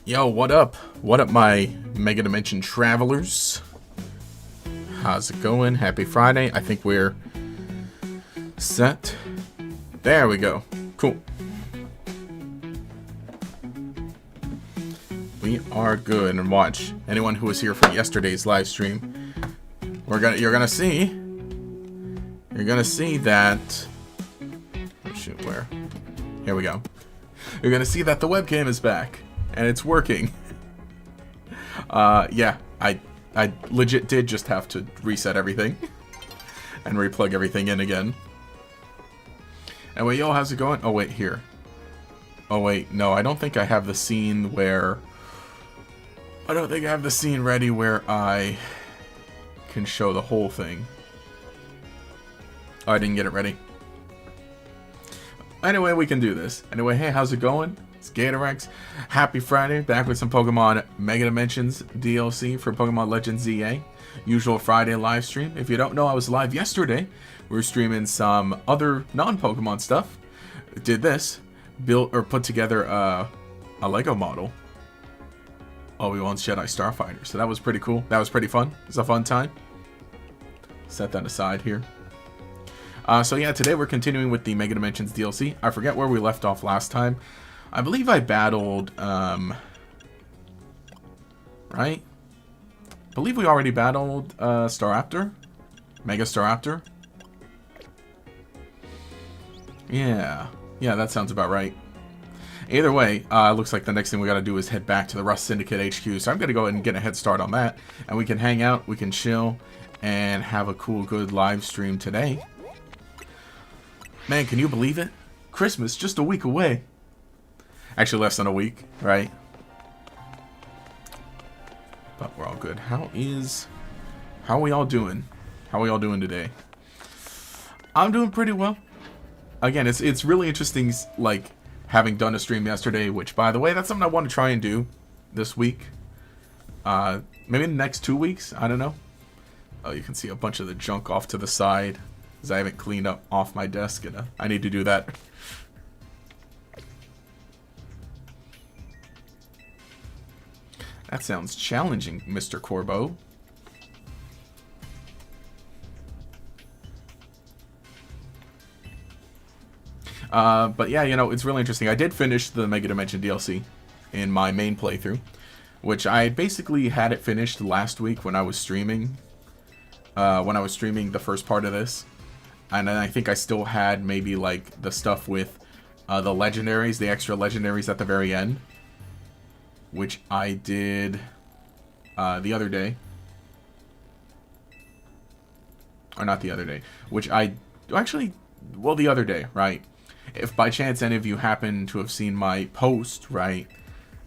Yo, what up? What up, my Mega Dimension travelers? How's it going? Happy Friday. I think we're set. There we go. Cool. We are good. And watch, anyone who was here for yesterday's live stream, you're gonna see that. Oh shoot, where? Here we go. You're gonna see that the webcam is back. And it's working. Yeah, I legit did just have to reset everything. And replug everything in again. Anyway, yo, how's it going? Oh, wait, here. Oh, wait, no, I don't think I have the scene where... I don't think I have the scene ready where I can show the whole thing. Oh, I didn't get it ready. Anyway, we can do this. Anyway, hey, how's it going? It's Gatorex. Happy Friday, back with some Pokemon Mega Dimensions DLC for Pokemon Legends ZA. Usual Friday live stream. If you don't know, I was live yesterday. We were streaming some other non-Pokemon stuff. Did this. Built or put together a Lego model. Obi-Wan's Jedi Starfighter. So that was pretty cool. That was pretty fun. It was a fun time. Set that aside here. So yeah, today we're continuing with the Mega Dimensions DLC. I forget where we left off last time. I believe I battled, right? I believe we already battled, Staraptor? Mega Staraptor? Yeah. Yeah, that sounds about right. Either way, looks like the next thing we gotta do is head back to the Rust Syndicate HQ, so I'm gonna go ahead and get a head start on that, and we can hang out, we can chill, and have a cool, good live stream today. Man, can you believe it? Christmas, just a week away. Actually, less than a week, right? But we're all good. How are we all doing? How are we all doing today? I'm doing pretty well. Again, it's really interesting, like, having done a stream yesterday, which, by the way, that's something I want to try and do this week. Maybe in the next 2 weeks, I don't know. Oh, you can see a bunch of the junk off to the side, because I haven't cleaned up off my desk, and I need to do that. That sounds challenging, Mr. Corbo. But yeah, you know, it's really interesting. I did finish the Mega Dimension DLC in my main playthrough, which I basically had it finished last week when I was streaming. The first part of this. And then I think I still had maybe like the stuff with the legendaries, the extra legendaries at the very end. Which I did the other day. Or not the other day. Which I... Actually, well, the other day, right? If by chance any of you happen to have seen my post, right?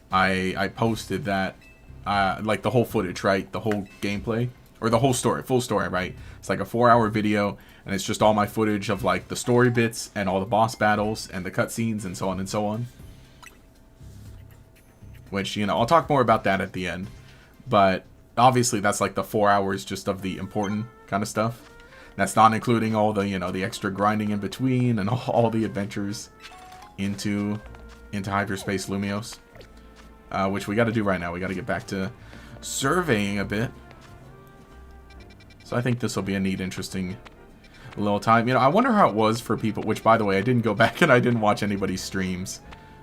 I posted that, like the whole footage, right? The whole gameplay. Or the whole story, full story, right? It's like a 4-hour video, and it's just all my footage of like the story bits, and all the boss battles, and the cutscenes, and so on and so on. Which, you know, I'll talk more about that at the end. But, obviously, that's like the 4 hours just of the important kind of stuff. That's not including all the, you know, the extra grinding in between and all the adventures into Hyperspace Lumiose. Which we got to do right now. We got to get back to surveying a bit. So I think this will be a neat, interesting little time. You know, I wonder how it was for people, which, by the way, I didn't go back and I didn't watch anybody's streams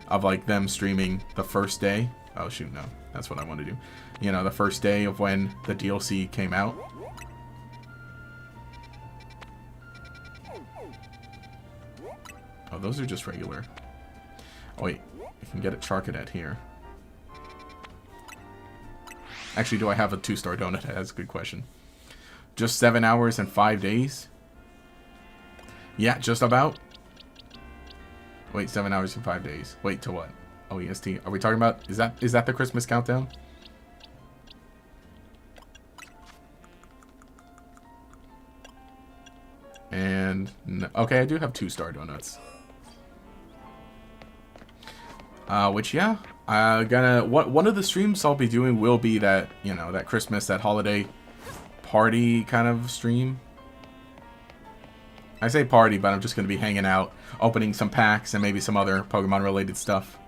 of like them streaming the first day. Oh shoot, no. That's what I want to do. You know, the first day of when the DLC came out. Oh, those are just regular. Oh wait, you can get a Charcadet here. Actually, do I have a 2-star donut? That's a good question. Just 7 hours and 5 days? Yeah, just about. Wait, 7 hours and 5 days. Wait, to what? Oh, EST. Are we talking about... Is that the Christmas countdown? And... Okay, I do have 2-star donuts. Which, yeah. One of the streams I'll be doing will be that, you know, that Christmas, that holiday party kind of stream. I say party, but I'm just going to be hanging out, opening some packs, and maybe some other Pokemon-related stuff.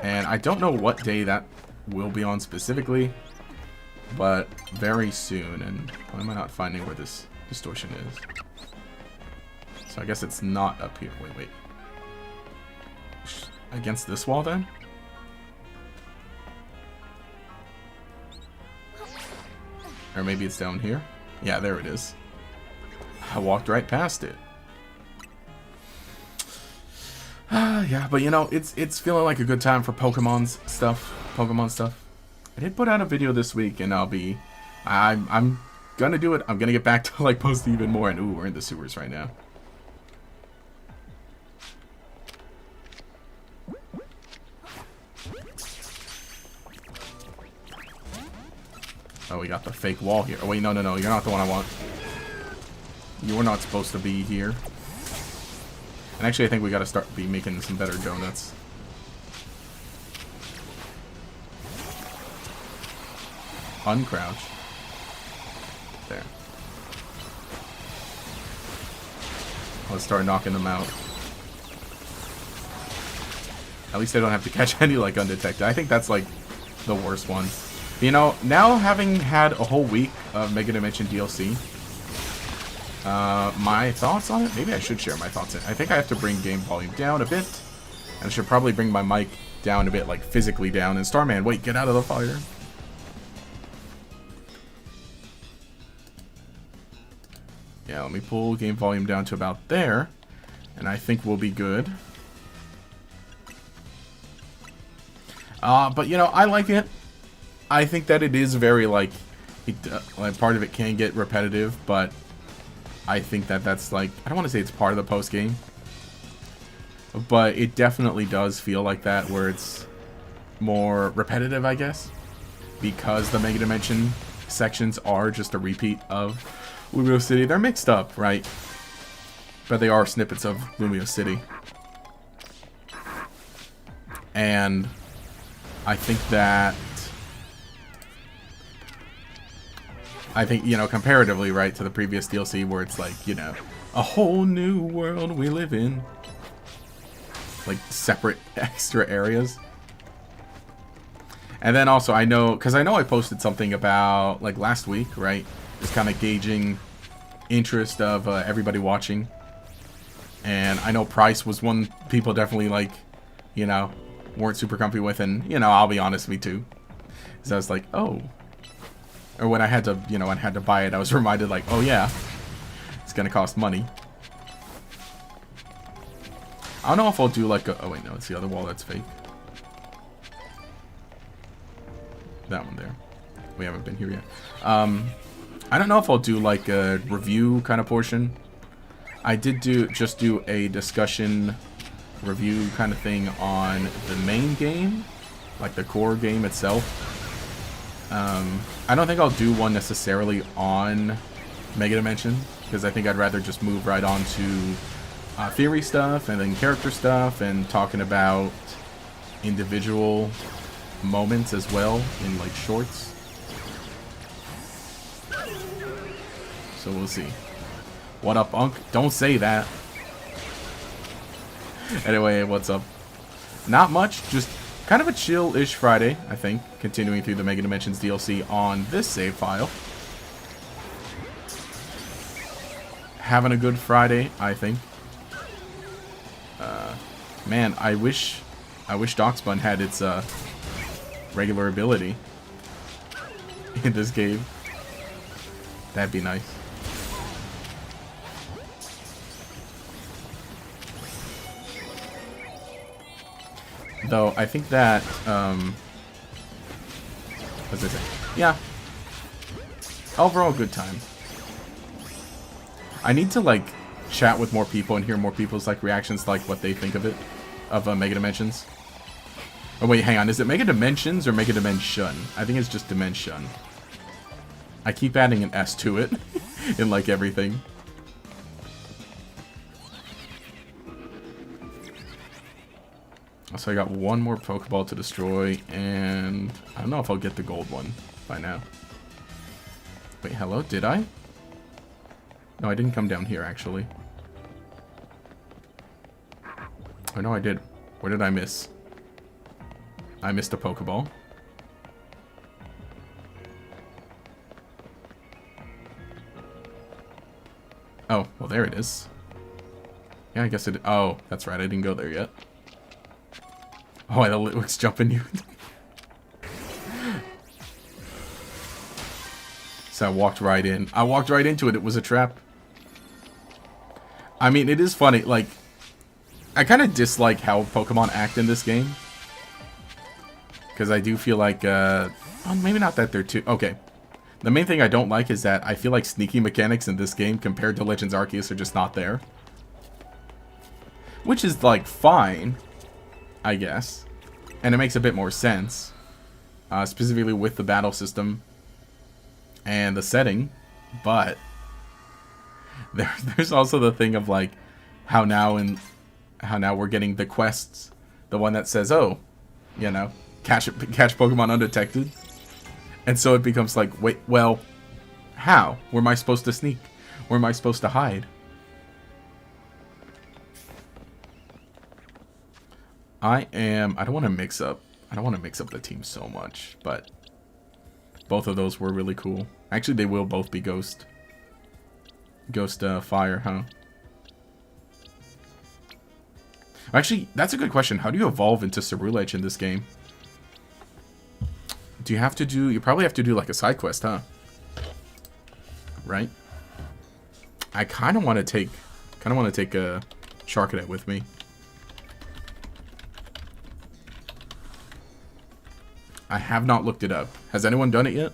And I don't know what day that will be on specifically, but very soon. And why am I not finding where this distortion is? So I guess it's not up here. Wait. Against this wall then? Or maybe it's down here? Yeah, there it is. I walked right past it. Yeah, but you know, it's feeling like a good time for Pokemon stuff. I did put out a video this week, and I'm gonna do it. I'm gonna get back to like post even more. And ooh, we're in the sewers right now. Oh, we got the fake wall here. Oh wait, no, you're not the one I want. You were not supposed to be here. And actually, I think we gotta start making some better donuts. Uncrouch. There. Let's start knocking them out. At least I don't have to catch any, like, undetected. I think that's, like, the worst one. You know, now having had a whole week of Mega Dimension DLC, my thoughts on it? Maybe I should share my thoughts. I think I have to bring game volume down a bit. And I should probably bring my mic down a bit, like, physically down. And Starman, wait, get out of the fire. Yeah, let me pull game volume down to about there, and I think we'll be good. But you know, I like it. I think that it is very like part of it can get repetitive, but I think that that's like, I don't want to say it's part of the post game, but it definitely does feel like that, where it's more repetitive, I guess, because the Mega Dimension sections are just a repeat of Lumiose City. They're mixed up, right? But they are snippets of Lumiose City. And I think, you know, comparatively, right, to the previous DLC where it's like, you know, a whole new world we live in. Like, separate extra areas. And then also, I know, because I know I posted something about, like, last week, right? Just kind of gauging interest of everybody watching. And I know price was one people definitely, like, you know, weren't super comfy with. And, you know, I'll be honest, me too. So I was like, oh. Or when I had to, you know, when I had to buy it, I was reminded, like, oh yeah, it's going to cost money. I don't know if I'll do, like, oh wait, no, it's the other wall that's fake. That one there. We haven't been here yet. I don't know if I'll do like a review kind of portion. I did just do a discussion review kind of thing on the main game, like the core game itself. I don't think I'll do one necessarily on Mega Dimension, because I think I'd rather just move right on to theory stuff and then character stuff and talking about individual moments as well in like shorts. So we'll see. What up, Unc? Don't say that. Anyway, what's up? Not much, just kind of a chill-ish Friday, I think. Continuing through the Mega Dimensions DLC on this save file. Having a good Friday, I think. Man, I wish Darkspun had its regular ability in this game. That'd be nice. Though, I think that, what's it say? Yeah. Overall, good time. I need to, like, chat with more people and hear more people's, like, reactions, like, what they think of it, of Mega Dimensions. Oh, wait, hang on. Is it Mega Dimensions or Mega Dimension? I think it's just Dimension. I keep adding an S to it in, like, everything. So I got one more Pokeball to destroy, and I don't know if I'll get the gold one by now. Wait, hello? Did I? No, I didn't come down here, actually. Oh, no, I did. Where did I miss? I missed a Pokeball. Oh, well, there it is. Yeah, I guess it... Oh, that's right. I didn't go there yet. Oh, the Litwick's jumping you. So I walked right in. I walked right into it. It was a trap. I mean, it is funny. Like, I kind of dislike how Pokemon act in this game. Because I do feel like... well, maybe not that they're too... Okay. The main thing I don't like is that I feel like sneaky mechanics in this game compared to Legends Arceus are just not there. Which is, like, fine, I guess. And it makes a bit more sense. Specifically with the battle system and the setting. But there's also the thing of, like, how now we're getting the quests. The one that says, oh, you know, catch Pokemon undetected. And so it becomes like, wait, well, how? Where am I supposed to sneak? Where am I supposed to hide? I don't want to mix up the team so much, but both of those were really cool. Actually, they will both be Ghost Fire, huh? Actually, that's a good question. How do you evolve into Ceruledge in this game? Do you have to do... You probably have to do, like, a side quest, huh? Right? I kind of want to take... a Charcadet with me. I have not looked it up. Has anyone done it yet?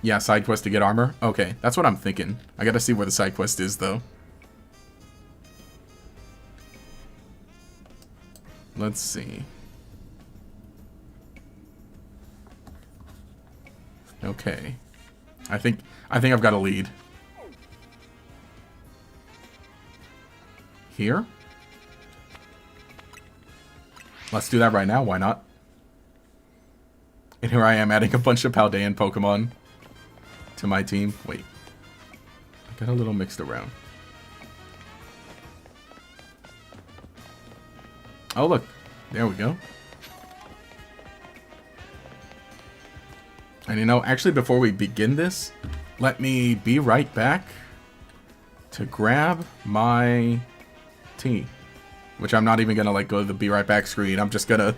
Yeah, side quest to get armor? Okay, that's what I'm thinking. I gotta see where the side quest is, though. Let's see. Okay. I think I've got a lead. Here? Let's do that right now, why not? And here I am adding a bunch of Paldean Pokemon to my team. Wait. I got a little mixed around. Oh, look. There we go. And you know, actually, before we begin this, let me be right back to grab my tea. Which I'm not even going to, like, go to the be right back screen. I'm just going to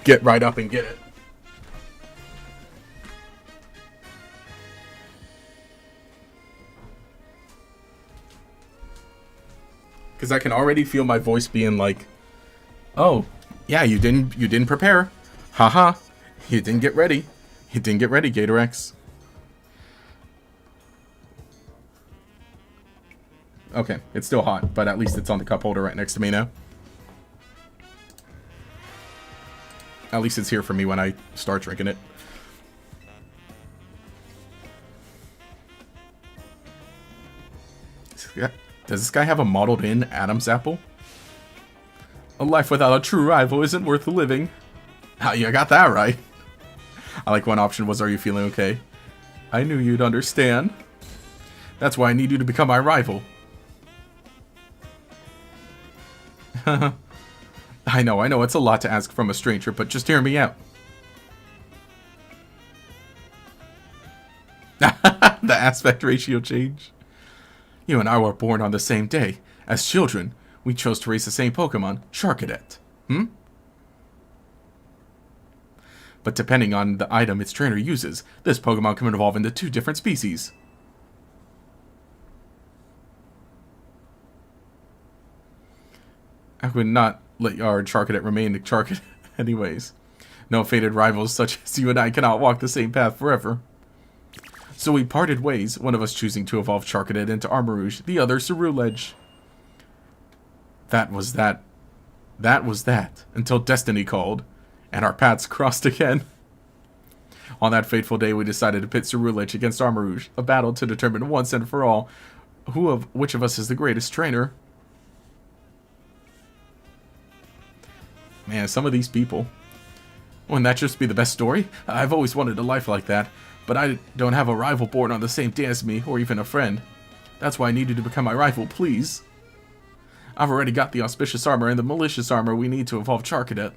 get right up and get it. Because I can already feel my voice being like, oh, yeah, you didn't prepare. Haha. You didn't get ready. You didn't get ready, Gatorex. Okay, it's still hot, but at least it's on the cup holder right next to me now. At least it's here for me when I start drinking it. Does this guy have a modeled-in Adam's apple? A life without a true rival isn't worth living. Ah, you got that right. I like one option was, are you feeling okay? I knew you'd understand. That's why I need you to become my rival. I know, it's a lot to ask from a stranger, but just hear me out. The aspect ratio change. You and I were born on the same day. As children, we chose to raise the same Pokemon, Charcadet. But depending on the item its trainer uses, this Pokemon can evolve into 2 different species. I would not let our Charcadet remain a Charcadet anyways. No fated rivals such as you and I cannot walk the same path forever. So we parted ways, one of us choosing to evolve Charcadet into Armarouge, the other Ceruledge. That was that. That was that, until destiny called, and our paths crossed again. On that fateful day, we decided to pit Ceruledge against Armarouge, a battle to determine once and for all which of us is the greatest trainer. Man, some of these people. Wouldn't that just be the best story? I've always wanted a life like that, but I don't have a rival born on the same day as me, or even a friend. That's why I need you to become my rival, please. I've already got the auspicious armor and the malicious armor we need to evolve Charcadet.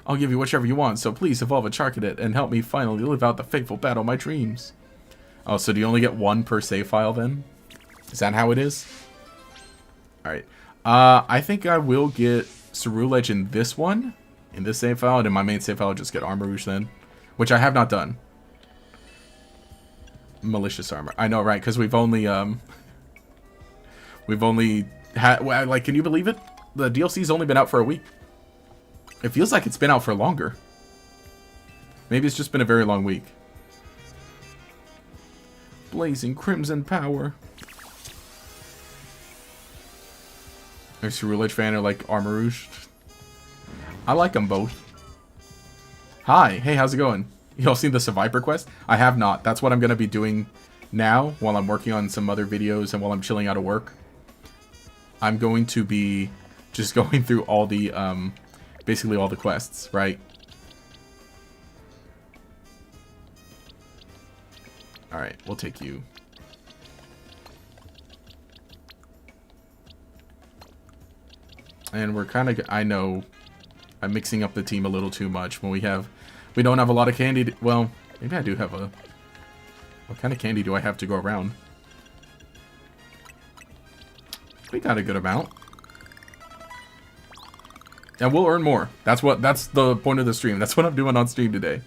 I'll give you whichever you want, so please evolve a Charcadet and help me finally live out the fateful battle of my dreams. Oh, so do you only get one per save file then? Is that how it is? Alright. I think I will get Ceruledge in this one. In this save file. And in my main save file, I'll just get Armor Rouge then. Which I have not done. Malicious armor. I know, right? Because we've only had... Like, can you believe it? The DLC's only been out for a week. It feels like it's been out for longer. Maybe it's just been a very long week. Blazing Crimson Power. Are you a Ceruledge fan or like Armor Rouge? I like them both. Hi. Hey, how's it going? Y'all seen the Survivor quest? I have not. That's what I'm going to be doing now while I'm working on some other videos and while I'm chilling out of work. I'm going to be just going through all the, basically all the quests, right? Alright, we'll take you. And we're kind of, I know, I'm mixing up the team a little too much when we don't have a lot of candy. Well, maybe I do have a, what kind of candy do I have to go around? We got a good amount. And we'll earn more. That's the point of the stream. That's what I'm doing on stream today.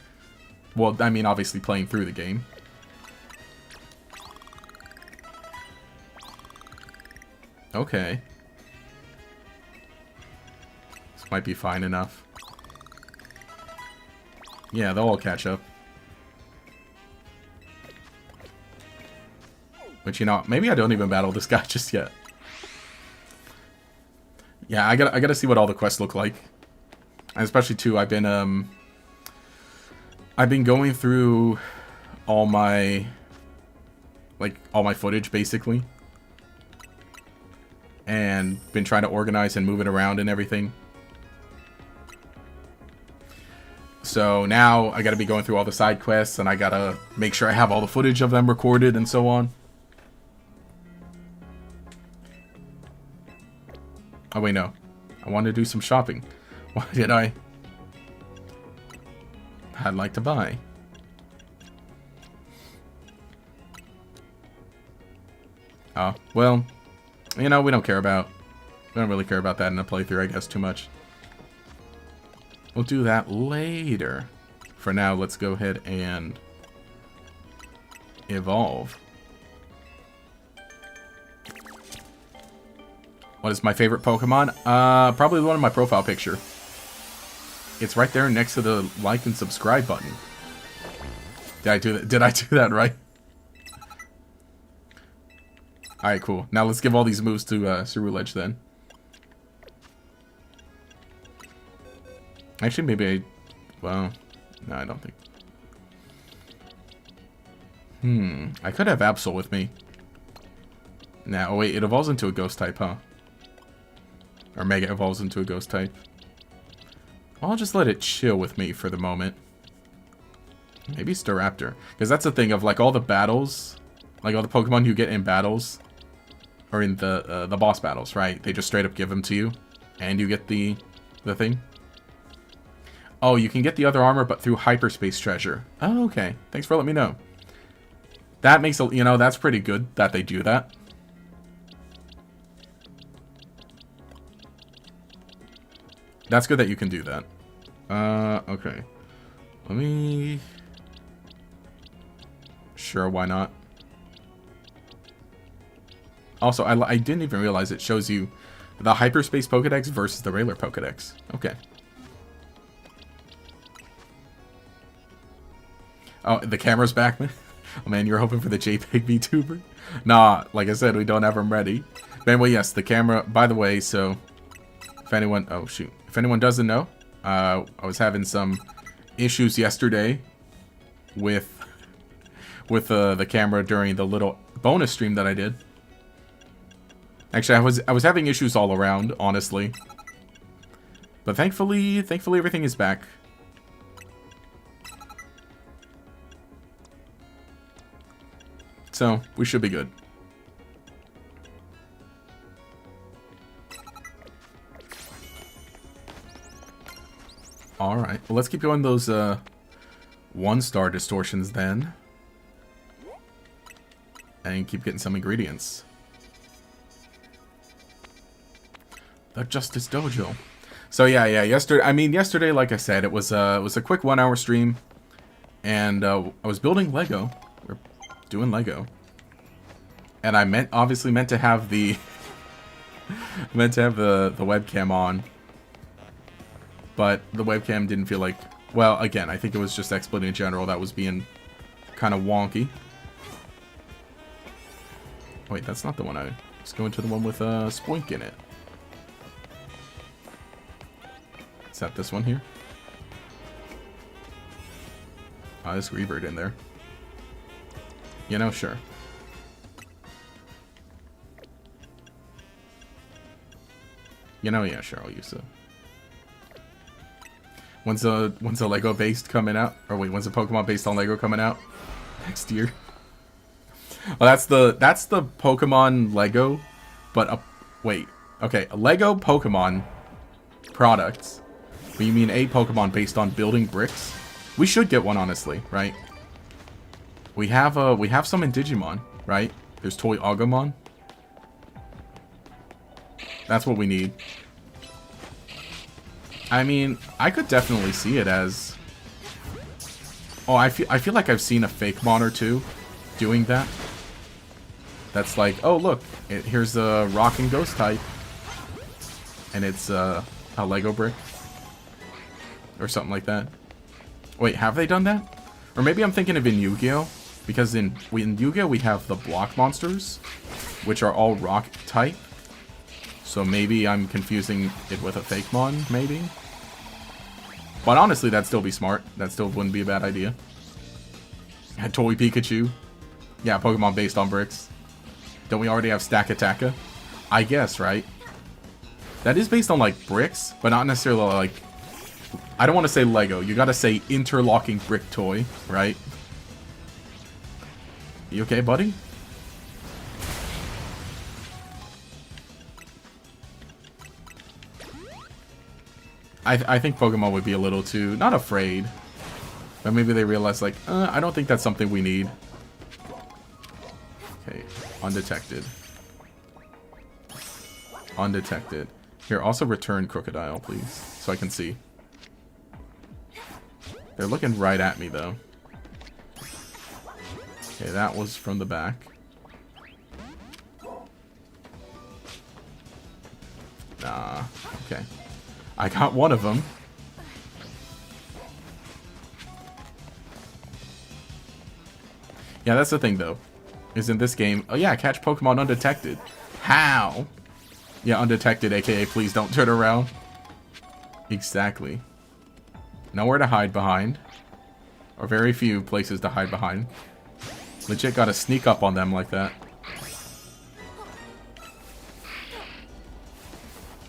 Well, I mean, obviously playing through the game. Okay. This might be fine enough. Yeah, they'll all catch up. But you know, maybe I don't even battle this guy just yet. Yeah, I gotta see what all the quests look like. And especially too, I've been going through all my footage basically. And been trying to organize and move it around and everything. So now I gotta be going through all the side quests and I gotta make sure I have all the footage of them recorded and so on. Oh wait, no. I wanted to do some shopping. Why did I? I'd like to buy. Oh, well, you know, we don't really care about that in a playthrough, I guess, too much. We'll do that later. For now, let's go ahead and evolve. What is my favorite Pokemon? Probably the one in my profile picture. It's right there next to the like and subscribe button. Did I do that? Did I do that right? Alright, cool. Now let's give all these moves to Ceruledge then. Actually, maybe well, no, I don't think. I could have Absol with me. Nah, oh wait, it evolves into a ghost type, huh? Or Mega evolves into a ghost type. Well, I'll just let it chill with me for the moment. Maybe Staraptor. Because that's the thing of, like, all the battles, like, all the Pokemon you get in battles, or in the boss battles, right? They just straight up give them to you, and you get the thing. Oh, you can get the other armor, but through Hyperspace treasure. Oh, okay. Thanks for letting me know. That makes, you know, that's pretty good that they do that. That's good that you can do that. Okay. Let me... Sure, why not? Also, I didn't even realize it shows you the Hyperspace Pokedex versus the regular Pokedex. Okay. Oh, the camera's back, man. Oh, man, you're hoping for the JPEG VTuber? Nah, like I said, we don't have them ready. But anyway, yes, the camera... By the way, so... If anyone... Oh, shoot. If anyone doesn't know, I was having some issues yesterday with the camera during the little bonus stream that I did. Actually, I was having issues all around, honestly. But thankfully everything is back. So, we should be good. Alright, well let's keep going those 1-star distortions then. And keep getting some ingredients. The Justice Dojo. So yeah, yesterday, like I said, it was a quick 1-hour stream. And I was building Lego. We're doing Lego. And I obviously meant to have the the webcam on. But the webcam didn't feel like, well, again, I think it was just XSplit in general that was being kind of wonky. Wait, that's not the one I was going to, the one with Spoink in it. Is that this one here? Oh, there's Rebird in there. You know, sure. You know, yeah, sure, I'll use it. When's the Lego based coming out? Or wait, when's the Pokemon based on Lego coming out? Next year. Well, that's the Pokemon Lego, but wait, okay, a Lego Pokemon products. But you mean a Pokemon based on building bricks? We should get one, honestly, right? We have some in Digimon, right? There's Toy Agumon. That's what we need. I mean, I could definitely see it as... Oh, I feel like I've seen a Fakemon or two doing that. That's like, oh look, here's a Rock and Ghost type. And it's a Lego brick. Or something like that. Wait, have they done that? Or maybe I'm thinking of in Yu-Gi-Oh! Because in Yu-Gi-Oh! We have the block monsters, which are all rock type. So maybe I'm confusing it with a Fakemon, maybe? But honestly, that'd still be smart. That still wouldn't be a bad idea. A Toy Pikachu. Yeah, Pokemon based on bricks. Don't we already have Stakataka? I guess, right? That is based on, like, bricks, but not necessarily, like... I don't want to say Lego. You gotta say interlocking brick toy, right? You okay, buddy? I think Pokemon would be a little too... Not afraid. But maybe they realize, like, I don't think that's something we need. Okay, undetected. Undetected. Here, also return Crocodile, please. So I can see. They're looking right at me, though. Okay, that was from the back. Nah, okay. I got one of them. Yeah, that's the thing, though. Is in this game... Oh, yeah, catch Pokemon undetected. How? Yeah, undetected, aka please don't turn around. Exactly. Nowhere to hide behind. Or very few places to hide behind. Legit gotta sneak up on them like that.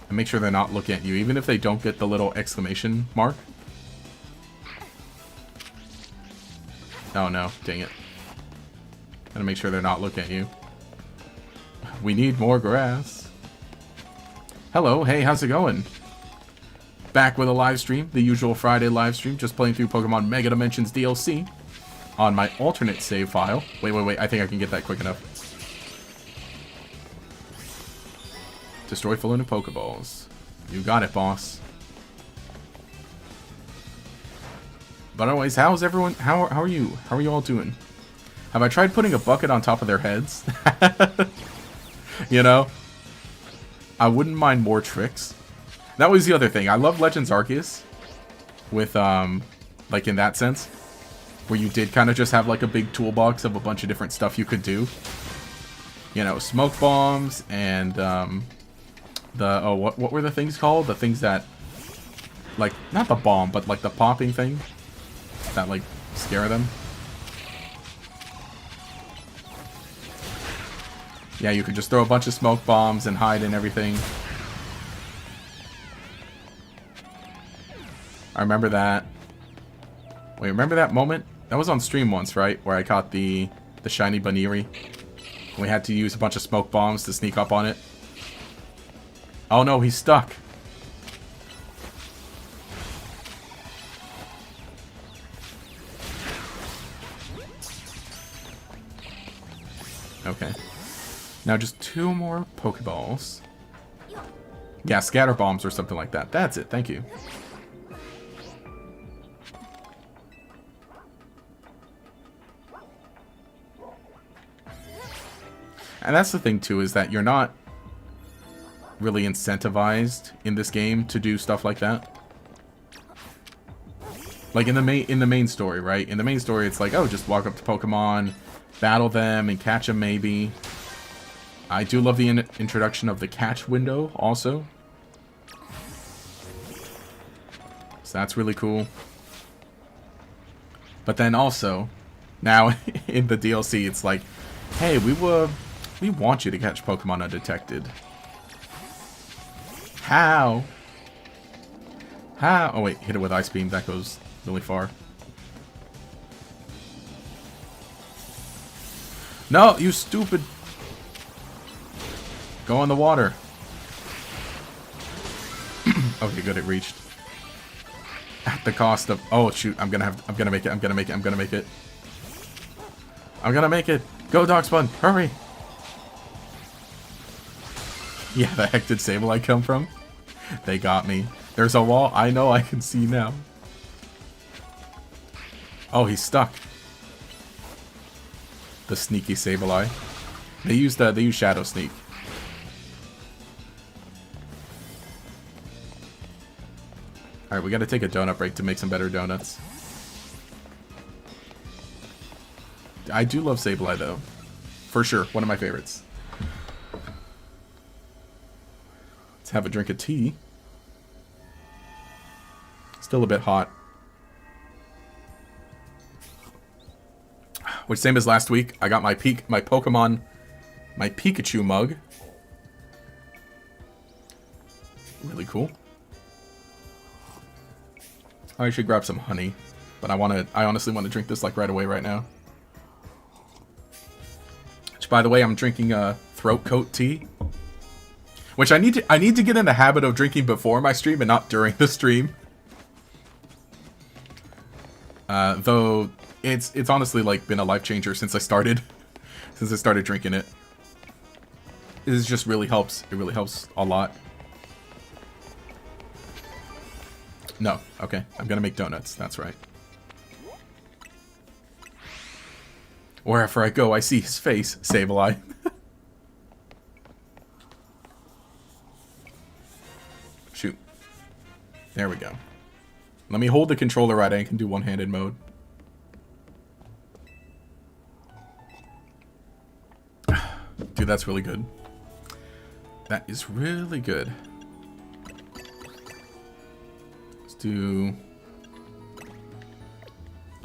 And make sure they're not looking at you, even if they don't get the little exclamation mark. Oh no, dang it. Gotta make sure they're not looking at you. We need more grass. Hello, hey, how's it going? Back with a live stream, the usual Friday live stream, just playing through Pokemon Mega Dimensions DLC on my alternate save file. Wait, I think I can get that quick enough. Destroy full of Pokeballs. You got it, boss. But anyways, how's everyone? How are you? How are you all doing? Have I tried putting a bucket on top of their heads? You know? I wouldn't mind more tricks. That was the other thing. I love Legends Arceus. With, like in that sense. Where you did kind of just have like a big toolbox of a bunch of different stuff you could do. You know, smoke bombs and, what were the things called? The things that, like, not the bomb, but like the popping thing. That, like, scare them. Yeah, you could just throw a bunch of smoke bombs and hide and everything. I remember that. Wait, remember that moment? That was on stream once, right? Where I caught the shiny Baniri. We had to use a bunch of smoke bombs to sneak up on it. Oh no, he's stuck. Okay. Now just 2 more Pokeballs. Yeah, scatter bombs or something like that. That's it. Thank you. And that's the thing too, is that you're not really incentivized in this game to do stuff like that. Like in the main story, right? In the main story, it's like, oh, just walk up to Pokemon, battle them, and catch them maybe. I do love the introduction of the catch window also. So that's really cool. But then also, now in the DLC, it's like, hey, we want you to catch Pokemon undetected. How? How? Oh wait, hit it with Ice Beam. That goes really far. No, you stupid. Go in the water. Okay, good, it reached. At the cost of... Oh, shoot, I'm gonna make it. Go, Darkspun, hurry. Yeah, the heck did Sableye come from? They got me. There's a wall. I know, I can see now. Oh, he's stuck. The sneaky Sableye. They use Shadow Sneak. Alright, we gotta take a donut break to make some better donuts. I do love Sableye though. For sure, one of my favorites. Let's have a drink of tea. Still a bit hot. Which, same as last week, I got my Pikachu mug. Really cool. I should grab some honey, but I honestly want to drink this like right away right now. Which, by the way, I'm drinking a throat coat tea, which I need to get in the habit of drinking before my stream and not during the stream. Though it's honestly like been a life changer since I started drinking it. It just really helps. It really helps a lot. No, okay. I'm gonna make donuts. That's right. Wherever I go, I see his face, Sableye. Shoot. There we go. Let me hold the controller right. I can do one-handed mode. Dude, that's really good. That is really good.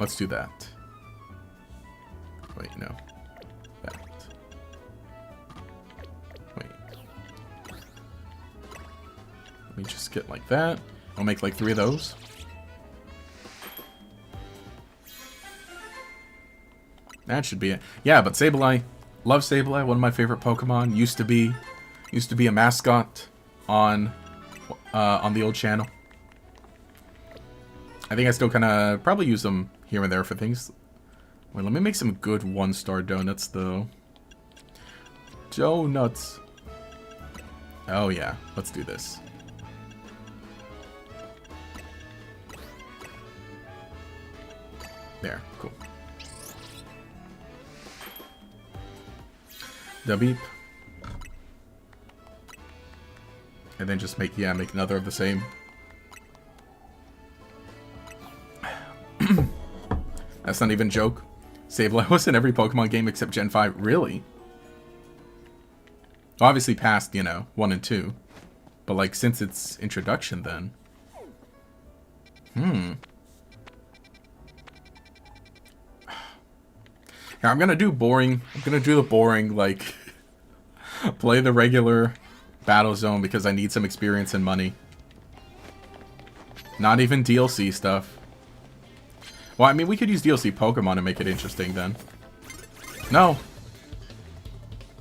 Let's do that. Wait, no. That. Wait. Let me just get like that. I'll make like 3 of those. That should be it. Yeah, but Sableye. Love Sableye, one of my favorite Pokemon. Used to be a mascot on the old channel. I think I still kind of probably use them here and there for things. Wait, let me make some good 1-star donuts, though. Donuts. Oh, yeah. Let's do this. There. Cool. The beep. And then just make another of the same. That's not even a joke. Sableye was in every Pokemon game except Gen 5. Really? Obviously past, 1 and 2. But, like, since its introduction, then. Now, I'm gonna do the boring, like, play the regular Battle Zone because I need some experience and money. Not even DLC stuff. Well, I mean, we could use DLC Pokemon to make it interesting, then. No!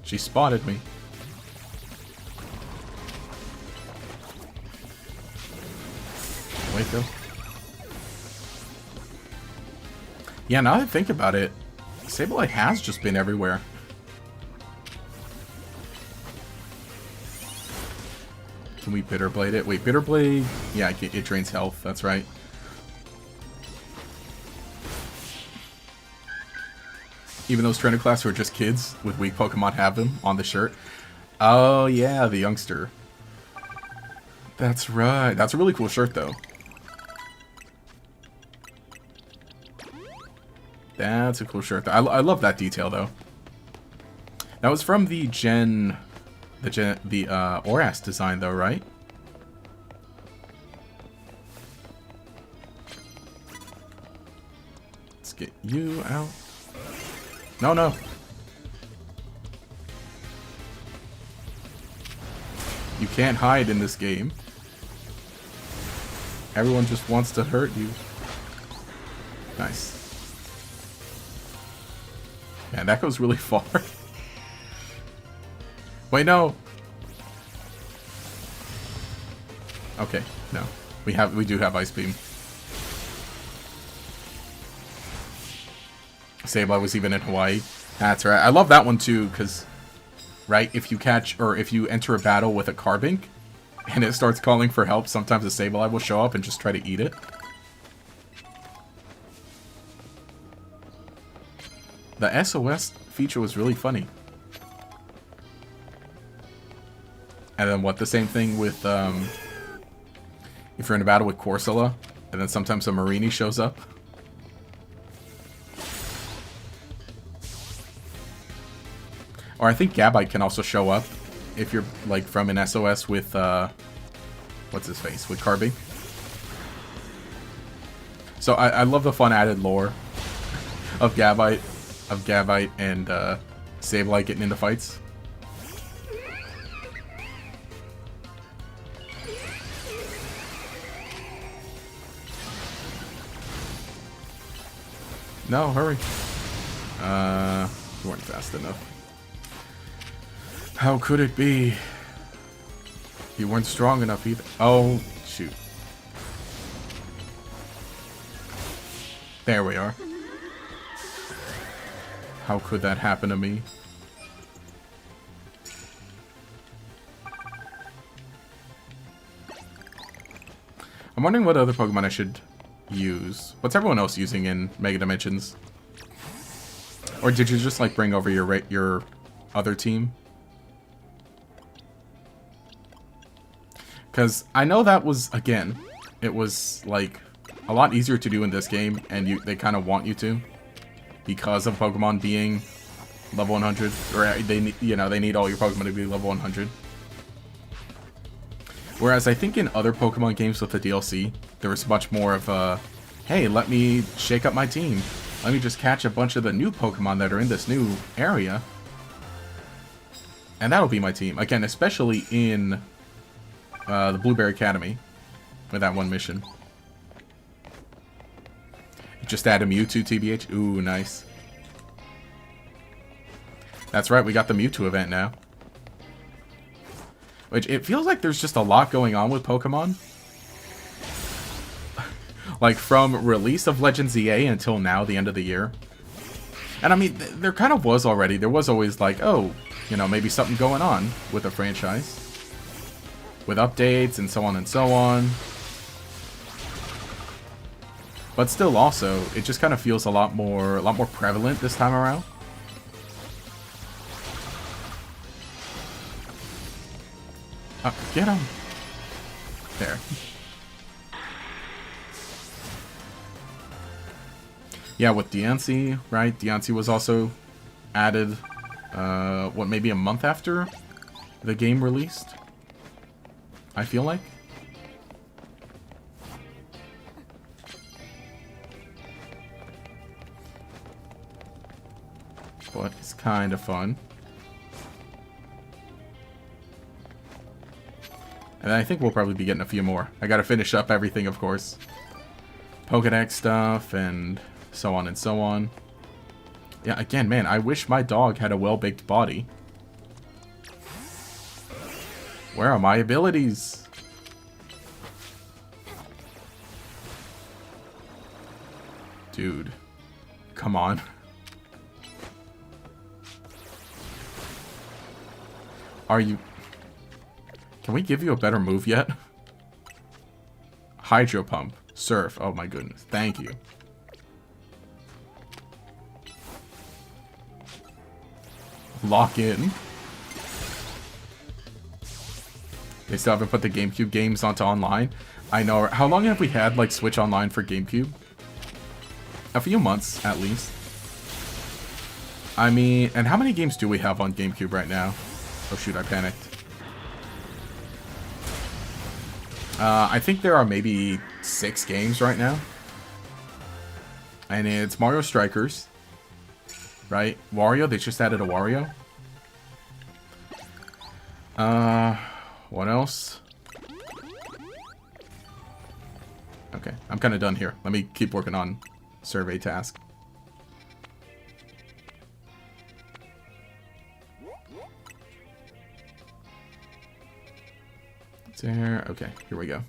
She spotted me. Wait, though. Yeah, now that I think about it, Sableye has just been everywhere. Can we Bitter Blade it? Wait, Bitter Blade... Yeah, it drains health. That's right. Even those trainer class who are just kids with weak Pokemon have them on the shirt. Oh, yeah, the youngster. That's right. That's a really cool shirt, though. That's a cool shirt. I love that detail, though. That was from the Oras design, though, right? Let's get you out. No, no. You can't hide in this game. Everyone just wants to hurt you. Nice. Man, that goes really far. Wait, no. Okay, no. We do have Ice Beam. Sableye was even in Hawaii. That's right. I love that one too, because, right, if you catch, or if you enter a battle with a Carbink, and it starts calling for help, sometimes a Sableye will show up and just try to eat it. The SOS feature was really funny. And then what, the same thing with, if you're in a battle with Corsola, and then sometimes a Marini shows up. Or I think Gabite can also show up if you're, like, from an SOS with, what's his face? With Carbink. So I love the fun added lore of Gabite and, Sableye getting into fights. No, hurry. You weren't fast enough. How could it be? You weren't strong enough either. Oh, shoot. There we are. How could that happen to me? I'm wondering what other Pokemon I should use. What's everyone else using in Mega Dimensions? Or did you just, like, bring over your other team? Because I know that was, again, it was, like, a lot easier to do in this game, and they kind of want you to. Because of Pokemon being level 100. Or, they need all your Pokemon to be level 100. Whereas I think in other Pokemon games with the DLC, there was much more of a, hey, let me shake up my team. Let me just catch a bunch of the new Pokemon that are in this new area. And that'll be my team. Again, especially in the Blueberry Academy. With that one mission. Just add a Mewtwo, TBH. Ooh, nice. That's right, we got the Mewtwo event now. Which, it feels like there's just a lot going on with Pokemon. Like, from release of Legends EA until now, the end of the year. And I mean, there kind of was already. There was always like, oh, maybe something going on with the franchise. With updates and so on and so on. But still also, it just kind of feels a lot more prevalent this time around. Get him! There. Yeah, with Diancie, right? Diancie was also added, what, maybe a month after the game released? I feel like. But it's kind of fun. And I think we'll probably be getting a few more. I gotta finish up everything, of course. Pokedex stuff and so on and so on. Yeah, again, man, I wish my dog had a well-baked body. Where are my abilities? Dude. Come on. Are you... Can we give you a better move yet? Hydro Pump. Surf. Oh my goodness. Thank you. Lock in. They still haven't put the GameCube games onto online. I know. How long have we had, like, Switch Online for GameCube? A few months, at least. I mean, and how many games do we have on GameCube right now? Oh shoot, I panicked. I think there are maybe 6 games right now. And it's Mario Strikers. Right? Wario, they just added a Wario. What else? Okay, I'm kind of done here. Let me keep working on survey task. There. Okay, here we go.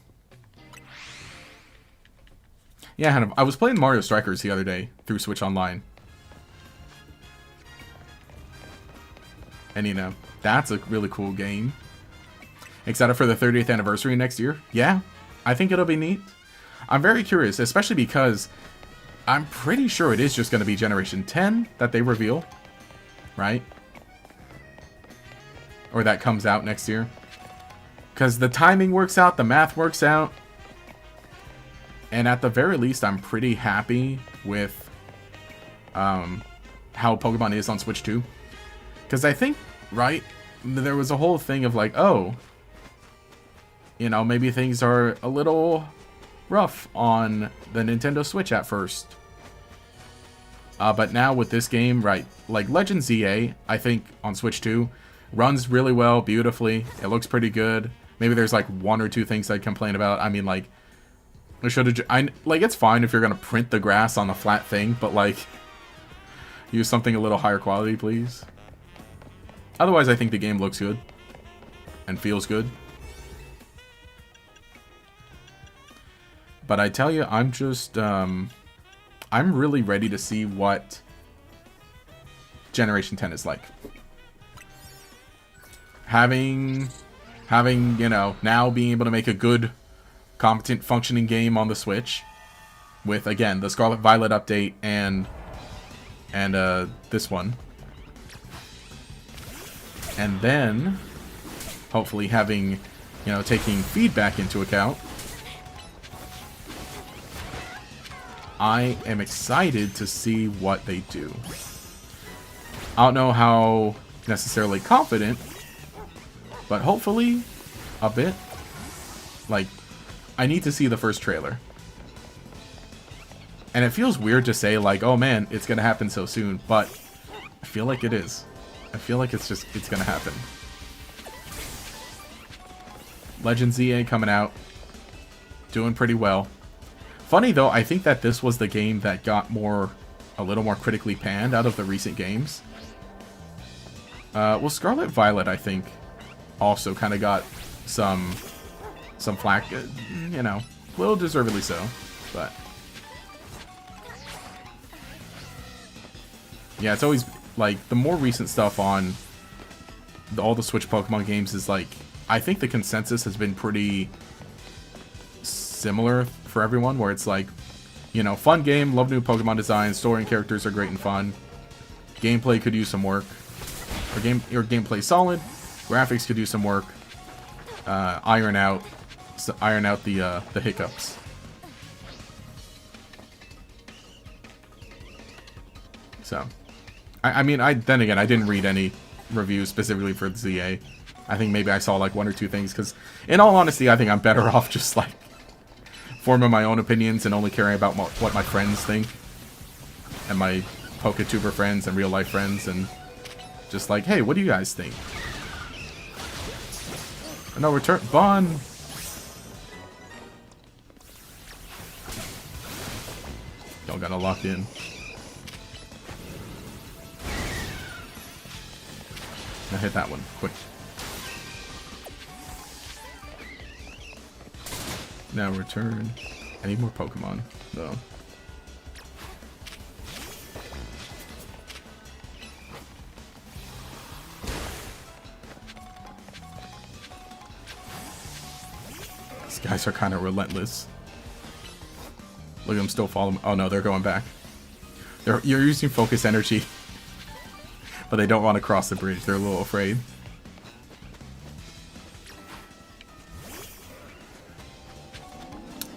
Yeah, I was playing Mario Strikers the other day through Switch Online. And you know, that's a really cool game. Excited for the 30th anniversary next year? Yeah, I think it'll be neat. I'm very curious, especially because I'm pretty sure it is just going to be Generation 10 that they reveal. Right? Or that comes out next year. Because the timing works out, the math works out. And at the very least, I'm pretty happy with how Pokemon is on Switch 2. Because I think, right, there was a whole thing of like, oh, you know, maybe things are a little rough on the Nintendo Switch at first. But now with this game, right, like Legend ZA, I think on Switch 2, runs really well, beautifully. It looks pretty good. Maybe there's like 1 or 2 things I'd complain about. I mean, like, like, it's fine if you're gonna print the grass on a flat thing, but like, use something a little higher quality, please. Otherwise, I think the game looks good and feels good. But I tell you, I'm just, I'm really ready to see what Generation 10 is like. Having, you know, now being able to make a good, competent, functioning game on the Switch with, again, the Scarlet Violet update and this one. And then, hopefully having, you know, taking feedback into account. I am excited to see what they do. I don't know how necessarily confident, but hopefully a bit. Like, I need to see the first trailer. And it feels weird to say, like, oh man, it's gonna happen so soon, but I feel like it is. I feel like it's gonna happen. Legend ZA coming out. Doing pretty well. Funny though, I think that this was the game that got a little more critically panned out of the recent games. Well, Scarlet Violet, I think, also kind of got some flack, you know, a little deservedly so, but yeah, it's always like the more recent stuff on all the Switch Pokemon games is like, I think the consensus has been pretty similar for everyone, where it's like, you know, fun game, love new Pokemon design, story and characters are great and fun, gameplay could use some work, or gameplay solid, graphics could do some work, iron out the hiccups. So, I mean, then again, I didn't read any reviews specifically for the ZA. I think maybe I saw like 1 or 2 things, because in all honesty, I think I'm better off just like forming my own opinions and only caring about what my friends think, and my PokeTuber friends and real life friends, and just like, hey, what do you guys think? No return, Bon. Y'all gotta lock in. Now hit that one, quick. Now return. I need more Pokemon, though. guys are kind of relentless. Look at them still following. Oh no, they're going back. You're using focus energy. But they don't want to cross the bridge. They're a little afraid.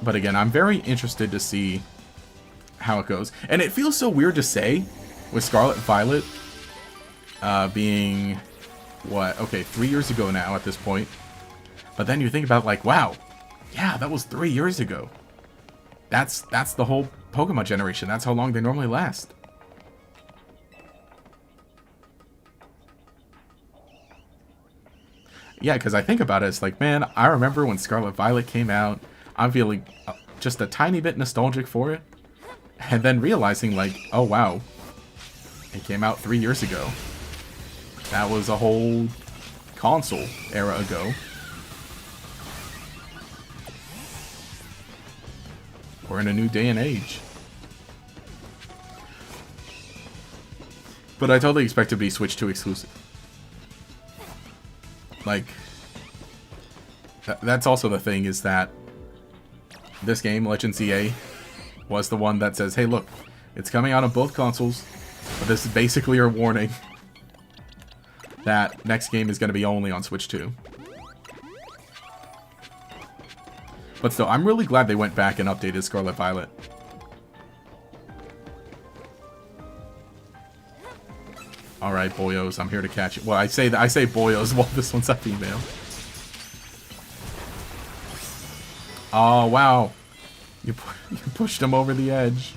But again, I'm very interested to see how it goes. And it feels so weird to say with Scarlet Violet being, what, okay, 3 years ago now at this point. But then you think about, like, wow, yeah, that was 3 years ago. That's the whole Pokemon generation. That's how long they normally last. Yeah, because I think about it, it's like, man, I remember when Scarlet Violet came out. I'm feeling just a tiny bit nostalgic for it. And then realizing, like, oh, wow. It came out 3 years ago. That was a whole console era ago. We're in a new day and age. But I totally expect it to be Switch 2 exclusive. Like, that's also the thing, is that this game, Legend ZA, was the one that says, hey, look, it's coming out on both consoles, but this is basically your warning that next game is going to be only on Switch 2. But still, I'm really glad they went back and updated Scarlet Violet. Alright, boyos, I'm here to catch you. Well, I say boyos while this one's a female. Oh, wow. You pushed him over the edge.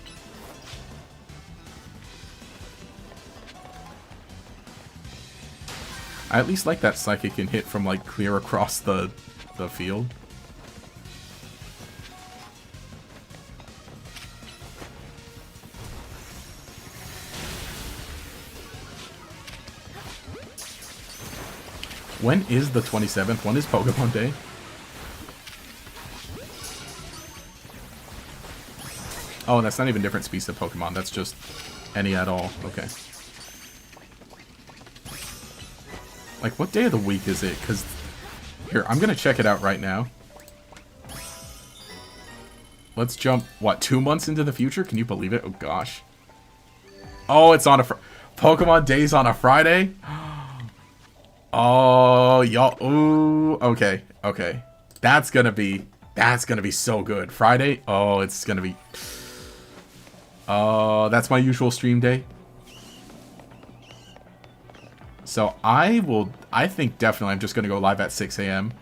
I at least like that Psychic can hit from, like, clear across the field. When is the 27th? When is Pokemon Day? Oh, that's not even different species of Pokemon. That's just any at all. Okay. Like, what day of the week is it? Because, here, I'm going to check it out right now. Let's jump, what, 2 months into the future? Can you believe it? Oh, gosh. Oh, it's on a Pokemon Day's on a Friday? Oh, y'all. Ooh, okay, okay. That's gonna be so good. Friday? Oh, it's gonna be... Oh, that's my usual stream day. So I think definitely I'm just gonna go live at 6 a.m.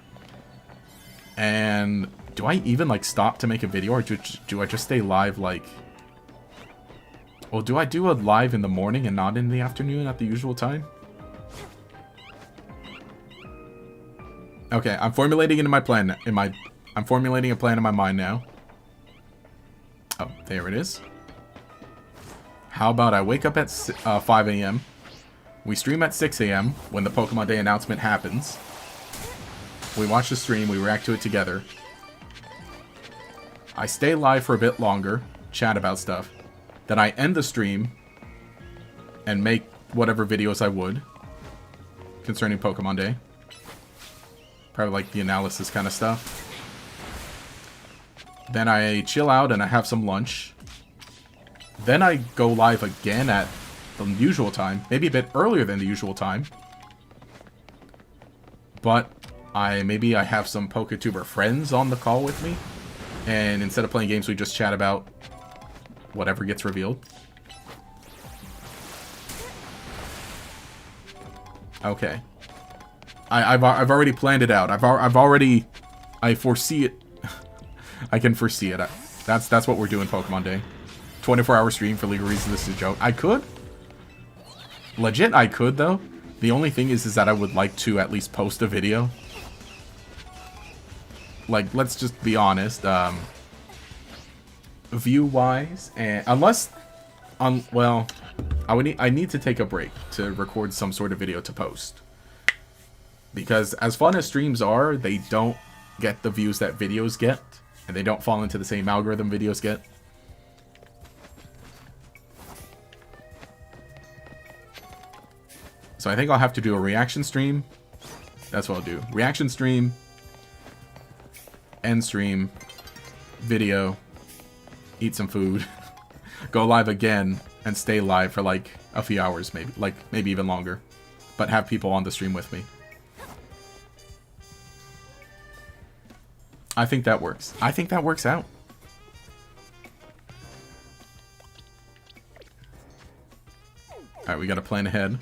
And do I even, like, stop to make a video, or do I just stay live, like... Well, do I do a live in the morning and not in the afternoon at the usual time? Okay, I'm formulating into my plan. I'm formulating a plan in my mind now. Oh, there it is. How about I wake up at 5 a.m. We stream at 6 a.m. when the Pokemon Day announcement happens. We watch the stream, we react to it together. I stay live for a bit longer, chat about stuff. Then I end the stream and make whatever videos I would concerning Pokemon Day. Probably like the analysis kind of stuff. Then I chill out and I have some lunch. Then I go live again at the usual time. Maybe a bit earlier than the usual time. But maybe I have some PokeTuber friends on the call with me. And instead of playing games, we just chat about whatever gets revealed. Okay. I've already planned it out. I foresee it. I can foresee it. That's what we're doing Pokemon Day. 24-hour stream for legal reasons. This is a joke. I could. Legit, I could, though. The only thing is that I would like to at least post a video. Like, let's just be honest. View-wise, and unless... well, I need to take a break to record some sort of video to post. Because as fun as streams are, they don't get the views that videos get. And they don't fall into the same algorithm videos get. So I think I'll have to do a reaction stream. That's what I'll do. Reaction stream. end stream, video, eat some food, go live again, and stay live for like a few hours, maybe even longer. But have people on the stream with me. I think that works. I think that works out. Alright, we got a plan ahead.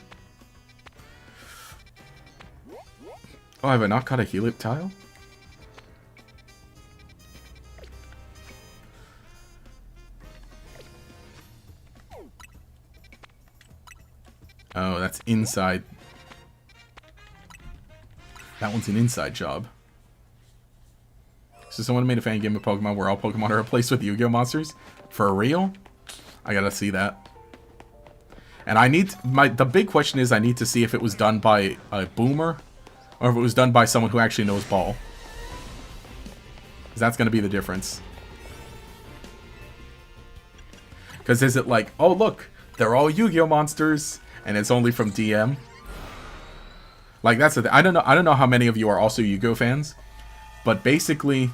Oh, have I not caught a helix tile? Oh, that's inside. That one's an inside job. So someone made a fan game of Pokemon where all Pokemon are replaced with Yu-Gi-Oh monsters? For real? I gotta see that. And I need the big question is I need to see if it was done by a boomer or if it was done by someone who actually knows ball. Because that's gonna be the difference. Because is it like, oh look, they're all Yu-Gi-Oh monsters and it's only from DM? Like that's the thing. I don't know how many of you are also Yu-Gi-Oh fans, but basically,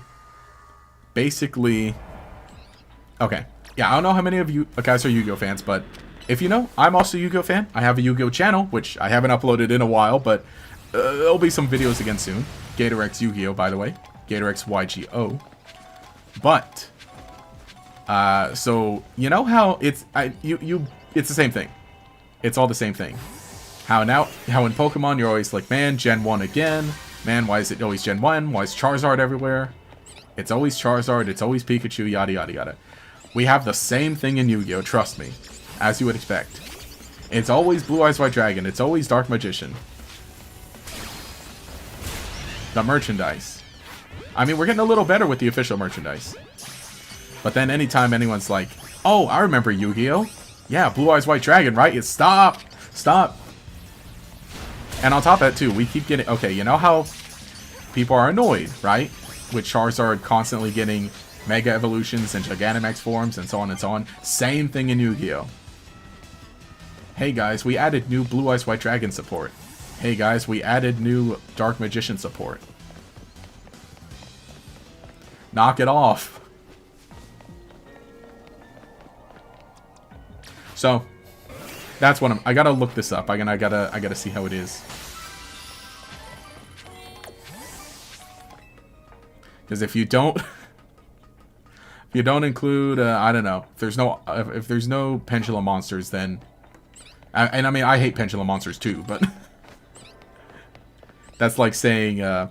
okay, yeah, I don't know how many of you guys are Yu-Gi-Oh fans, but if you know, I'm also a Yu-Gi-Oh fan. I have a Yu-Gi-Oh channel, which I haven't uploaded in a while, but there'll be some videos again soon. GatorX Yu-Gi-Oh, by the way, GatorX YGO. But so you know how it's it's the same thing. It's all the same thing. How in Pokemon you're always like, man, Gen 1 again. Man, why is it always Gen 1? Why is Charizard everywhere? It's always Charizard, it's always Pikachu, yada yada yada. We have the same thing in Yu-Gi-Oh, trust me. As you would expect. It's always Blue Eyes White Dragon, it's always Dark Magician. The merchandise. I mean, we're getting a little better with the official merchandise. But then anytime anyone's like, oh, I remember Yu-Gi-Oh! Yeah, Blue Eyes White Dragon, right? It's stop! And on top of that, too, we keep getting... Okay, you know how people are annoyed, right? With Charizard constantly getting Mega Evolutions and Gigantamax forms and so on and so on. Same thing in Yu-Gi-Oh! Hey guys, we added new Blue Eyes White Dragon support. Hey guys, we added new Dark Magician support. Knock it off. So... That's what I gotta look this up. I gotta see how it is. Because if you don't include, I don't know, if there's no Pendulum monsters, then, and I mean I hate Pendulum monsters too, but that's like saying I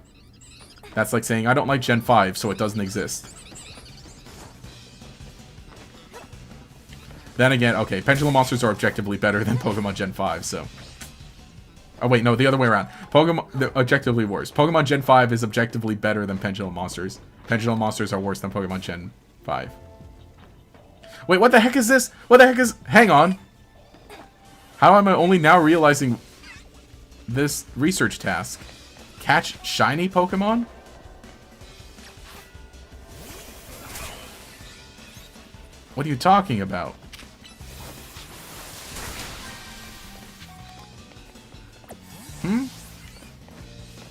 don't like Gen 5, so it doesn't exist. Then again, okay, Pendulum monsters are objectively better than Pokemon Gen 5, so... Oh wait, no, the other way around. They're objectively worse. Pokemon Gen 5 is objectively better than Pendulum monsters. Pendulum monsters are worse than Pokemon Gen 5. Wait, what the heck is this? What the heck is... Hang on. How am I only now realizing this research task? Catch shiny Pokemon? What are you talking about?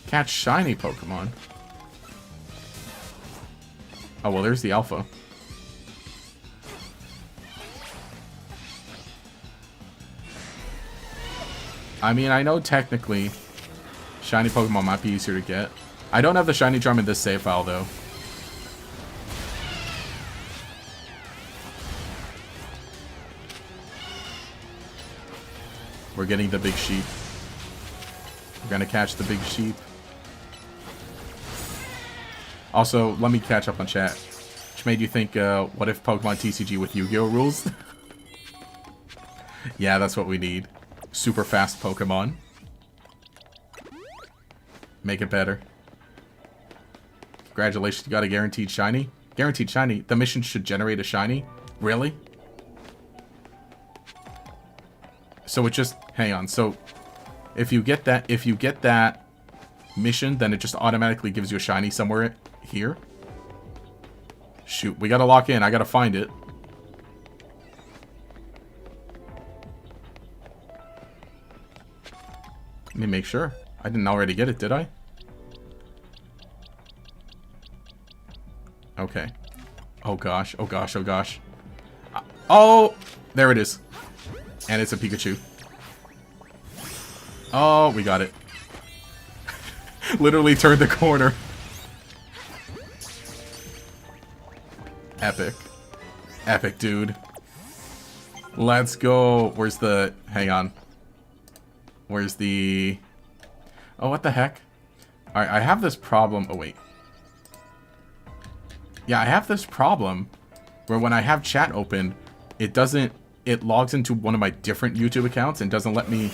Catch shiny Pokemon. Oh, well, there's the alpha. I mean, I know technically shiny Pokemon might be easier to get. I don't have the shiny charm in this save file, though. We're getting the big sheep. We're gonna catch the big sheep. Also, let me catch up on chat. Which made you think, what if Pokemon TCG with Yu-Gi-Oh rules? Yeah, that's what we need. Super fast Pokemon. Make it better. Congratulations, you got a guaranteed shiny. Guaranteed shiny? The mission should generate a shiny? Really? So it just... Hang on, so... If you get that mission, then it just automatically gives you a shiny somewhere here. Shoot, we gotta lock in. I gotta find it. Let me make sure. I didn't already get it, did I? Okay. Oh gosh, oh gosh, oh gosh. Oh! There it is. And it's a Pikachu. Oh, we got it. Literally turned the corner. Epic. Epic, dude. Let's go. Where's the... Hang on. Where's the... Oh, what the heck? Alright, I have this problem... Oh, wait. Yeah, I have this problem where when I have chat open, it doesn't... It logs into one of my different YouTube accounts and doesn't let me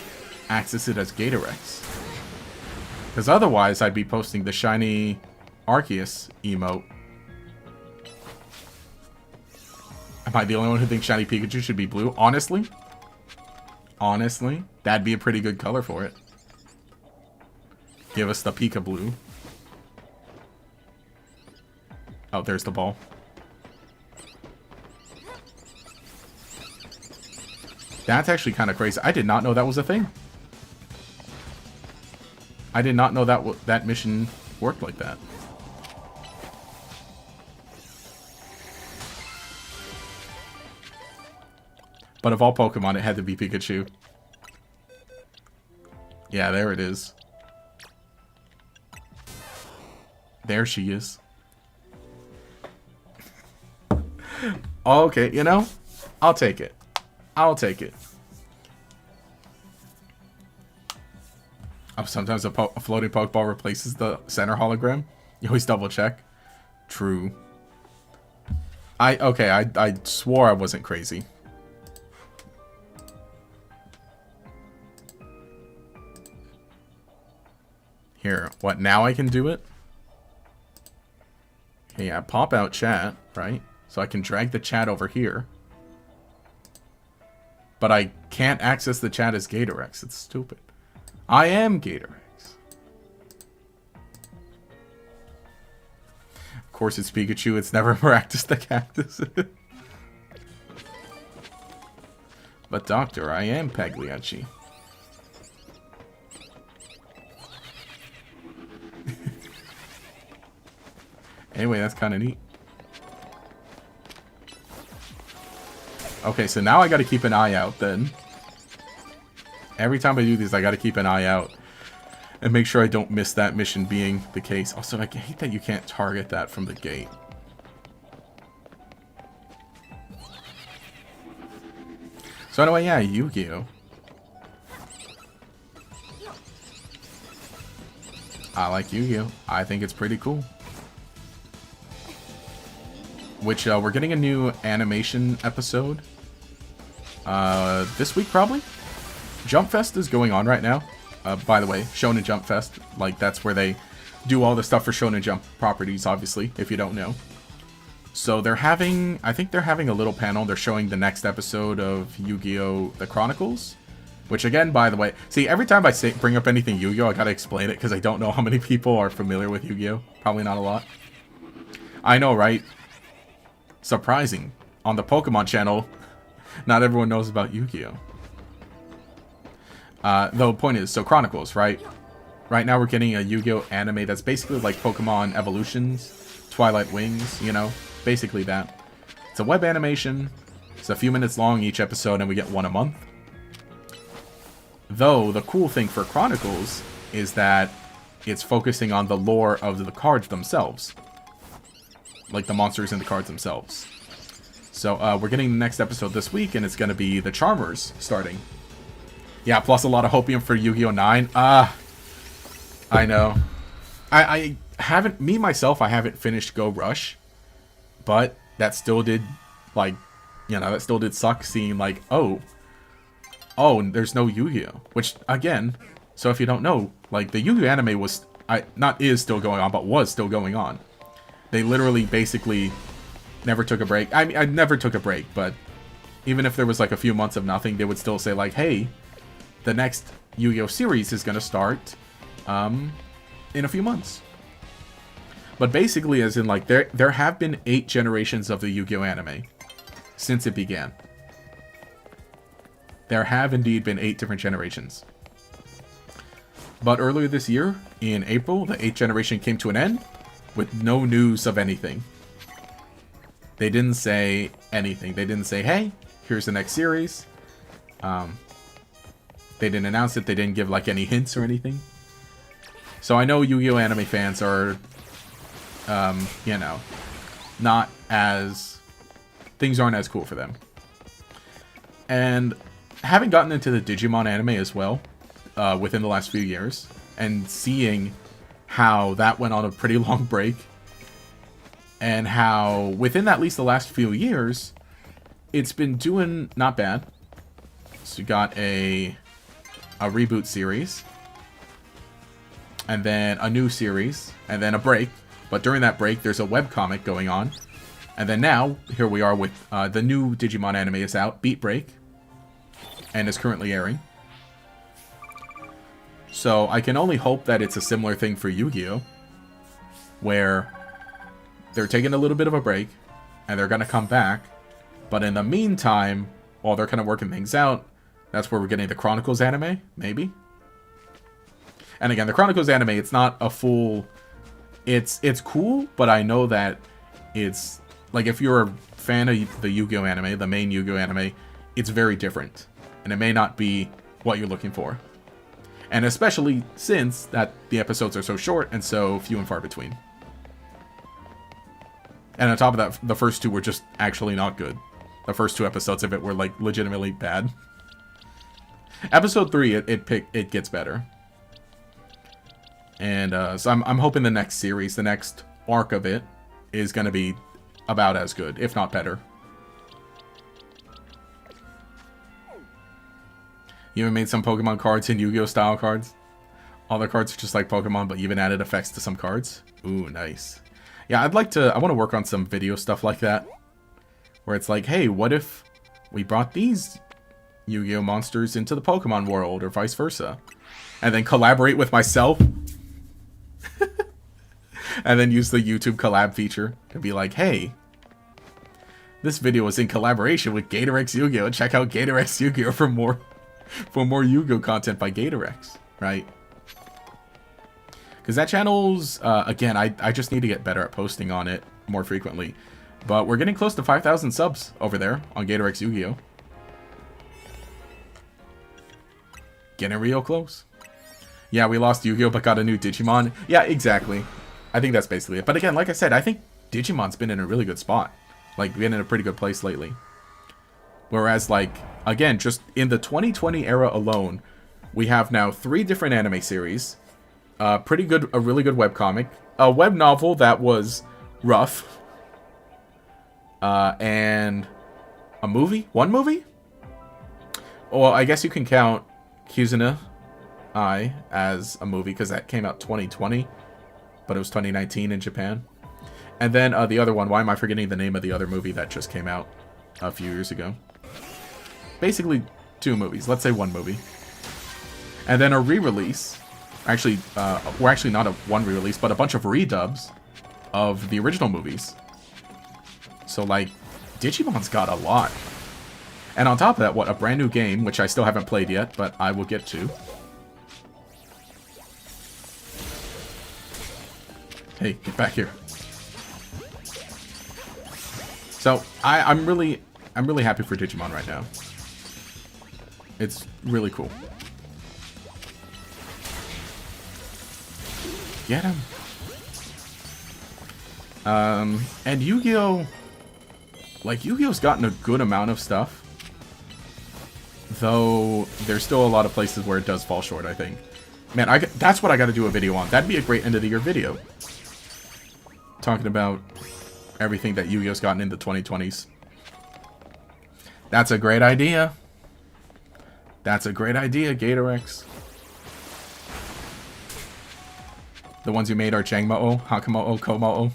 access it as Gatorex. Because otherwise, I'd be posting the shiny Arceus emote. Am I the only one who thinks shiny Pikachu should be blue? Honestly? Honestly? That'd be a pretty good color for it. Give us the Pika blue. Oh, there's the ball. That's actually kind of crazy. I did not know that was a thing. I did not know that that mission worked like that. But of all Pokemon, it had to be Pikachu. Yeah, there it is. There she is. Okay, you know, I'll take it. I'll take it. Oh, sometimes a floating Pokeball replaces the center hologram. You always double check. True. I swore I wasn't crazy. Here, what, now I can do it? Okay, yeah, pop out chat, right? So I can drag the chat over here. But I can't access the chat as Gatorex. It's stupid. I am Gatorex. Of course it's Pikachu. It's never practiced the cactus. But Doctor, I am Pagliacci. Anyway, that's kind of neat. Okay, so now I gotta keep an eye out then. Every time I do these, I gotta keep an eye out. And make sure I don't miss that mission being the case. Also, I hate that you can't target that from the gate. So anyway, yeah, Yu-Gi-Oh! I like Yu-Gi-Oh! I think it's pretty cool. Which, we're getting a new animation episode. This week, probably? Jump Fest is going on right now. By the way, Shonen Jump Fest. Like, that's where they do all the stuff for Shonen Jump properties, obviously, if you don't know. So they're having... I think they're having a little panel. They're showing the next episode of Yu-Gi-Oh! The Chronicles. Which, again, by the way... See, every time I bring up anything Yu-Gi-Oh! I gotta explain it, because I don't know how many people are familiar with Yu-Gi-Oh! Probably not a lot. I know, right? Surprising. On the Pokemon channel, not everyone knows about Yu-Gi-Oh! The point is, so Chronicles, right? Right now we're getting a Yu-Gi-Oh! Anime that's basically like Pokemon Evolutions, Twilight Wings, you know? Basically that. It's a web animation. It's a few minutes long each episode, and we get one a month. Though, the cool thing for Chronicles is that it's focusing on the lore of the cards themselves. Like the monsters in the cards themselves. So, we're getting the next episode this week, and it's going to be the Charmers starting. Yeah, plus a lot of hopium for Yu-Gi-Oh! 9. I know. I haven't, me myself, I haven't finished Go Rush. But that still did, like, you know, that still did suck seeing, like, oh, there's no Yu-Gi-Oh! Which, again, so if you don't know, like, the Yu-Gi-Oh! Anime was, is still going on, but was still going on. They literally basically never took a break. I mean, I never took a break, but even if there was like a few months of nothing, they would still say like, hey, the next Yu-Gi-Oh! Series is going to start in a few months. But basically, as in like, there have been 8 generations of the Yu-Gi-Oh! Anime since it began. There have indeed been 8 different generations. But earlier this year, in April, the 8th generation came to an end with no news of anything. They didn't say anything. They didn't say, hey, here's the next series. They didn't announce it. They didn't give like any hints or anything. So I know Yu-Gi-Oh! Anime fans are, you know, not as... Things aren't as cool for them. And having gotten into the Digimon anime as well, within the last few years, and seeing how that went on a pretty long break, and how within at least the last few years, it's been doing not bad. So you got a reboot series, and then a new series, and then a break. But during that break, there's a webcomic going on. And then now, here we are with the new Digimon anime is out, Beat Break, and is currently airing. So I can only hope that it's a similar thing for Yu-Gi-Oh! Where they're taking a little bit of a break, and they're going to come back. But in the meantime, while they're kind of working things out, that's where we're getting the Chronicles anime, maybe. And again, the Chronicles anime, it's not a full... It's cool, but I know that it's... Like, if you're a fan of the Yu-Gi-Oh! Anime, the main Yu-Gi-Oh! Anime, it's very different. And it may not be what you're looking for. And especially since that the episodes are so short and so few and far between. And on top of that, the first two were just actually not good. The first two episodes of it were, like, legitimately bad. Episode 3, it gets better. And so I'm hoping the next series, the next arc of it, is going to be about as good, if not better. You even made some Pokemon cards in Yu-Gi-Oh! Style cards. All the cards are just like Pokemon, but you even added effects to some cards. Ooh, nice. Yeah, I want to work on some video stuff like that. Where it's like, hey, what if we brought these Yu-Gi-Oh! Monsters into the Pokemon world, or vice versa? And then collaborate with myself. And then use the YouTube collab feature to be like, hey, this video was in collaboration with GatorX Yu-Gi-Oh! Check out GatorX Yu-Gi-Oh! for more Yu-Gi-Oh! Content by GatorX, right? Because that channel's, again, I just need to get better at posting on it more frequently. But we're getting close to 5,000 subs over there on GatorX Yu-Gi-Oh! Getting real close. Yeah, we lost Yu-Gi-Oh! But got a new Digimon. Yeah, exactly. I think that's basically it. But again, like I said, I think Digimon's been in a really good spot. Like, been in a pretty good place lately. Whereas, like, again, just in the 2020 era alone, we have now 3 different anime series. A really good webcomic. A web novel that was rough. And a movie? One movie? Well, I guess you can count Kizuna Ai as a movie, because that came out 2020. But it was 2019 in Japan. And then the other one, why am I forgetting the name of the other movie that just came out a few years ago? Basically 2 movies. Let's say 1 movie. And then a re-release. Actually, well, actually not one re-release, but a bunch of redubs of the original movies. So, like, Digimon's got a lot. And on top of that, what, a brand new game, which I still haven't played yet, but I will get to. Hey, get back here. So, I'm really happy for Digimon right now. It's really cool. Get him. And Yu-Gi-Oh! Like, Yu-Gi-Oh's gotten a good amount of stuff. Though, there's still a lot of places where it does fall short, I think. Man, that's what I gotta do a video on. That'd be a great end of the year video. Talking about everything that Yu-Gi-Oh's gotten in the 2020s. That's a great idea. That's a great idea, GatorX. The ones you made are Changmo-o, Hakamo-o, Komo-o,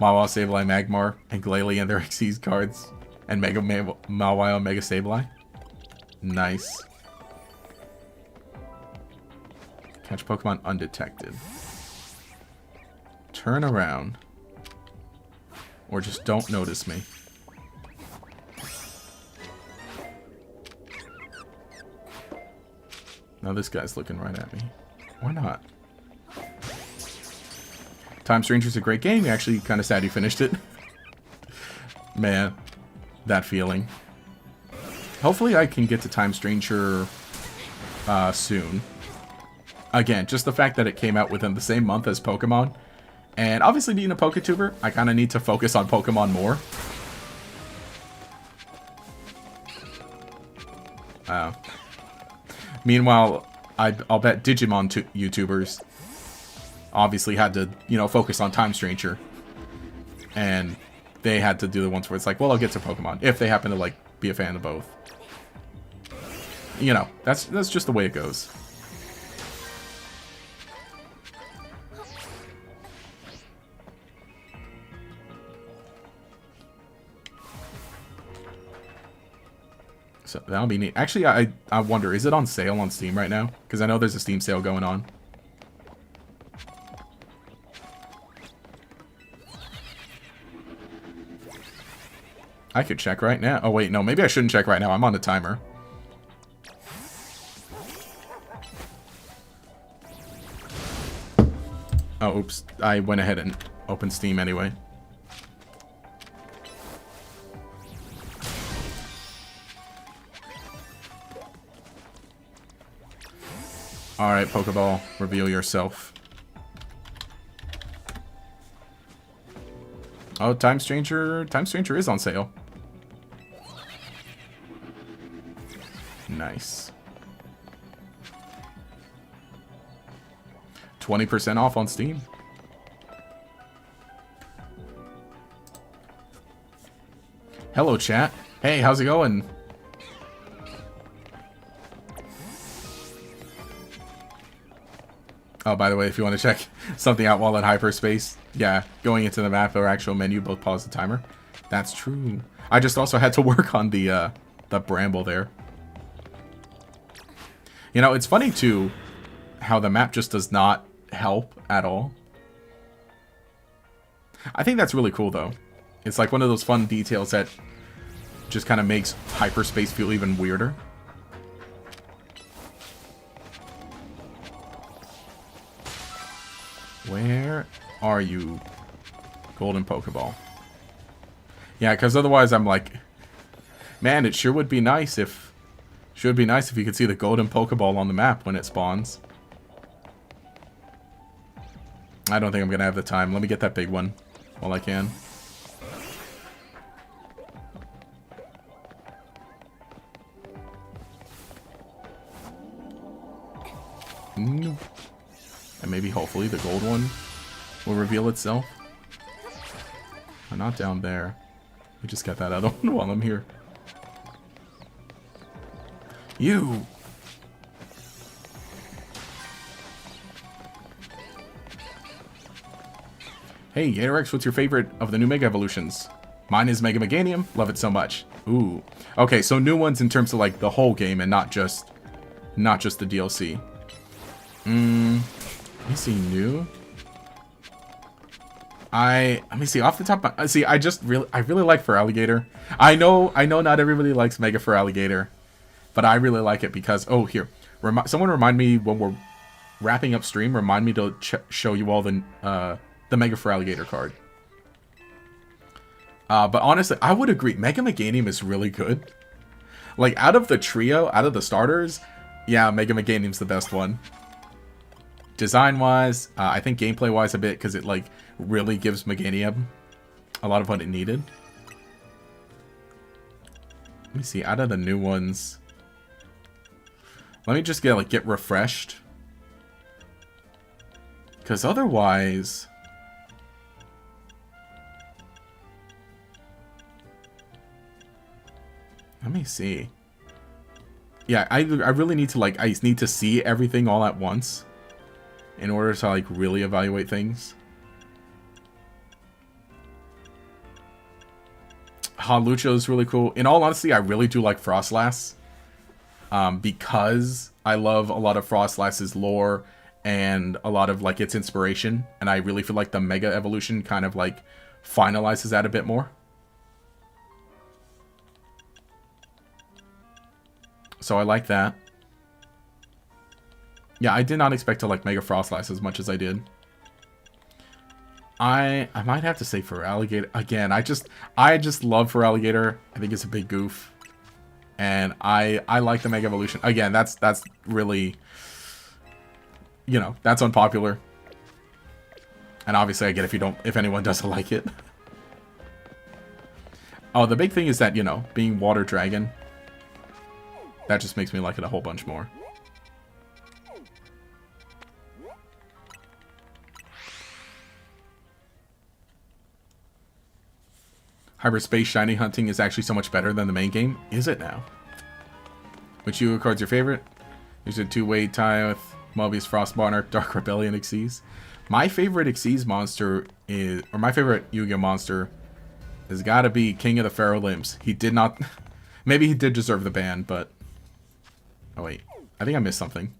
Mawa, Sableye, Magmar, and Glalie and their Xyz cards, and Mega Mawile, Mega Sableye. Nice. Catch Pokemon undetected. Turn around. Or just don't notice me. Now this guy's looking right at me. Why not? Time Stranger's a great game. You're actually kind of sad you finished it. Man, that feeling. Hopefully I can get to Time Stranger soon. Again, just the fact that it came out within the same month as Pokemon. And obviously being a PokeTuber, I kind of need to focus on Pokemon more. Meanwhile, I'll bet Digimon YouTubers obviously had to, you know, focus on Time Stranger. And they had to do the ones where it's like, well, I'll get to Pokemon. If they happen to, like, be a fan of both. You know, that's just the way it goes. So that'll be neat. Actually, I wonder, is it on sale on Steam right now? Because I know there's a Steam sale going on. I could check right now. Oh, wait, no. Maybe I shouldn't check right now. I'm on a timer. Oh, oops. I went ahead and opened Steam anyway. Alright, Pokeball. Reveal yourself. Oh, Time Stranger. Time Stranger is on sale. Nice. 20% off on Steam. Hello, chat. Hey, how's it going? Oh, by the way, if you want to check something out while at Hyperspace, yeah, going into the map or actual menu, both pause the timer. That's true. I just also had to work on the bramble there. You know, it's funny, too, how the map just does not help at all. I think that's really cool, though. It's like one of those fun details that just kind of makes Hyperspace feel even weirder. Where are you, Golden Pokeball? Yeah, because otherwise I'm like, man, it sure would be nice if... Should be nice if you could see the Golden Pokeball on the map when it spawns. I don't think I'm going to have the time. Let me get that big one while I can. And maybe, hopefully, the gold one will reveal itself. Oh, not down there. Let me just get that other one while I'm here. You! Hey, Gatorx, what's your favorite of the new Mega Evolutions? Mine is Mega Meganium. Love it so much. Ooh. Okay, so new ones in terms of, like, the whole game and not just the DLC. Let me see, new? Let me see, off the top of see, I really like Feraligatr. I know not everybody likes Mega Feraligatr, but I really like it because, oh, here. Someone remind me when we're wrapping up stream, remind me to show you all the Mega Feraligatr card. But honestly, I would agree. Mega Meganium is really good. Like, out of the trio, out of the starters, yeah, Mega Meganium's the best one. Design-wise, I think gameplay-wise a bit, because it, like, really gives Meganium a lot of what it needed. Let me see, out of the new ones... Let me just get refreshed. Because otherwise... Let me see. Yeah, I really need to, like, I need to see everything all at once in order to, like, really evaluate things. Lucio is really cool. In all honesty, I really do like Frostlass. Because I love a lot of Frostlass's lore and a lot of, like, its inspiration. And I really feel like the Mega Evolution kind of, like, finalizes that a bit more. So I like that. Yeah, I did not expect to like Mega Frostlass as much as I did. I might have to say for Alligator again. I just love for Alligator. I think it's a big goof, and I like the Mega Evolution. Again, that's really, you know, that's unpopular. And obviously, I get if anyone doesn't like it. Oh, the big thing is that, you know, being Water Dragon, that just makes me like it a whole bunch more. Hyperspace shiny hunting is actually so much better than the main game. Is it now? Which Yu-Gi-Oh card's your favorite? There's a two-way tie with Mobius, Frost Monarch, Dark Rebellion, Xyz. My favorite Xyz monster is, or my favorite Yu-Gi-Oh monster has got to be King of the Pharaoh Limbs. He did not, maybe he did deserve the ban, but, oh wait, I think I missed something.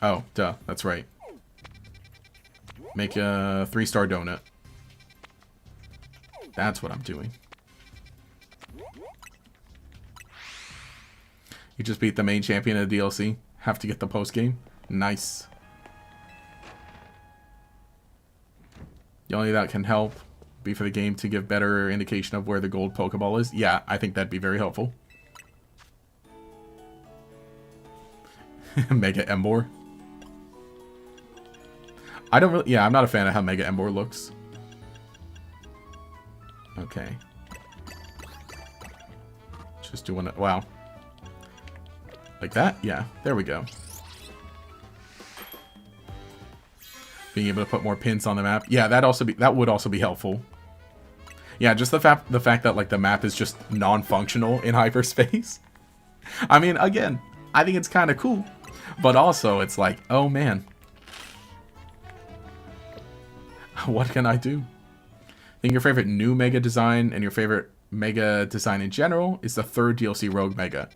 Oh, duh, that's right. Make a 3-star donut. That's what I'm doing. You just beat the main champion of the DLC. Have to get the post game. Nice. The only that can help be for the game to give better indication of where the gold Pokeball is. Yeah, I think that'd be very helpful. Mega Emboar. I don't really... Yeah, I'm not a fan of how Mega Emboar looks. Okay. Just doing it... Wow. Like that? Yeah, there we go. Being able to put more pins on the map. Yeah, that would also be helpful. Yeah, just the fact that like the map is just non-functional in Hyperspace. I mean, again, I think it's kind of cool, but also it's like, oh man. What can I do? I think your favorite new Mega design and your favorite Mega design in general is the third DLC Rogue Mega.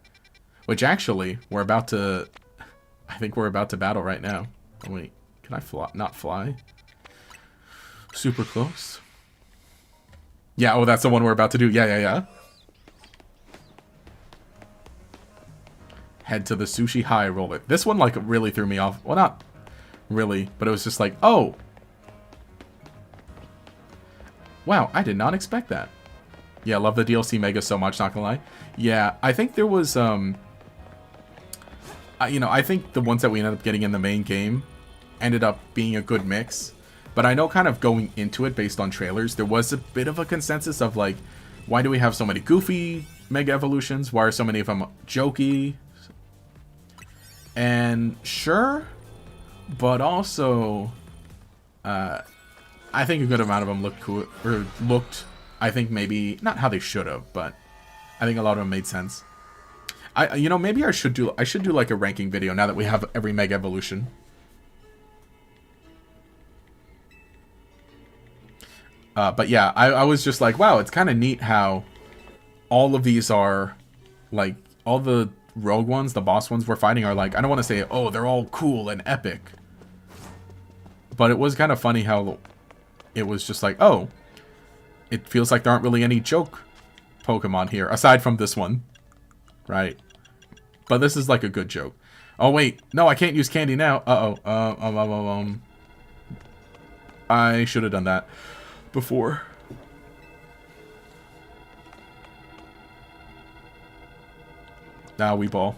Which actually, I think we're about to battle right now. Oh wait, can I fly? Not fly? Super close. Yeah, oh that's the one we're about to do. Yeah. Head to the Sushi High Roller. This one like really threw me off. Well, not really, but it was just like, oh. Wow, I did not expect that. Yeah, I love the DLC Mega so much, not gonna lie. Yeah, I think there was, you know, I think the ones that we ended up getting in the main game ended up being a good mix. But I know kind of going into it based on trailers, there was a bit of a consensus of like, why do we have so many goofy Mega Evolutions? Why are so many of them jokey? And sure, but also, I think a good amount of them looked cool, or looked, I think maybe, not how they should have, but I think a lot of them made sense. You know, maybe I should do like a ranking video now that we have every Mega Evolution. But yeah, I was just like, wow, it's kind of neat how all of these are, like, all the rogue ones, the boss ones we're fighting are like, I don't want to say, oh, they're all cool and epic. But it was kind of funny how it was just like, oh, it feels like there aren't really any joke Pokemon here, aside from this one. Right. But this is like a good joke. Oh, wait. No, I can't use candy now. Uh-oh. I should have done that before. Now we ball.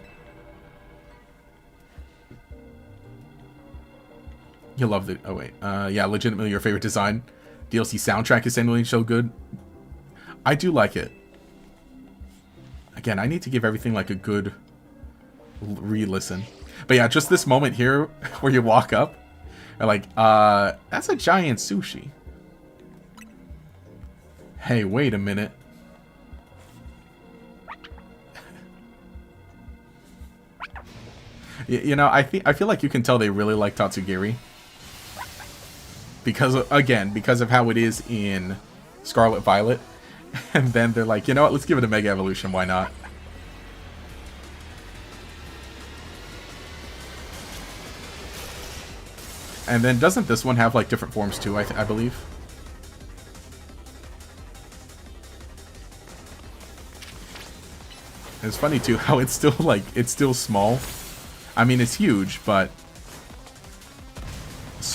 You loved it. Oh, wait. Yeah, legitimately your favorite design. DLC soundtrack is genuinely so good. I do like it. Again, I need to give everything like a good re-listen. But yeah, just this moment here where you walk up. You're like, that's a giant sushi. Hey, wait a minute. You know, I feel like you can tell they really like Tatsugiri. Because, again, because of how it is in Scarlet Violet. And then they're like, you know what, let's give it a Mega Evolution, why not? And then doesn't this one have, like, different forms too, I believe? It's funny too how it's still, like, it's still small. I mean, it's huge, but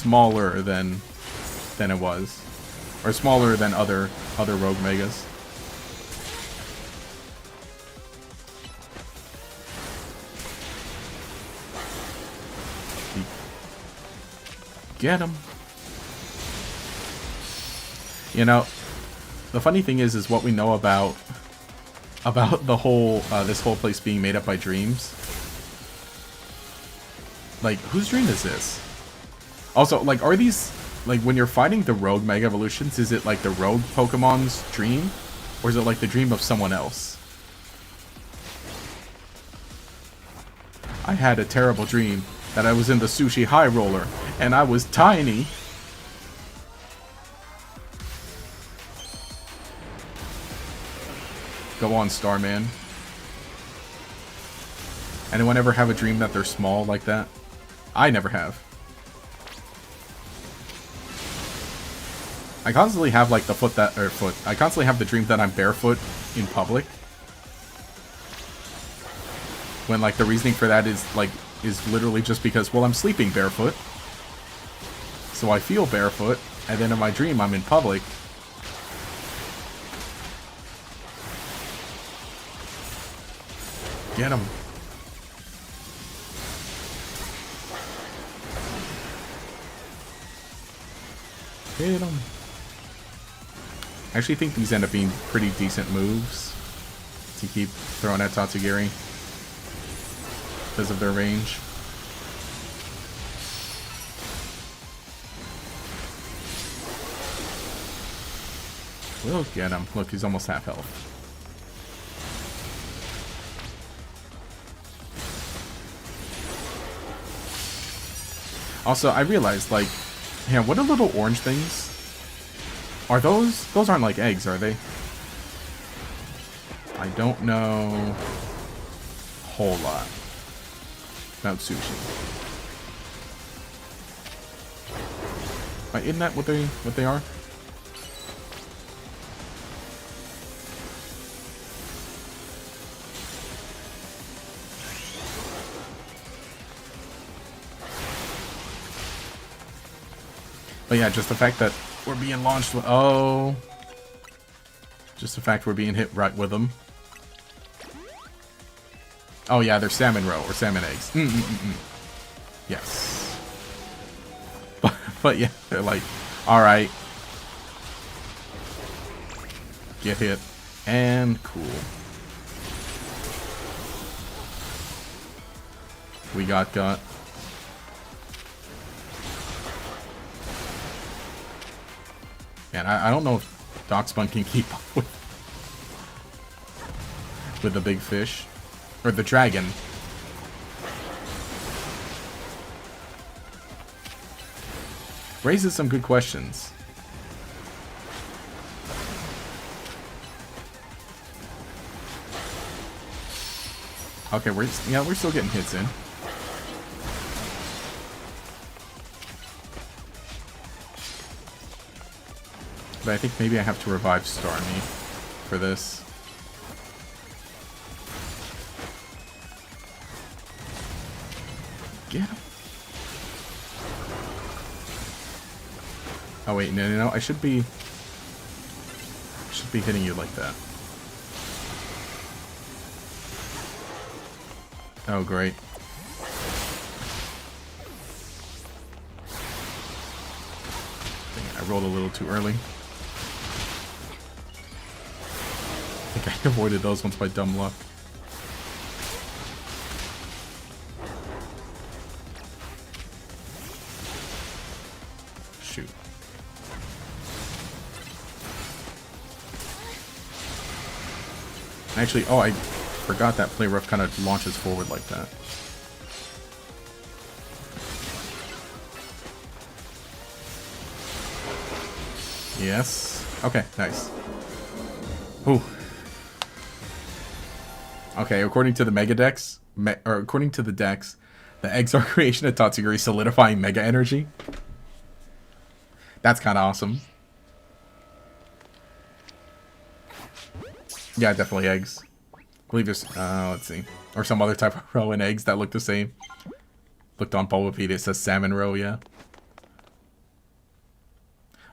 smaller than it was, or smaller than other Rogue Megas. Get him. You know, the funny thing is what we know about the whole this whole place being made up by dreams. Like, whose dream is this? Also, like, are these, like, when you're fighting the Rogue Mega Evolutions, is it like the Rogue Pokemon's dream, or is it like the dream of someone else? I had a terrible dream that I was in the Sushi High Roller and I was tiny. Go on, Starman. Anyone ever have a dream that they're small like that? I never have. I constantly have like the I constantly have the dream that I'm barefoot in public. When like the reasoning for that is literally just because, well, I'm sleeping barefoot. So I feel barefoot, and then in my dream I'm in public. Get him. Hit him. I actually think these end up being pretty decent moves to keep throwing at Tatsugiri because of their range. We'll get him. Look, he's almost half health. Also, I realized, like, yeah, what are little orange things? Are those aren't like eggs, are they? I don't know a whole lot about sushi. Isn't that what they are? But yeah, just the fact that we're being launched with... Oh. Just the fact we're being hit right with them. Oh yeah, they're salmon roe or salmon eggs. Yes. But yeah, they're like, alright. Get hit. And cool. We got. And I don't know if Darkspawn can keep up with the big fish. Or the dragon. Raises some good questions. Okay, we're still getting hits in. But I think maybe I have to revive Starmie for this. Get him. Oh wait, no, I should be hitting you like that. Oh great. Dang it, I rolled a little too early. I think I avoided those ones by dumb luck. Shoot. Actually, oh, I forgot that play rough kind of launches forward like that. Yes. Okay, nice. Ooh. Okay, according to the Mega Dex, according to the Dex, the eggs are creation of Tatsugiri solidifying Mega Energy. That's kind of awesome. Yeah, definitely eggs. I believe there's, let's see. Or some other type of roe and eggs that look the same. Looked on Bulbapedia, it says salmon roe, yeah.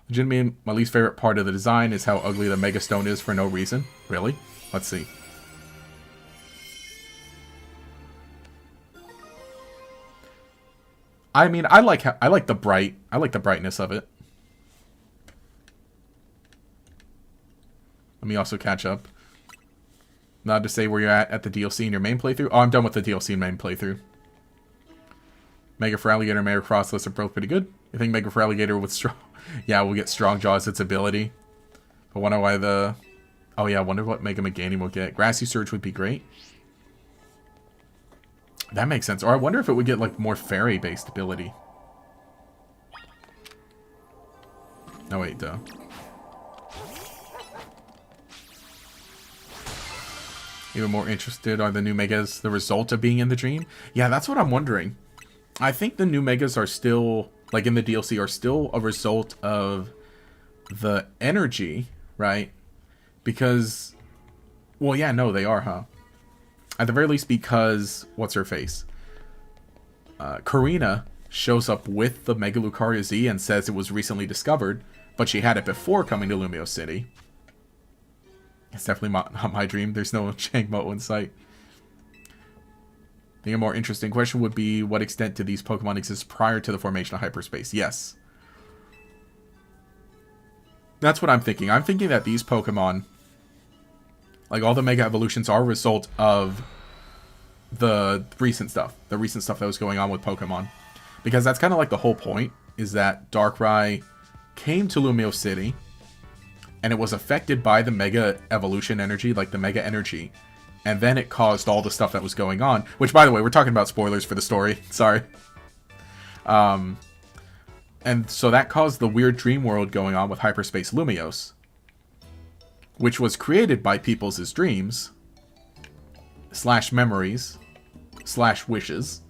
Legitimately, my least favorite part of the design is how ugly the Mega Stone is for no reason. Really? Let's see. I mean, I like the brightness of it. Let me also catch up. Not to say where you're at the DLC in your main playthrough. Oh, I'm done with the DLC in main playthrough. Mega for Alligator and Mega Frostless are both pretty good. I think Mega for Alligator with strong... Yeah, we'll get Strong Jaw as its ability. I wonder why the... Oh yeah, I wonder what Mega Meganium will get. Grassy Surge would be great. That makes sense. Or I wonder if it would get, like, more fairy-based ability. Oh, wait, duh. Even more interested, are the new Megas the result of being in the dream? Yeah, that's what I'm wondering. I think the new Megas are still, like in the DLC, are still a result of the energy, right? Because, well, yeah, no, they are, huh? At the very least, because, what's her face? Karina shows up with the Mega Lucaria Z and says it was recently discovered, but she had it before coming to Lumiose City. It's definitely not my dream. There's no Changmo in sight. I think a more interesting question would be, what extent did these Pokemon exist prior to the formation of Hyperspace? Yes. That's what I'm thinking. I'm thinking that these Pokemon, like all the Mega Evolutions, are a result of the recent stuff. The recent stuff that was going on with Pokemon. Because that's kind of like the whole point, is that Darkrai came to Lumiose City, and it was affected by the Mega Evolution energy, like the Mega Energy. And then it caused all the stuff that was going on. Which, by the way, we're talking about spoilers for the story. Sorry. And so that caused the weird dream world going on with Hyperspace Lumiose. Which was created by people's dreams. / memories. / wishes.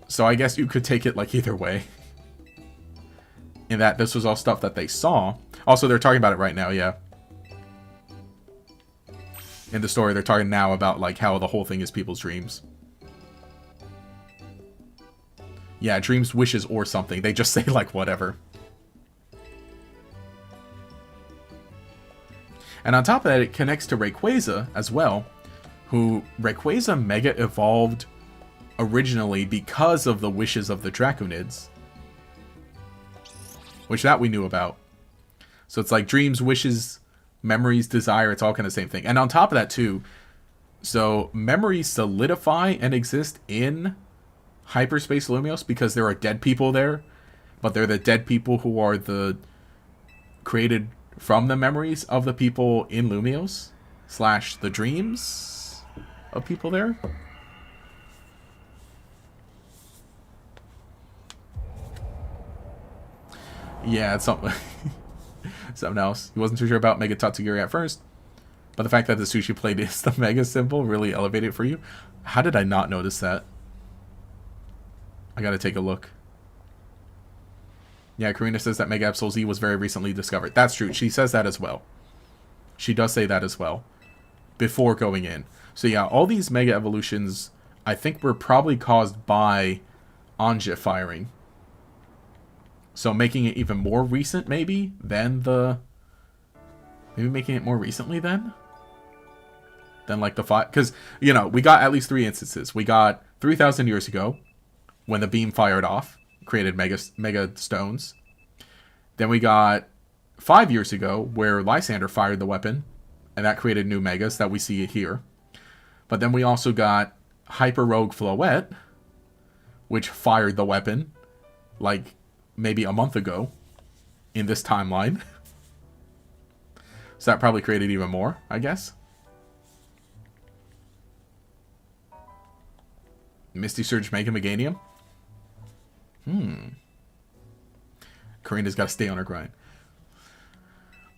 So I guess you could take it like either way. In that this was all stuff that they saw. Also, they're talking about it right now, yeah. In the story, they're talking now about, like, how the whole thing is people's dreams. Yeah, dreams, wishes, or something. They just say, like, whatever. And on top of that, it connects to Rayquaza as well, who Rayquaza Mega evolved originally because of the wishes of the Draconids. Which that we knew about. So it's like dreams, wishes, memories, desire, it's all kind of the same thing. And on top of that too, so memories solidify and exist in Hyperspace Lumiose because there are dead people there, but they're the dead people who are the created from the memories of the people in Lumiose / the dreams of people there. Yeah, it's something. Something else. He wasn't too sure about Mega Tatsugiri at first, but the fact that the sushi plate is the Mega symbol really elevated it for you. How did I not notice that? I gotta take a look. Yeah, Karina says that Mega Absol Z was very recently discovered. That's true. She says that as well. She does say that as well. Before going in. So yeah, all these Mega Evolutions, I think, were probably caused by Anja firing. So making it even more recent, maybe, than the... Maybe making it more recently, then? Than, like, the 5... Because, you know, we got at least 3 instances. We got 3,000 years ago, when the beam fired off, created Mega Stones. Then we got 5 years ago, where Lysander fired the weapon, and that created new Megas that we see here. But then we also got Hyper Rogue Floette, which fired the weapon, like... maybe a month ago in this timeline. So that probably created even more, I guess. Misty Surge Mega Meganium. Karina's got to stay on her grind.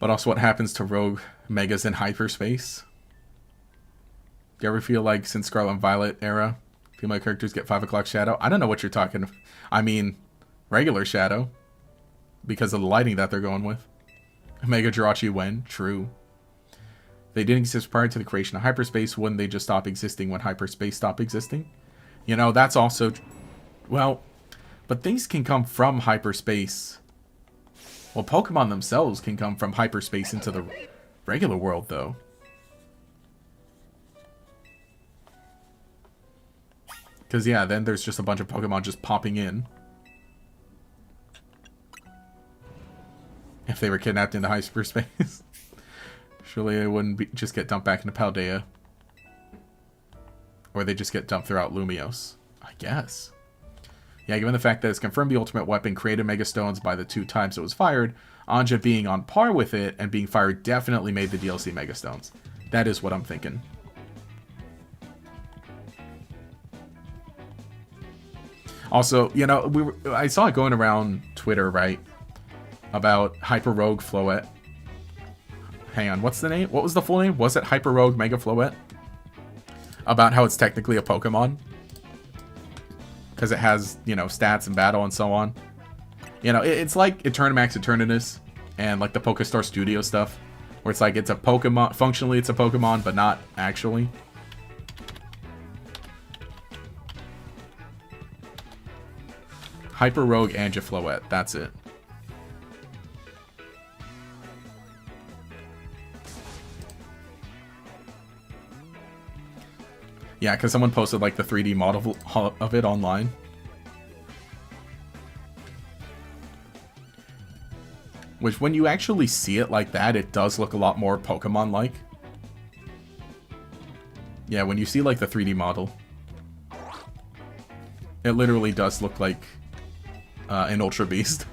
But also what happens to Rogue Megas in Hyperspace. Do you ever feel like since Scarlet and Violet era, female characters get 5 o'clock shadow? I don't know what you're talking about. I mean... regular shadow, because of the lighting that they're going with. Mega Jirachi when? True. They didn't exist prior to the creation of Hyperspace. Wouldn't they just stop existing when Hyperspace stopped existing? You know, that's also... well, but things can come from Hyperspace Well, Pokemon themselves can come from hyperspace into the regular world, though. Because, yeah, then there's just a bunch of Pokemon just popping in. If they were kidnapped into hyperspace. Surely they wouldn't just get dumped back into Paldea. Or they just get dumped throughout Lumiose. I guess. Yeah, given the fact that it's confirmed the ultimate weapon created Mega Stones by the 2 times it was fired, Anja being on par with it and being fired definitely made the DLC Mega Stones. That is what I'm thinking. Also, you know, I saw it going around Twitter, right? About Hyper Rogue Floette. Hang on, what's the name? What was the full name? Was it Hyper Rogue Mega Floette? About how it's technically a Pokemon. Because it has, you know, stats and battle and so on. You know, it's like Eternamax Eternatus and like the Pokestar Studio stuff. Where it's like it's a Pokemon, functionally it's a Pokemon, but not actually. Hyper Rogue Angifloette, that's it. Yeah, because someone posted like the 3D model of it online. Which, when you actually see it like that, it does look a lot more Pokemon-like. Yeah, when you see like the 3D model, it literally does look like an Ultra Beast.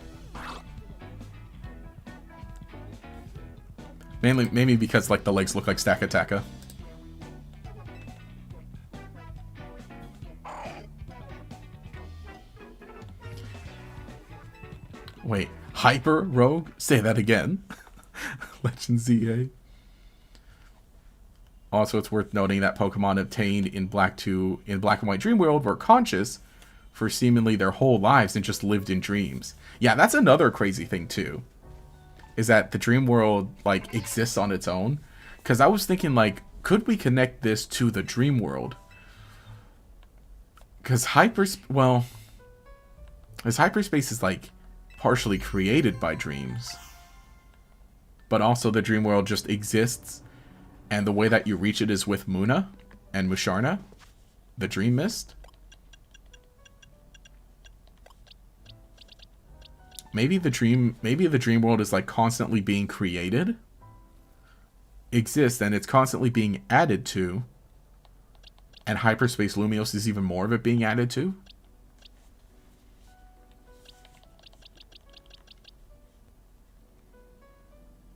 Mainly because like the legs look like Stakataka. Wait, Hyper Rogue? Say that again. Legend ZA. Also, it's worth noting that Pokemon obtained in Black and White Dream World were conscious for seemingly their whole lives and just lived in dreams. Yeah, that's another crazy thing too. Is that the Dream World like exists on its own? Because I was thinking like, could we connect this to the Dream World? Because Hyperspace is like partially created by dreams, but also the Dream World just exists, and the way that you reach it is with Muna and Musharna, the Dream Mist. Maybe the Dream World is like constantly being created, exists, and it's constantly being added to, and Hyperspace Lumiose is even more of it being added to.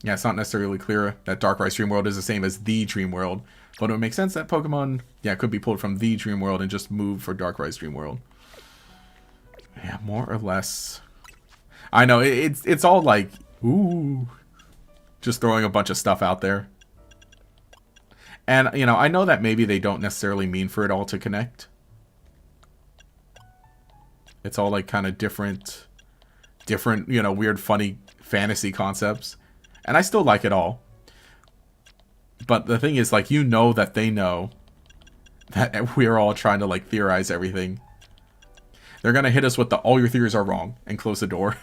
Yeah, it's not necessarily clear that Darkrai Dream World is the same as the Dream World, but it would make sense that Pokemon, yeah, could be pulled from the Dream World and just moved for Darkrai's Dream World. Yeah, more or less. I know, it's all like, ooh, just throwing a bunch of stuff out there. And, you know, I know that maybe they don't necessarily mean for it all to connect. It's all like kind of different, you know, weird, funny fantasy concepts. And I still like it all. But the thing is, like, you know that they know that we're all trying to, like, theorize everything. They're going to hit us with the all your theories are wrong and close the door.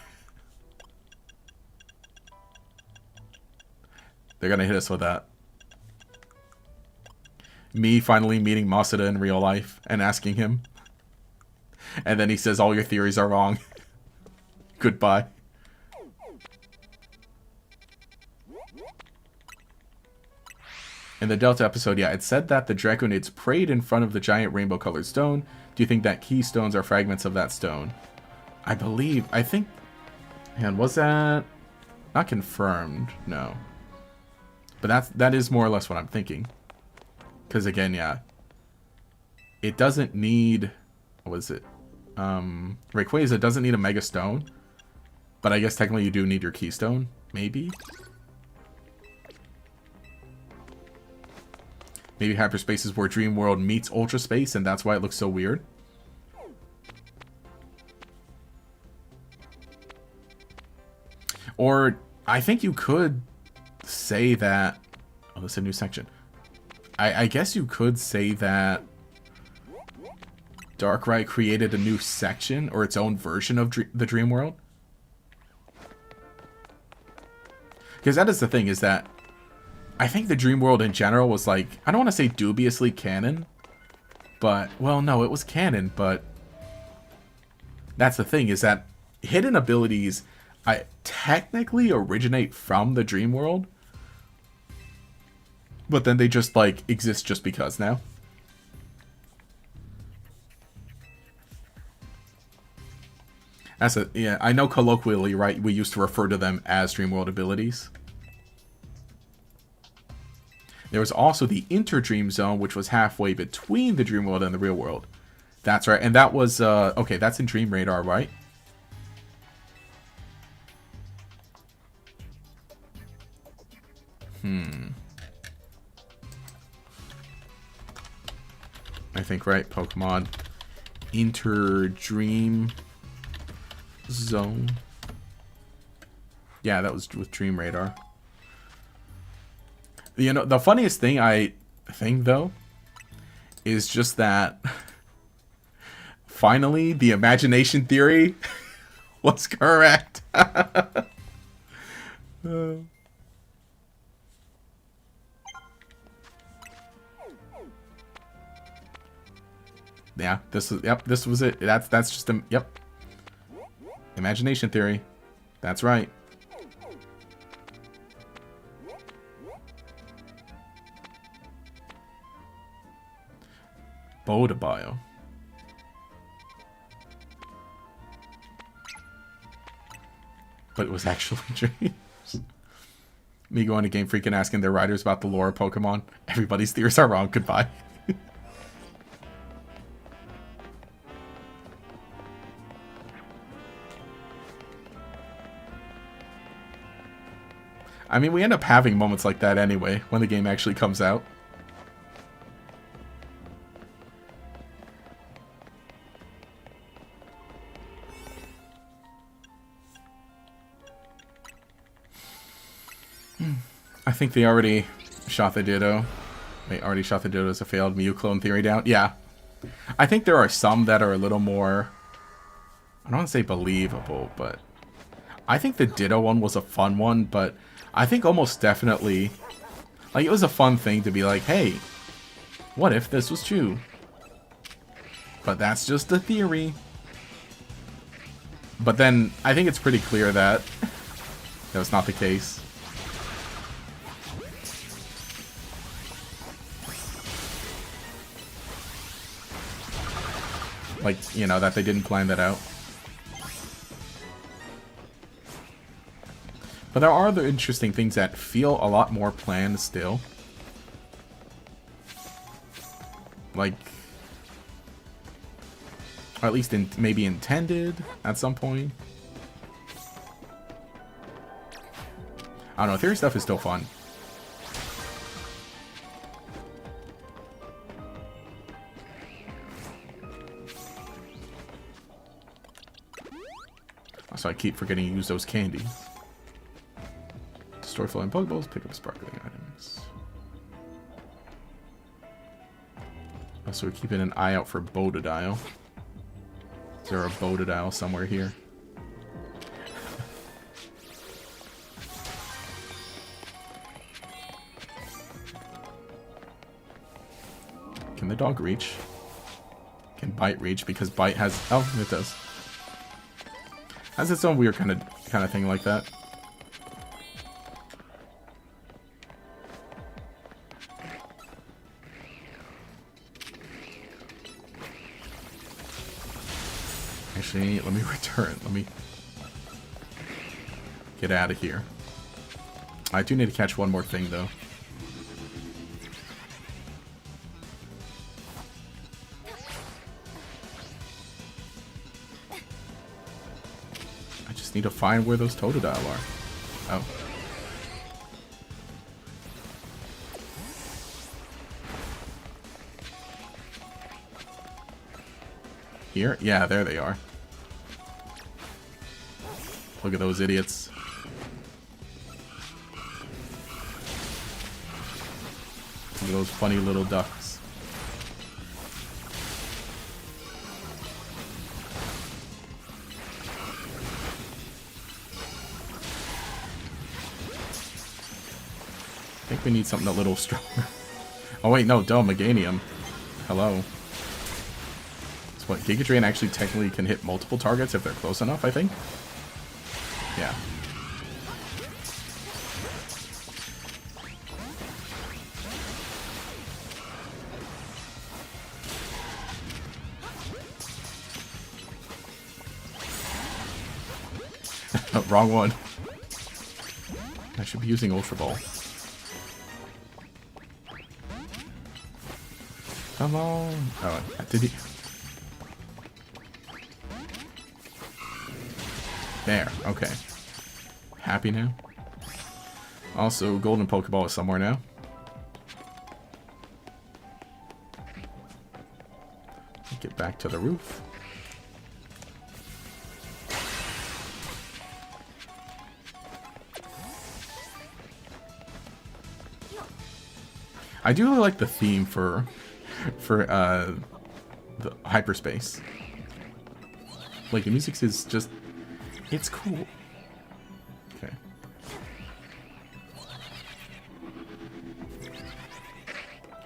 They're going to hit us with that. Me finally meeting Masuda in real life and asking him. And then he says all your theories are wrong. Goodbye. In the Delta episode, yeah, it said that the Draconids prayed in front of the giant rainbow-colored stone. Do you think that keystones are fragments of that stone? I think... And was that... Not confirmed, no. But that is more or less what I'm thinking. Because again, yeah. It doesn't need... What was it? Rayquaza doesn't need a Mega Stone. But I guess technically you do need your keystone. Maybe? Maybe Hyperspace is where Dream World meets Ultra Space, and that's why it looks so weird. Or, I think you could say that... Oh, that's a new section. I guess you could say that Darkrai created a new section, or its own version of the Dream World. Because that is the thing, is that I think the dream world in general was like, I don't want to say dubiously canon, but, well, no, it was canon, but that's the thing, is that hidden abilities technically originate from the dream world, but then they just, like, exist just because now. Yeah, I know colloquially, right, we used to refer to them as dream world abilities. There was also the interdream zone, which was halfway between the dream world and the real world. That's right, and that was, okay, that's in Dream Radar, right? I think, right, Pokemon Interdream Zone. Yeah, that was with Dream Radar. You know, the funniest thing I think, though, is just that finally the imagination theory was correct. Yeah, this was it. That's just a, yep. Imagination theory. That's right. Bodabio. But it was actually dreams. Me going to Game Freak and asking their writers about the lore of Pokemon. Everybody's theories are wrong. Goodbye. I mean, we end up having moments like that anyway, when the game actually comes out. I think they already shot the Ditto. They already shot the Ditto as a failed Mew clone theory down. Yeah. I think there are some that are a little more, I don't want to say believable, but I think the Ditto one was a fun one, but I think almost definitely, like, it was a fun thing to be like, hey, what if this was true? But that's just a theory. But then, I think it's pretty clear that that was not the case. Like, you know, that they didn't plan that out. But there are other interesting things that feel a lot more planned still. Like, or at least maybe intended at some point. I don't know, theory stuff is still fun. So I keep forgetting to use those candies. Destroy flying Pokeballs, pick up sparkling items. Also, we're keeping an eye out for Bodadile. Is there a Bodadile somewhere here? Can the dog reach? Can Bite reach? Because Bite has... Oh, it does. Has its own weird kind of thing like that. Actually, let me return. Let me get out of here. I do need to catch one more thing, though. I just need to find where those Totodile are. Oh. Here? Yeah, there they are. Look at those idiots. Look at those funny little ducks. think we need something a little stronger. Oh wait, no, duh, Meganium. Hello. So what, Giga Drain actually technically can hit multiple targets if they're close enough, I think? Yeah. Oh, wrong one. I should be using Ultra Ball. Come on. Oh, did he? There. Okay. Happy now? Also, Golden Pokeball is somewhere now. Get back to the roof. I do really like the theme for the Hyperspace. Like, the music is just, it's cool. Okay.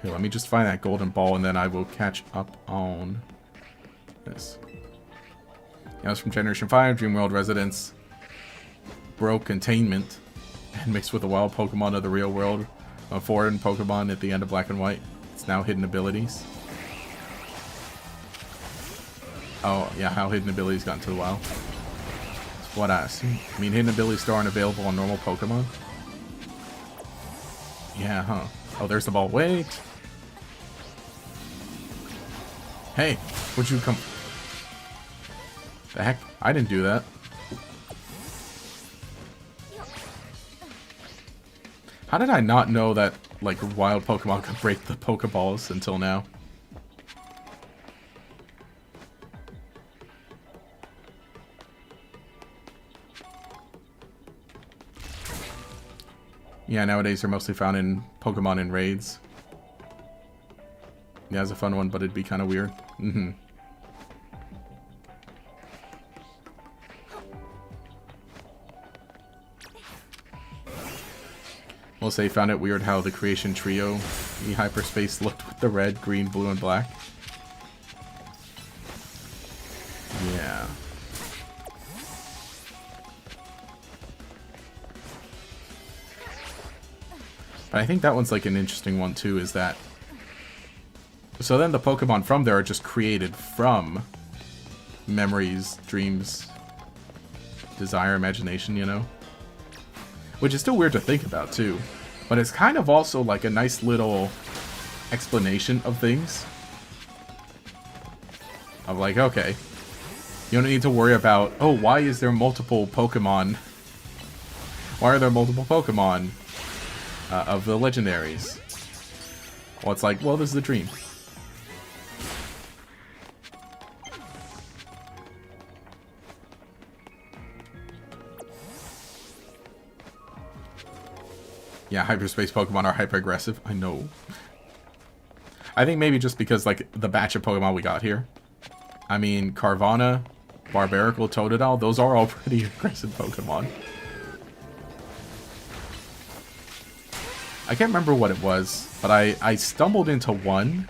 Here, let me just find that golden ball and then I will catch up on this. That was from Generation 5, Dream World residents broke containment and mixed with the wild Pokemon of the real world. A foreign Pokemon at the end of Black and White. It's now hidden abilities. Oh, yeah, how hidden abilities got into the wild. That's what I assume. I mean, hidden abilities still aren't available on normal Pokemon. Yeah, huh. Oh, there's the ball. Wait! Hey, would you come... The heck? I didn't do that. How did I not know that, like, wild Pokemon could break the Pokeballs until now? Yeah, nowadays they're mostly found in Pokemon in raids. Yeah, it's a fun one, but it'd be kind of weird. Mm-hmm. We'll say found it weird how the creation trio, the Hyperspace, looked with the red, green, blue, and black. Yeah. But I think that one's like an interesting one too, is that... So then the Pokemon from there are just created from memories, dreams, desire, imagination, you know? Which is still weird to think about, too. But it's kind of also like a nice little explanation of things. Of like, okay, you don't need to worry about, oh, why is there multiple Pokemon? Why are there multiple Pokemon of the legendaries? Well, it's like, well, this is the dream. Yeah, Hyperspace Pokemon are hyper-aggressive. I know. I think maybe just because, like, the batch of Pokemon we got here. I mean, Carvanha, Barbaracle, Totodile, those are all pretty aggressive Pokemon. I can't remember what it was, but I stumbled into one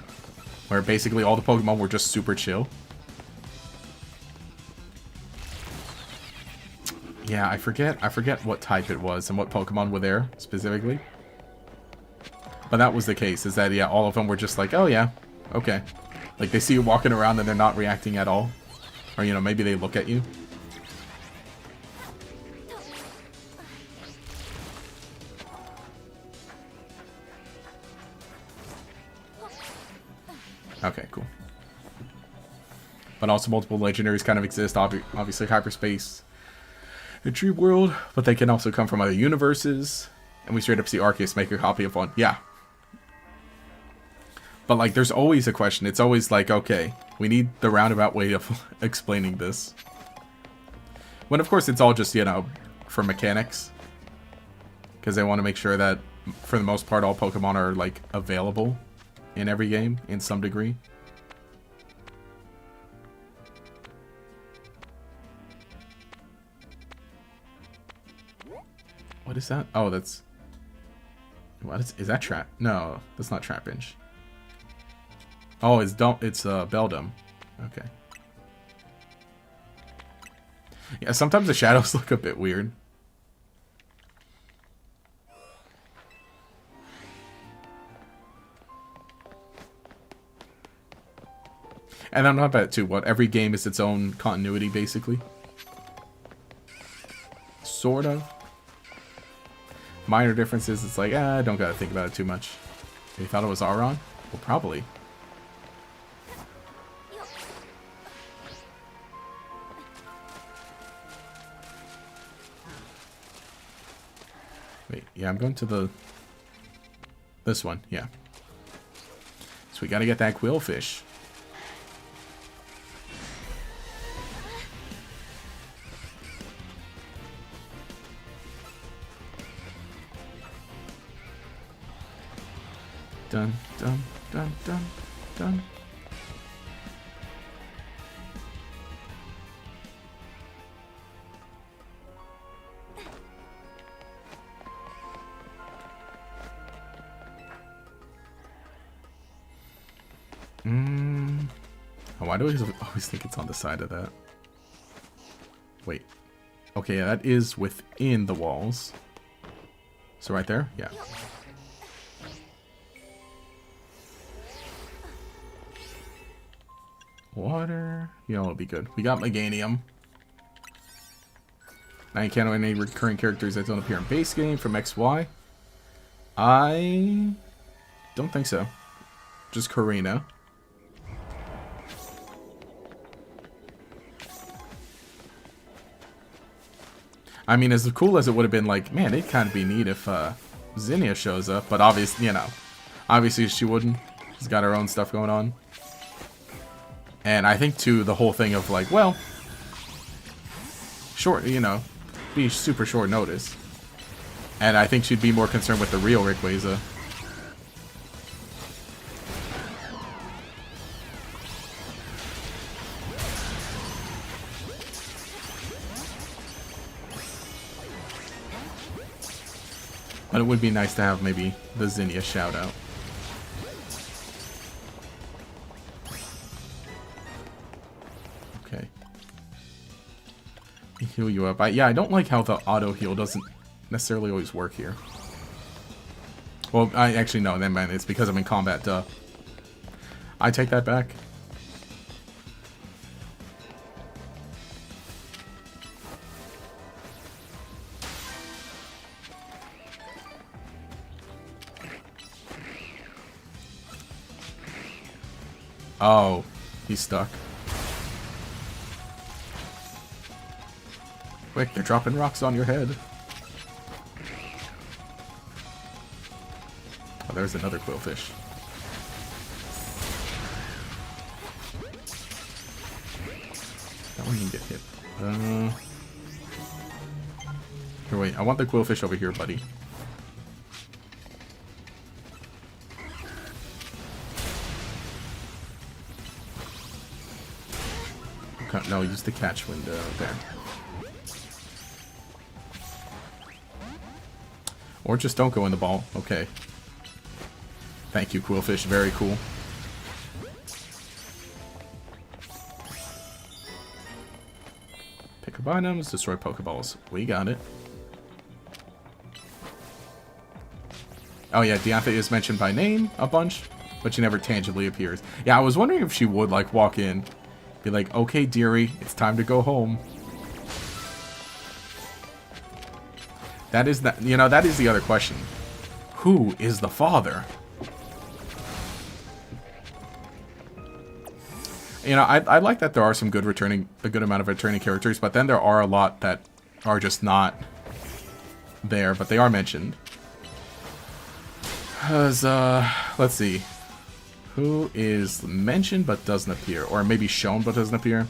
where basically all the Pokemon were just super chill. Yeah, I forget what type it was and what Pokemon were there, specifically. But that was the case, is that, yeah, all of them were just like, oh yeah, okay. Like, they see you walking around and they're not reacting at all. Or, you know, maybe they look at you. Okay, cool. But also multiple legendaries kind of exist, obviously Hyperspace. The Dream World, but they can also come from other universes. And we straight up see Arceus make a copy of one. Yeah. But, like, there's always a question. It's always like, okay, we need the roundabout way of explaining this. When, of course, it's all just, you know, for mechanics. Because they want to make sure that, for the most part, all Pokemon are, like, available in every game, in some degree. What is that? Oh, that's... What is that trap? No, that's not Trapinch. Oh, it's Beldum. Okay. Yeah, sometimes the shadows look a bit weird. And I'm not bad too. What, every game is its own continuity, basically. Sort of. Minor differences, it's like, I don't gotta think about it too much. You thought it was Auron? Well, probably. Wait, yeah, I'm going to this one, yeah. So we gotta get that quillfish. Dun, dun, dun, dun, dun. Oh, why do I always think it's on the side of that? Wait. Okay, yeah, that is within the walls. So right there? Yeah. Water. Yeah, it'll be good. We got Meganium. Now you can't have any recurring characters that don't appear in base game from XY. I don't think so. Just Karina. I mean, as cool as it would have been, like, man, it'd kind of be neat if Zinnia shows up. But obviously, you know, obviously she wouldn't. She's got her own stuff going on. And I think, too, the whole thing of, like, well, short, you know, be super short notice. And I think she'd be more concerned with the real Rayquaza. But it would be nice to have maybe the Zinnia shout out. Okay. Heal you up. Yeah, I don't like how the auto heal doesn't necessarily always work here. Well, I actually no, then man, it's because I'm in combat, duh. I take that back. Oh, he's stuck. Quick, they're dropping rocks on your head. Oh, there's another quillfish. That one can get hit. Here, wait, I want the quillfish over here, buddy. Okay, no, use the catch window there. Or just don't go in the ball. Okay. Thank you, quillfish. Very cool. Pick up items, destroy Pokeballs. We got it. Oh yeah, Diantha is mentioned by name a bunch, but she never tangibly appears. Yeah, I was wondering if she would, like, walk in, be like, okay, dearie, it's time to go home. That is that, you know, that is the other question. Who is the father? You know, I like that there are some good a good amount of returning characters, but then there are a lot that are just not there, but they are mentioned. Let's see. Who is mentioned but doesn't appear? Or maybe shown but doesn't appear?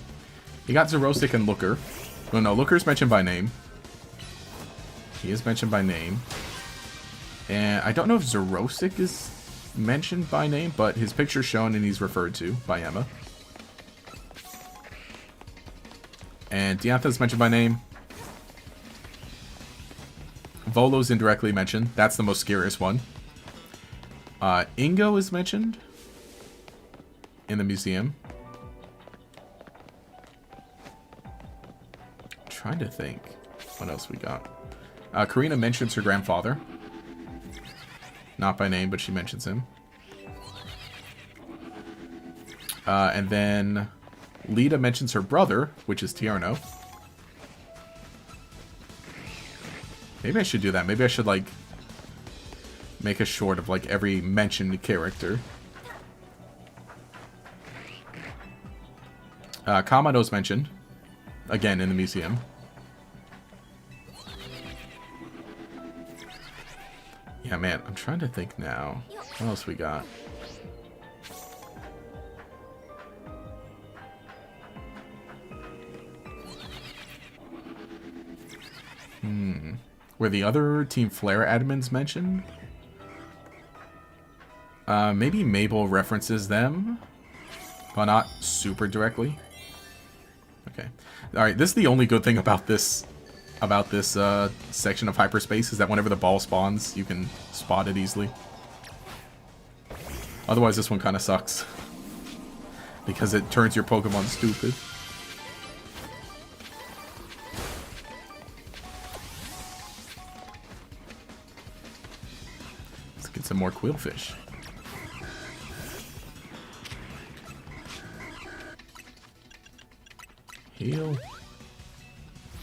You got Xerosic and Looker. Oh no, Looker's mentioned by name. He is mentioned by name. And I don't know if Xerosic is mentioned by name, but his picture's shown and he's referred to by Emma. And Diantha's mentioned by name. Volo's indirectly mentioned. That's the most scariest one. Ingo is mentioned in the museum. I'm trying to think what else we got. Karina mentions her grandfather. Not by name, but she mentions him. And then Lita mentions her brother, which is Tierno. Maybe I should do that. Maybe I should, like, make a short of, like, every mentioned character. Kamado's mentioned. Again, in the museum. Yeah, man, I'm trying to think now. What else we got? Were the other Team Flare admins mentioned? Maybe Mabel references them, but not super directly. Okay. Alright, this is the only good thing about this section of Hyperspace, is that whenever the ball spawns, you can spot it easily. Otherwise, this one kind of sucks. Because it turns your Pokemon stupid. Let's get some more Quillfish. Heal.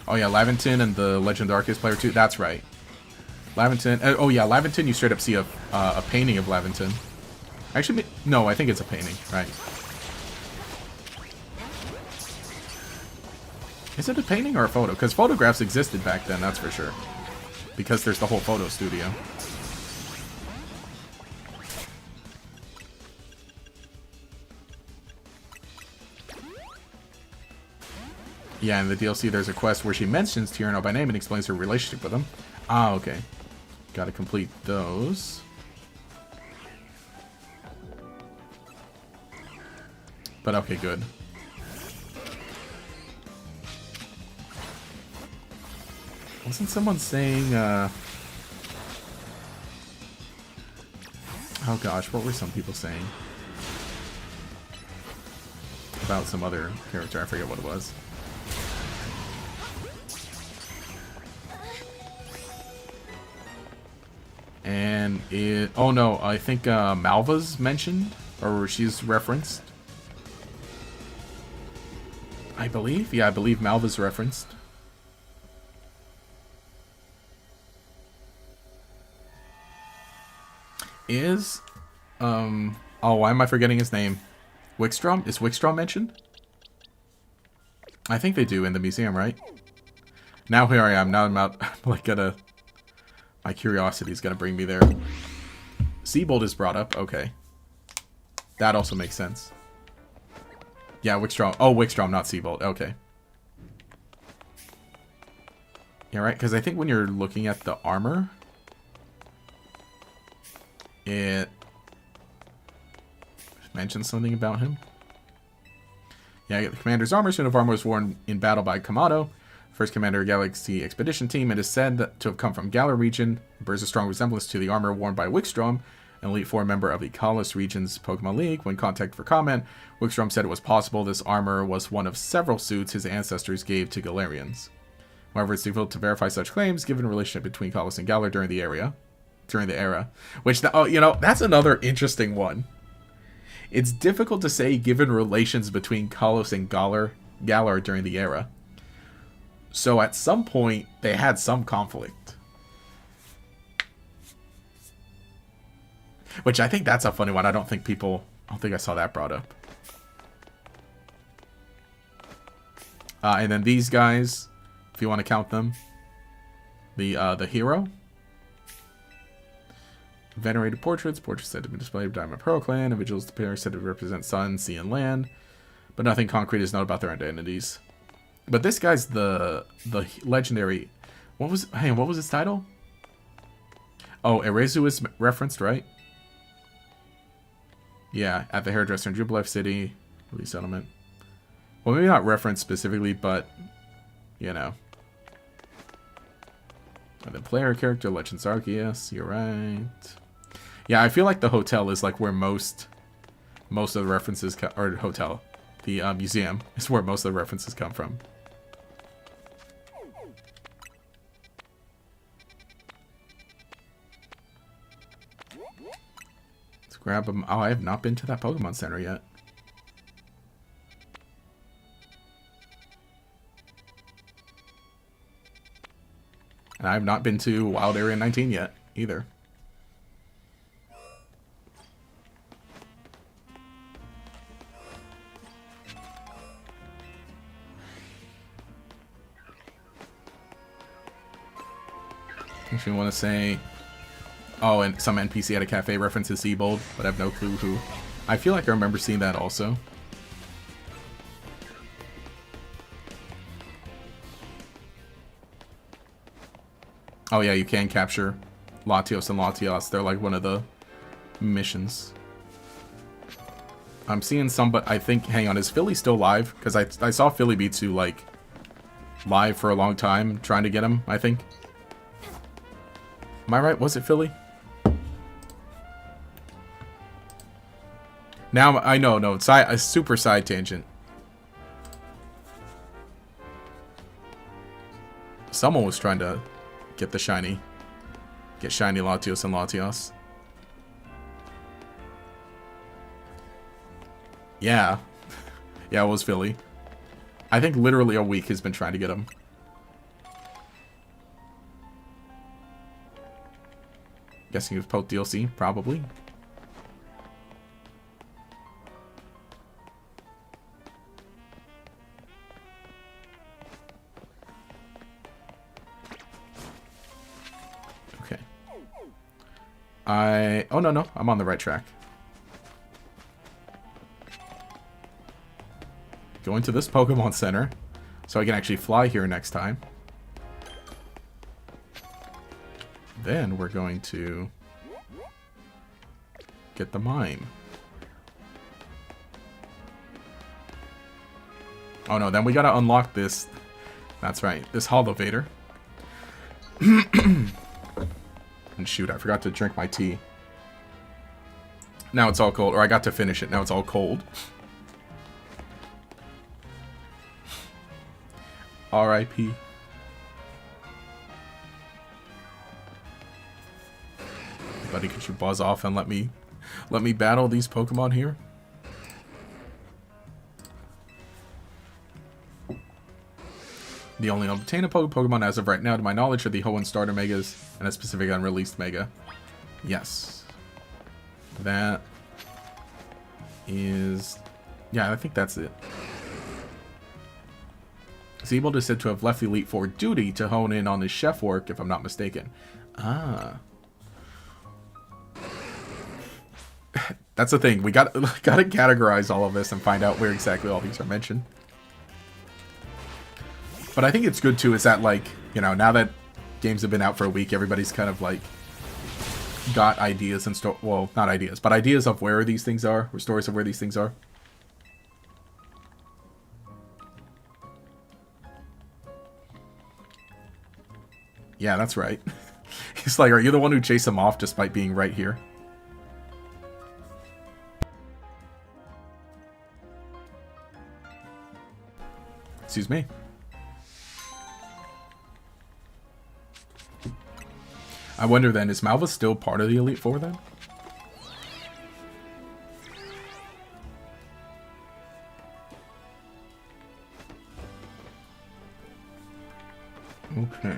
Oh yeah, Laventon and the Legend of Arceus player too. That's right. Laventon. Oh yeah, Laventon. You straight up see a painting of Laventon. Actually, no, I think it's a painting. Right. Is it a painting or a photo? Because photographs existed back then, that's for sure. Because there's the whole photo studio. Yeah, in the DLC there's a quest where she mentions Tierno by name and explains her relationship with him. Ah, okay. Gotta complete those. But okay, good. Wasn't someone saying, oh gosh, what were some people saying? About some other character, I forget what it was. And it... Oh no, I think Malva's mentioned, or she's referenced. I believe? Yeah, I believe Malva's referenced. Is... Oh, why am I forgetting his name? Wickstrom? Is Wickstrom mentioned? I think they do in the museum, right? Now here I am. Now I'm out. Like, gonna... My curiosity's gonna bring me there. Seabolt is brought up. Okay. That also makes sense. Yeah, Wickstrom. Oh, Wickstrom, not Seabolt. Okay. Yeah, right? Because I think when you're looking at the armor... It mentions something about him. Yeah, the commander's armor. Suit of armor was worn in battle by Kamado, first commander of Galaxy Expedition Team. It is said to have come from Galar region. It bears a strong resemblance to the armor worn by Wickstrom, an Elite Four member of the Kalos region's Pokemon League. When contacted for comment, Wickstrom said it was possible this armor was one of several suits his ancestors gave to Galarians. However, it's difficult to verify such claims given the relationship between Kalos and Galar during the era. Which, you know, that's another interesting one. It's difficult to say given relations between Kalos and Galar during the era. So at some point, they had some conflict. Which I think that's a funny one. I don't think I saw that brought up. And then these guys, if you want to count them. The hero. Venerated portraits said to be displayed by Diamond Pearl Clan. Individuals depicted said to represent sun, sea, and land. But nothing concrete is known about their identities. But this guy's the legendary... What was his title? Oh, Erezu is referenced, right? Yeah, at the hairdresser in Jubilife City. Release settlement. Well, maybe not referenced specifically, but... You know. And the player character, Legends Arceus. You're right. Yeah, I feel like the hotel is like where most of the references or hotel, the museum is where most of the references come from. Let's grab them. Oh, I have not been to that Pokemon Center yet. And I have not been to Wild Area 19 yet, either. If you want to say... Oh, and some NPC at a cafe references Seabold, but I have no clue who. I feel like I remember seeing that also. Oh yeah, you can capture Latios and Latios. They're like one of the missions. I'm seeing some, but I think... Hang on, is Philly still live? Because I saw Philly Beatsu, like, live for a long time, trying to get him, I think. Am I right? Was it Philly? Now, I know, no, it's a super side tangent. Someone was trying to get the shiny. Get shiny Latios and Latios. Yeah. Yeah, it was Philly. I think literally a week has been trying to get him. Guessing he was post DLC, probably. Okay. Oh, no, I'm on the right track. Going to this Pokemon Center, so I can actually fly here next time. Then we're going to get the mime. Oh no, then we gotta unlock this. That's right, this Holovator. And shoot, I forgot to drink my tea. Now it's all cold, or I got to finish it, now it's all cold. R.I.P. Buddy, could you buzz off and let me battle these Pokemon here? The only obtainable Pokemon as of right now, to my knowledge, are the Hoenn Starter Megas and a specific unreleased Mega. Yes. That is... Yeah, I think that's it. Seabold is said to have left the Elite Four duty to hone in on his chef work, if I'm not mistaken. Ah. That's the thing. We gotta categorize all of this and find out where exactly all these are mentioned. But I think it's good too, is that, like, you know, now that games have been out for a week, everybody's kind of like got ideas and well, not ideas, but ideas of where these things are, or stories of where these things are. Yeah, that's right. He's like, are you the one who chased him off despite being right here? Excuse me. I wonder then, is Malva still part of the Elite Four then? Okay.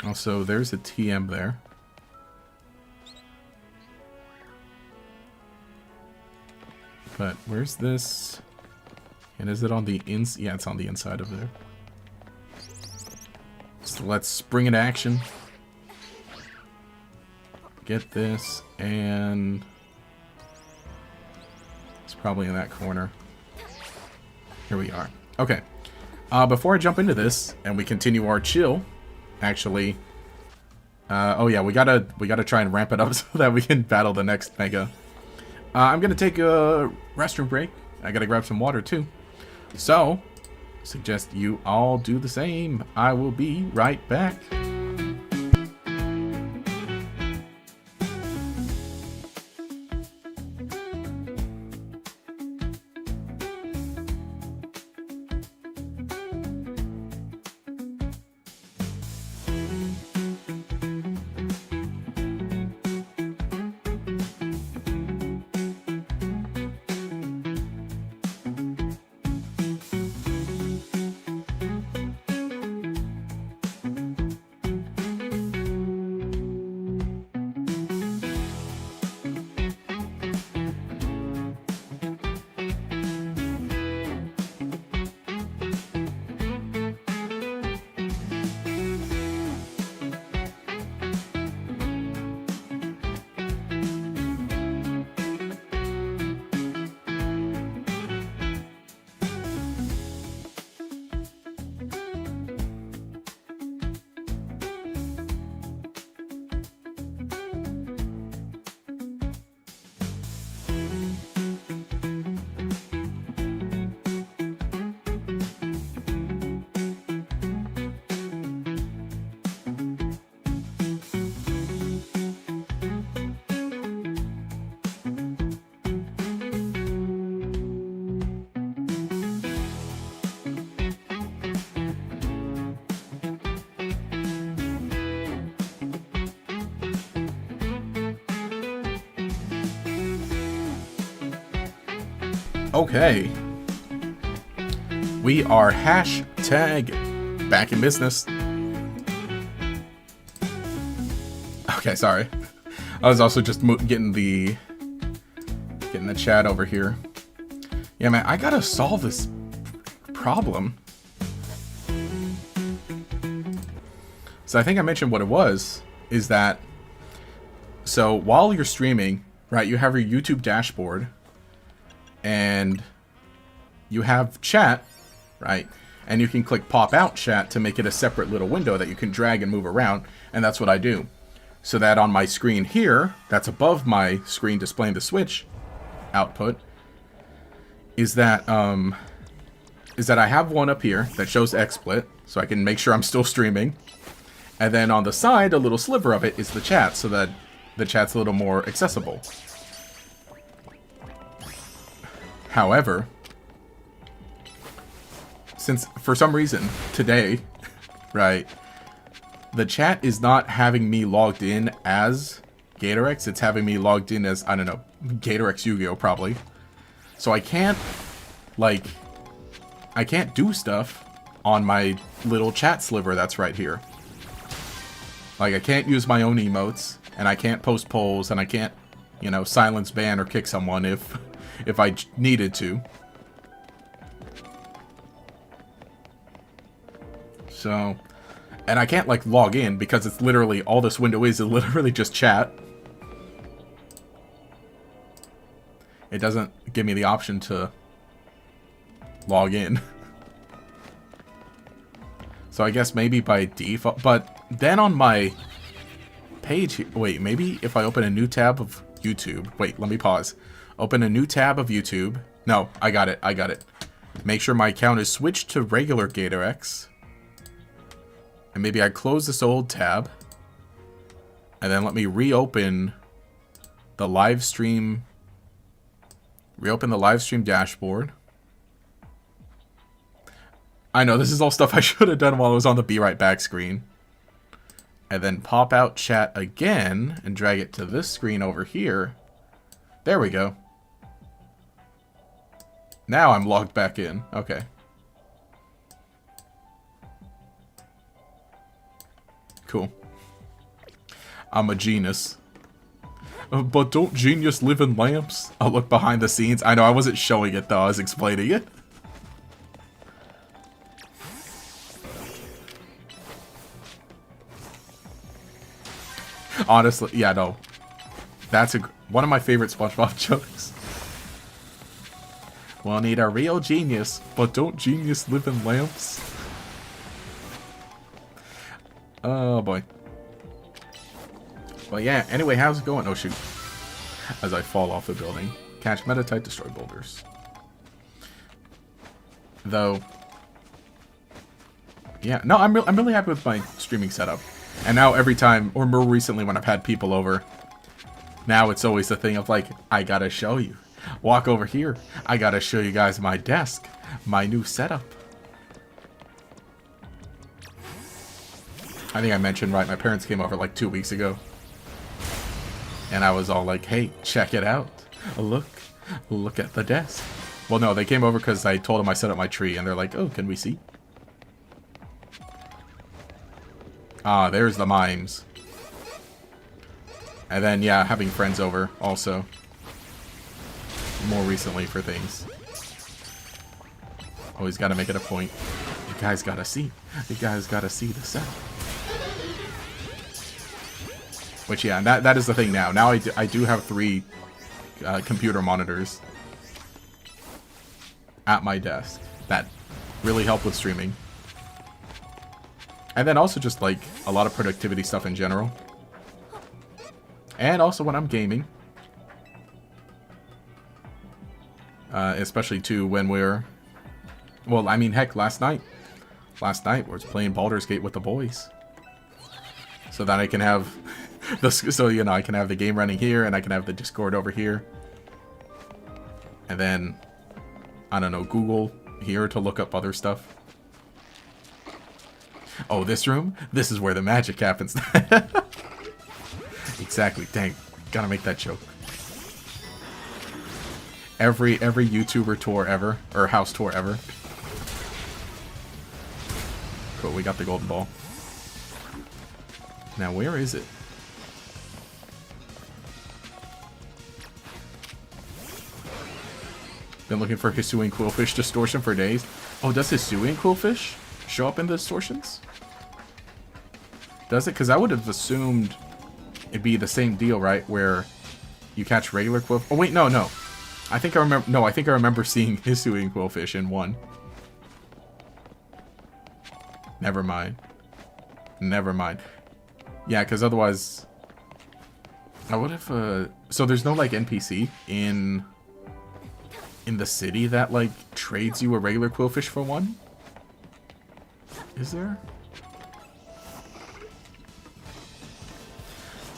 Also, there's a TM there. But where's this? And is it on the yeah, it's on the inside of there. So let's spring into action. Get this, and it's probably in that corner. Here we are. Okay. Before I jump into this and we continue our chill, actually, oh yeah, we gotta try and ramp it up so that we can battle the next Mega. I'm gonna take a restroom break. I gotta grab some water too. So, suggest you all do the same. I will be right back. Okay. We are hashtag back in business. Okay, sorry. I was also just getting the chat over here. Yeah, man, I gotta solve this problem. So I think I mentioned what it was, is that, so while you're streaming, right, you have your YouTube dashboard, and you have chat, right, and you can click pop out chat to make it a separate little window that you can drag and move around, and that's what I do. So that on my screen here, that's above my screen displaying the Switch output, is that I have one up here that shows XSplit, so I can make sure I'm still streaming. And then on the side, a little sliver of it is the chat, so that the chat's a little more accessible. However, since for some reason today, right, the chat is not having me logged in as GatorX, it's having me logged in as, I don't know, GatorX Yu-Gi-Oh! Probably. So I can't, like, I can't do stuff on my little chat sliver that's right here. Like, I can't use my own emotes, and I can't post polls, and I can't, you know, silence, ban, or kick someone if I needed to. So, and I can't, like, log in, because it's literally, all this window is literally just chat. It doesn't give me the option to log in. So I guess maybe by default, but then on my page, wait, maybe if I open a new tab of YouTube, wait, let me pause. Open a new tab of YouTube. No, I got it. Make sure my account is switched to regular GatorX. And maybe I close this old tab. And then let me reopen the live stream. Reopen the live stream dashboard. I know, this is all stuff I should have done while I was on the Be Right Back screen. And then pop out chat again and drag it to this screen over here. There we go. Now I'm logged back in. Okay. Cool. I'm a genius. But don't genius live in lamps? I'll look behind the scenes. I know, I wasn't showing it though, I was explaining it. Honestly, yeah, no. That's one of my favorite SpongeBob jokes. We'll need a real genius, but don't genius live in lamps? Oh boy. Well, yeah, anyway, how's it going? Oh shoot. As I fall off the building. Catch, meditate, destroy boulders. Though, yeah, no, I'm really happy with my streaming setup. And now every time, or more recently when I've had people over, now it's always the thing of like, I gotta show you. Walk over here. I gotta show you guys my desk, my new setup. I think I mentioned, right, my parents came over like 2 weeks ago. And I was all like, hey, check it out. Look at the desk. Well, no, they came over because I told them I set up my tree, and they're like, oh, can we see? Ah, there's the mimes. And then, yeah, having friends over also. More recently for things. Always gotta make it a point. You guys gotta see. You guys gotta see the setup. Which, yeah, that is the thing now. Now I do have 3 computer monitors at my desk that really help with streaming. And then also just, like, a lot of productivity stuff in general. And also when I'm gaming. Especially, too, when we're... Well, I mean, heck, last night we was playing Baldur's Gate with the boys. So that I can have... So, you know, I can have the game running here, and I can have the Discord over here. And then, I don't know, Google here to look up other stuff. Oh, this room? This is where the magic happens. Exactly. Dang, gotta make that joke. Every YouTuber tour ever, or house tour ever. Cool, we got the golden ball. Now, where is it? Been looking for Hisuian Quillfish distortion for days. Oh, does Hisuian Quillfish show up in the distortions? Does it? Because I would have assumed it'd be the same deal, right? Where you catch regular Quillfish. Oh, wait, no. I think I remember. No, I think I remember seeing Hisuian Quillfish in one. Never mind. Yeah, because otherwise, I would have. So there's no like NPC in the city that like trades you a regular Quillfish for one? Is there?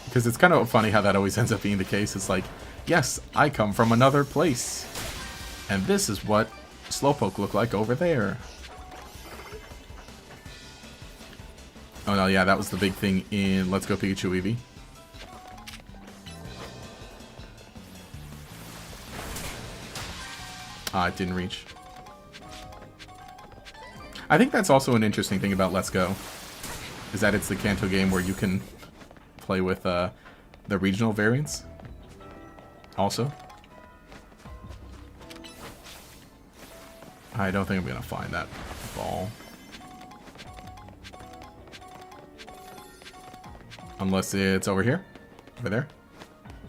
Because it's kind of funny how that always ends up being the case. It's like, yes, I come from another place, and this is what Slowpoke looked like over there. Oh no, yeah, that was the big thing in Let's Go Pikachu Eevee. Ah, it didn't reach. I think that's also an interesting thing about Let's Go, is that it's the Kanto game where you can play with the regional variants also. I don't think I'm gonna find that ball. Unless it's over here. Over there.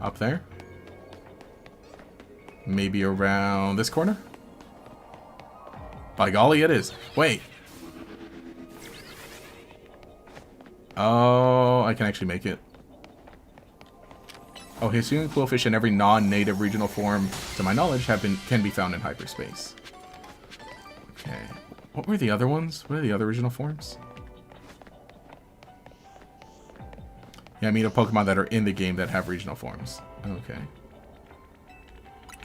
Up there. Maybe around this corner? By golly, it is. Wait. Oh, I can actually make it. Oh, Hisuian Quillfish in every non-native regional form, to my knowledge, can be found in Hyperspace. Okay. What were the other ones? What are the other regional forms? Yeah, I mean, of Pokemon that are in the game that have regional forms. Okay.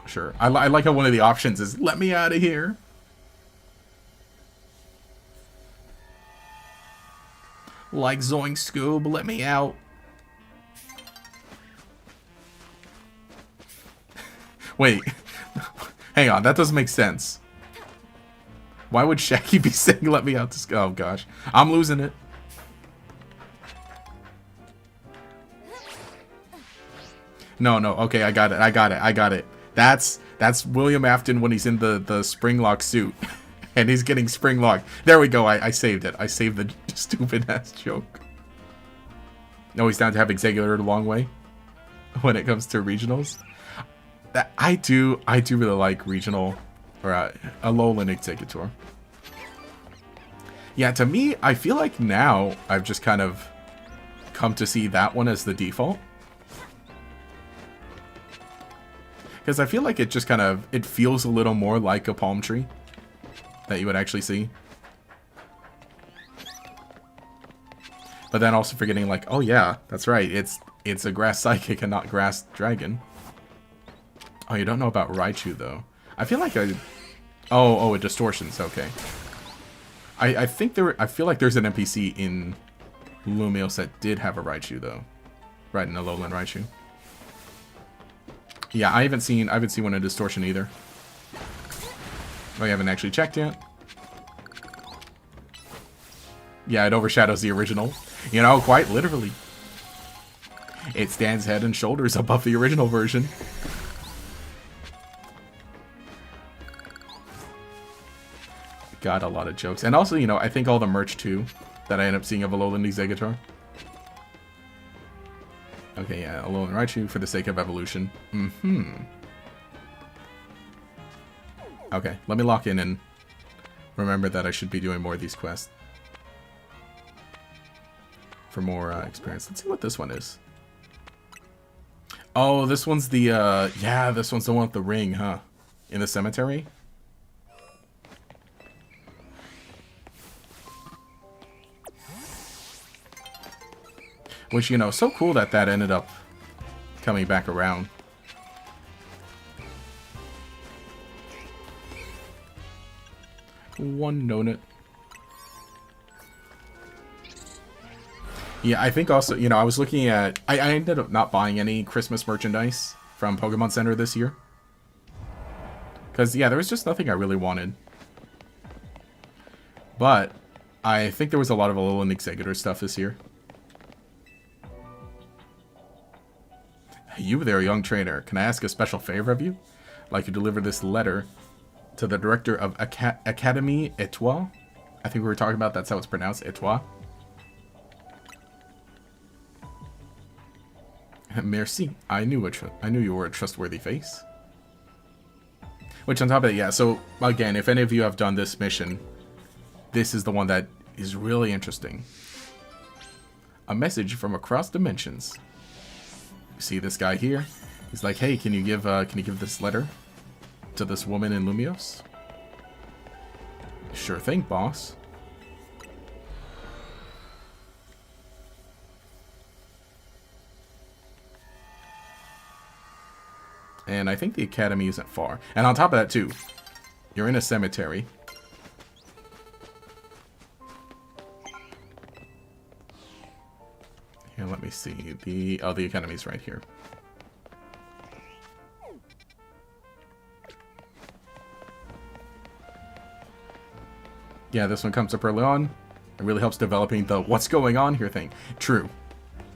Sure. I like how one of the options is, let me out of here. Like Zoink Scoob, let me out. Wait. Hang on, that doesn't make sense. Why would Shaggy be saying let me out to... Oh gosh. I'm losing it. No, okay, I got it. That's William Afton when he's in the Springlock suit. And he's getting Springlocked. There we go, I saved it. I saved the stupid ass joke. No, he's down to have Executor the long way when it comes to regionals. I do really like regional, or Alolan Executor. Yeah, to me, I feel like now I've just kind of come to see that one as the default. Because I feel like it just kind of, it feels a little more like a palm tree. that you would actually see. But then also forgetting, like, oh yeah, that's right, it's a grass psychic and not grass dragon. Oh, you don't know about Raichu, though. I feel like oh, it distortions, okay. I feel like there's an NPC in Lumiose that did have a Raichu, though. Right, an Alolan Raichu. Yeah, I haven't seen one in distortion either. I haven't actually checked yet. Yeah, it overshadows the original. You know, quite literally. It stands head and shoulders above the original version. Got a lot of jokes. And also, you know, I think all the merch, too, that I end up seeing of Alolan Exeggutor. Okay, yeah, Alolan Raichu for the sake of evolution. Okay, let me lock in and remember that I should be doing more of these quests. For more experience. Let's see what this one is. Oh, this one's the, yeah, this one's the one with the ring, huh? In the cemetery? Which, you know, so cool that that ended up coming back around. One donut. Yeah, I think also, you know, I was looking at... I ended up not buying any Christmas merchandise from Pokemon Center this year. Because, yeah, there was just nothing I really wanted. But I think there was a lot of Alolan Exeggutor stuff this year. Hey, you there, young trainer. Can I ask a special favor of you? I'd like to deliver this letter to the director of Academy Etoile. I think we were talking about that's how it's pronounced, Etoile. Merci. I knew you were a trustworthy face. Which on top of it, yeah, so again, if any of you have done this mission, this is the one that is really interesting. A message from across dimensions. You see this guy here? He's like, hey, can you give this letter to this woman in Lumiose? Sure thing, boss. And I think the academy isn't far. And on top of that, too, you're in a cemetery. Here, let me see. The academy's right here. Yeah, this one comes up early on. It really helps developing the what's going on here thing. True.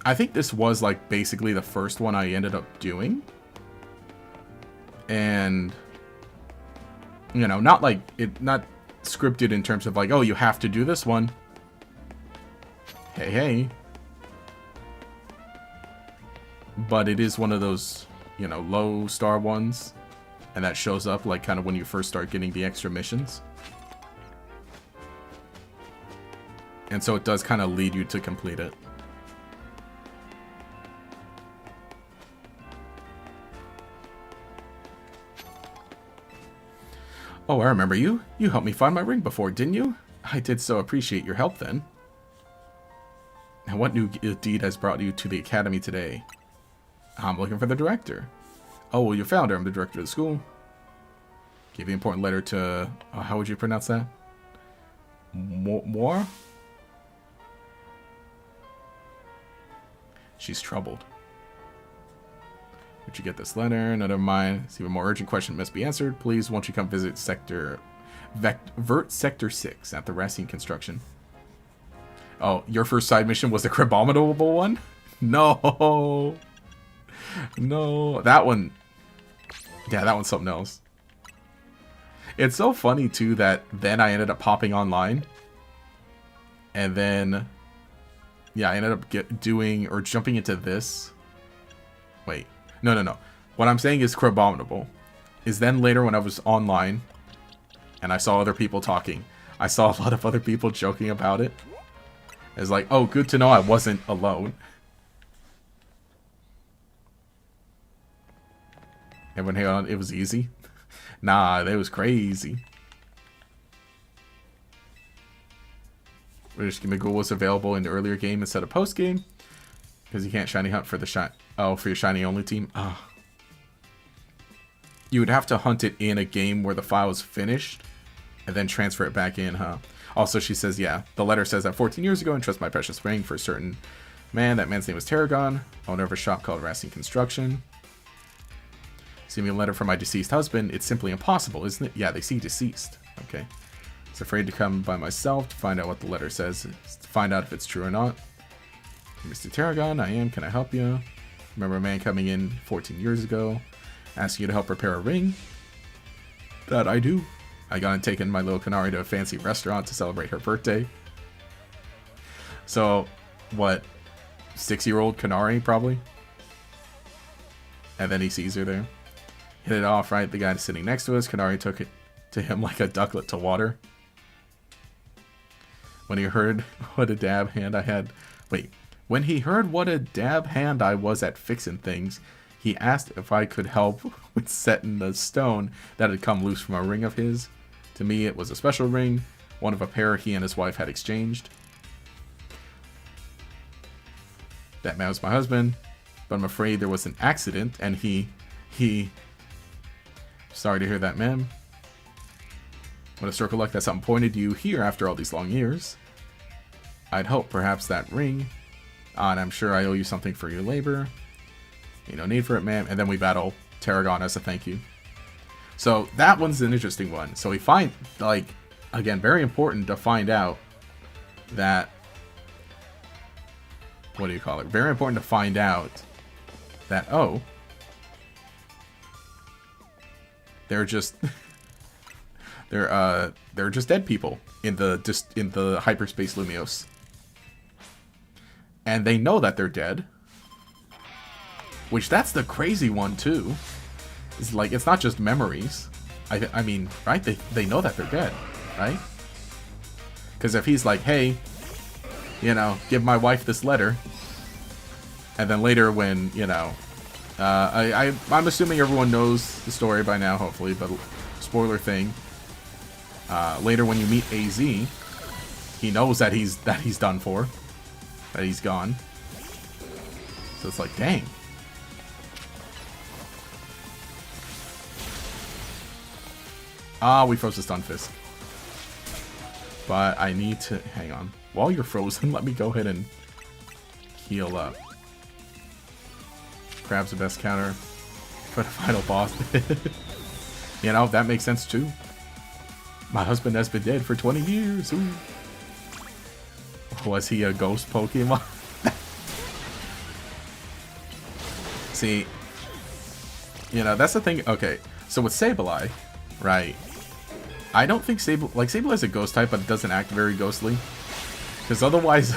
I think this was, like, basically the first one I ended up doing. And, you know, not scripted in terms of like, oh, you have to do this one. Hey. But it is one of those, you know, low star ones. And that shows up like kind of when you first start getting the extra missions. And so it does kind of lead you to complete it. Oh, I remember you. You helped me find my ring before, didn't you? I did so appreciate your help then. And what new deed has brought you to the academy today? I'm looking for the director. Oh, well, you found her. I'm the director of the school. Give you an important letter to... how would you pronounce that? More? She's troubled. Would you get this letter? None of mine. See, a more urgent question must be answered. Please, won't you come visit Vert Sector 6 at the Racine Construction? Oh, your first side mission was the Crabominable one? No. No. That one. Yeah, that one's something else. It's so funny, too, that then I ended up popping online. And then... yeah, I ended up jumping into this. Wait. No. What I'm saying is Crabominable. Is then later when I was online and I saw other people talking, I saw a lot of other people joking about it. It's like, oh, good to know I wasn't alone. Everyone, hang on, it was easy? Nah, it was crazy. Magoo was available in the earlier game instead of post game because you can't shiny hunt for the for your shiny only team. You would have to hunt it in a game where the file is finished and then transfer it back in, huh? Also, she says, yeah, the letter says that 14 years ago, entrust my precious ring for a certain man. That man's name was Tarragon, owner of a shop called Racine Construction. See me a letter from my deceased husband. It's simply impossible, isn't it? Yeah, they see deceased. Okay. I was afraid to come by myself to find out what the letter says, to find out if it's true or not. Mr. Tarragon, I am. Can I help you? Remember a man coming in 14 years ago, asking you to help repair a ring? That I do. I got and taken my little Canary to a fancy restaurant to celebrate her birthday. So, what? 6-year-old Canary, probably? And then he sees her there. Hit it off, right? The guy sitting next to us, Canary took it to him like a ducklet to water. When he heard what a dab hand I had... Wait. When he heard what a dab hand I was at fixing things, he asked if I could help with setting the stone that had come loose from a ring of his. To me, it was a special ring, one of a pair he and his wife had exchanged. That man was my husband, but I'm afraid there was an accident, and he... Sorry to hear that, ma'am. What a stroke of luck that something pointed you here after all these long years. I'd hope perhaps that ring, and I'm sure I owe you something for your labor. No need for it, ma'am. And then we battle Tarragon as a thank you. So that one's an interesting one. So we find, like, again, very important to find out that, what do you call it? Very important to find out that, oh, they're just they're just dead people in the hyperspace Lumiose. And they know that they're dead. Which, that's the crazy one too. It's like, it's not just memories. I mean, right? They know that they're dead, right? Because if he's like, hey, give my wife this letter, and then later when, I'm assuming everyone knows the story by now, hopefully, but spoiler thing. Later when you meet AZ, he knows that he's done for, that he's gone. So it's like, dang. We froze the Stun Fist. But I need to... Hang on. While you're frozen, let me go ahead and heal up. Crab's the best counter for the final boss. That makes sense too. My husband has been dead for 20 years. Ooh. Was he a ghost Pokemon? See, that's the thing. Okay, so with Sableye, right? I don't think Sableye is a ghost type, but it doesn't act very ghostly. Because otherwise,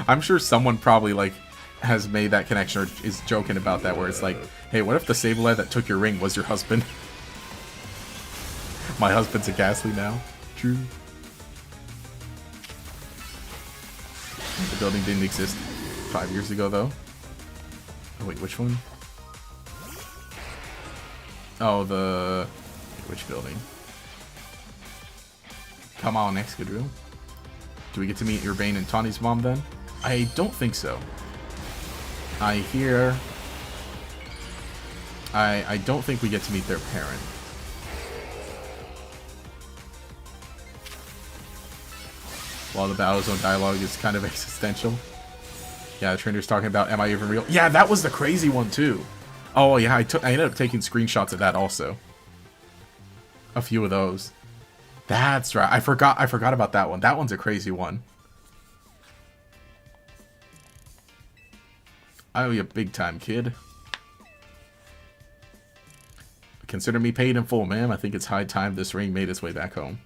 I'm sure someone probably has made that connection or is joking about that, where it's like, hey, what if the Sableye that took your ring was your husband? My husband's a ghastly now. True. The building didn't exist 5 years ago, though. Oh, wait, which one? Oh, which building? Come on, Excadrill. Do we get to meet Urbane and Tawny's mom then? I don't think so. I don't think we get to meet their parent. While the Battlezone dialogue is kind of existential. Yeah, the trainer's talking about, am I even real? Yeah, that was the crazy one too. Oh yeah, I ended up taking screenshots of that also. A few of those. That's right. I forgot about that one. That one's a crazy one. I owe you big time, kid. Consider me paid in full, ma'am. I think it's high time this ring made its way back home.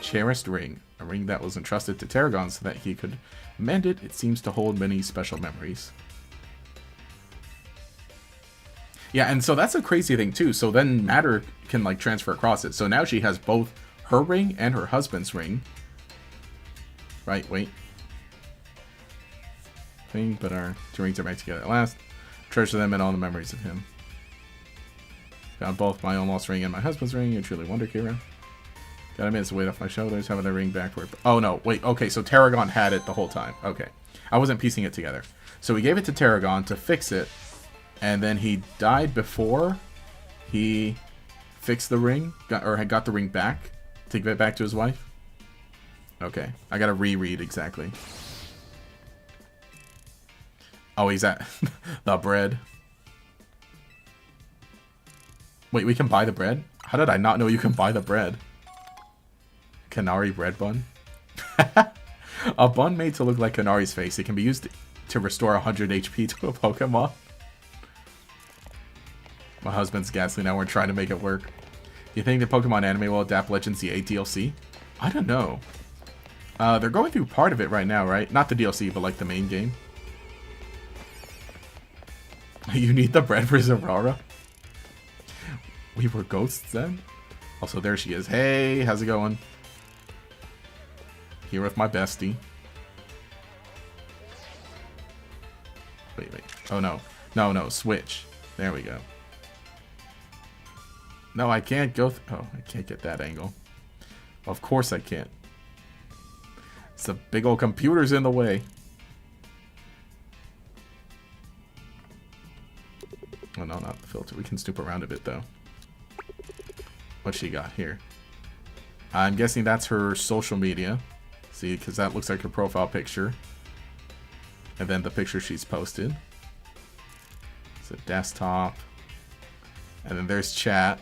Cherished ring. A ring that was entrusted to Tarragon so that he could mend it. It seems to hold many special memories. Yeah, and so that's a crazy thing too. So then Matter can transfer across it. So now she has both her ring and her husband's ring. Right, wait. But our two rings are back together at last. Treasure them and all the memories of him. Got both my own lost ring and my husband's ring. You truly wonder, Kira. Got a minute's weight off my shoulders. Having the ring back to her. Oh, no. Wait. Okay, so Tarragon had it the whole time. Okay. I wasn't piecing it together. So we gave it to Tarragon to fix it. And then he died before he fixed the ring. Had got the ring back to give it back to his wife. Okay. I gotta reread exactly. Oh, he's at the bread. Wait, we can buy the bread? How did I not know you can buy the bread? Canary bread bun? A bun made to look like Canari's face. It can be used to restore 100 HP to a Pokemon. My husband's ghastly now. We're trying to make it work. You think the Pokemon anime will adapt Legends the 8 DLC? I don't know. They're going through part of it right now, right? Not the DLC, but like the main game. You need the bread for Zerara? We were ghosts then? Also, there she is. Hey, how's it going? Here with my bestie. Wait. Oh, no. No, switch. There we go. No, I can't go... Oh, I can't get that angle. Of course I can't. It's the big old computer's in the way. Oh, no, not the filter. We can snoop around a bit, though. What's she got here? I'm guessing that's her social media. See, because that looks like her profile picture. And then the picture she's posted. It's a desktop. And then there's chat.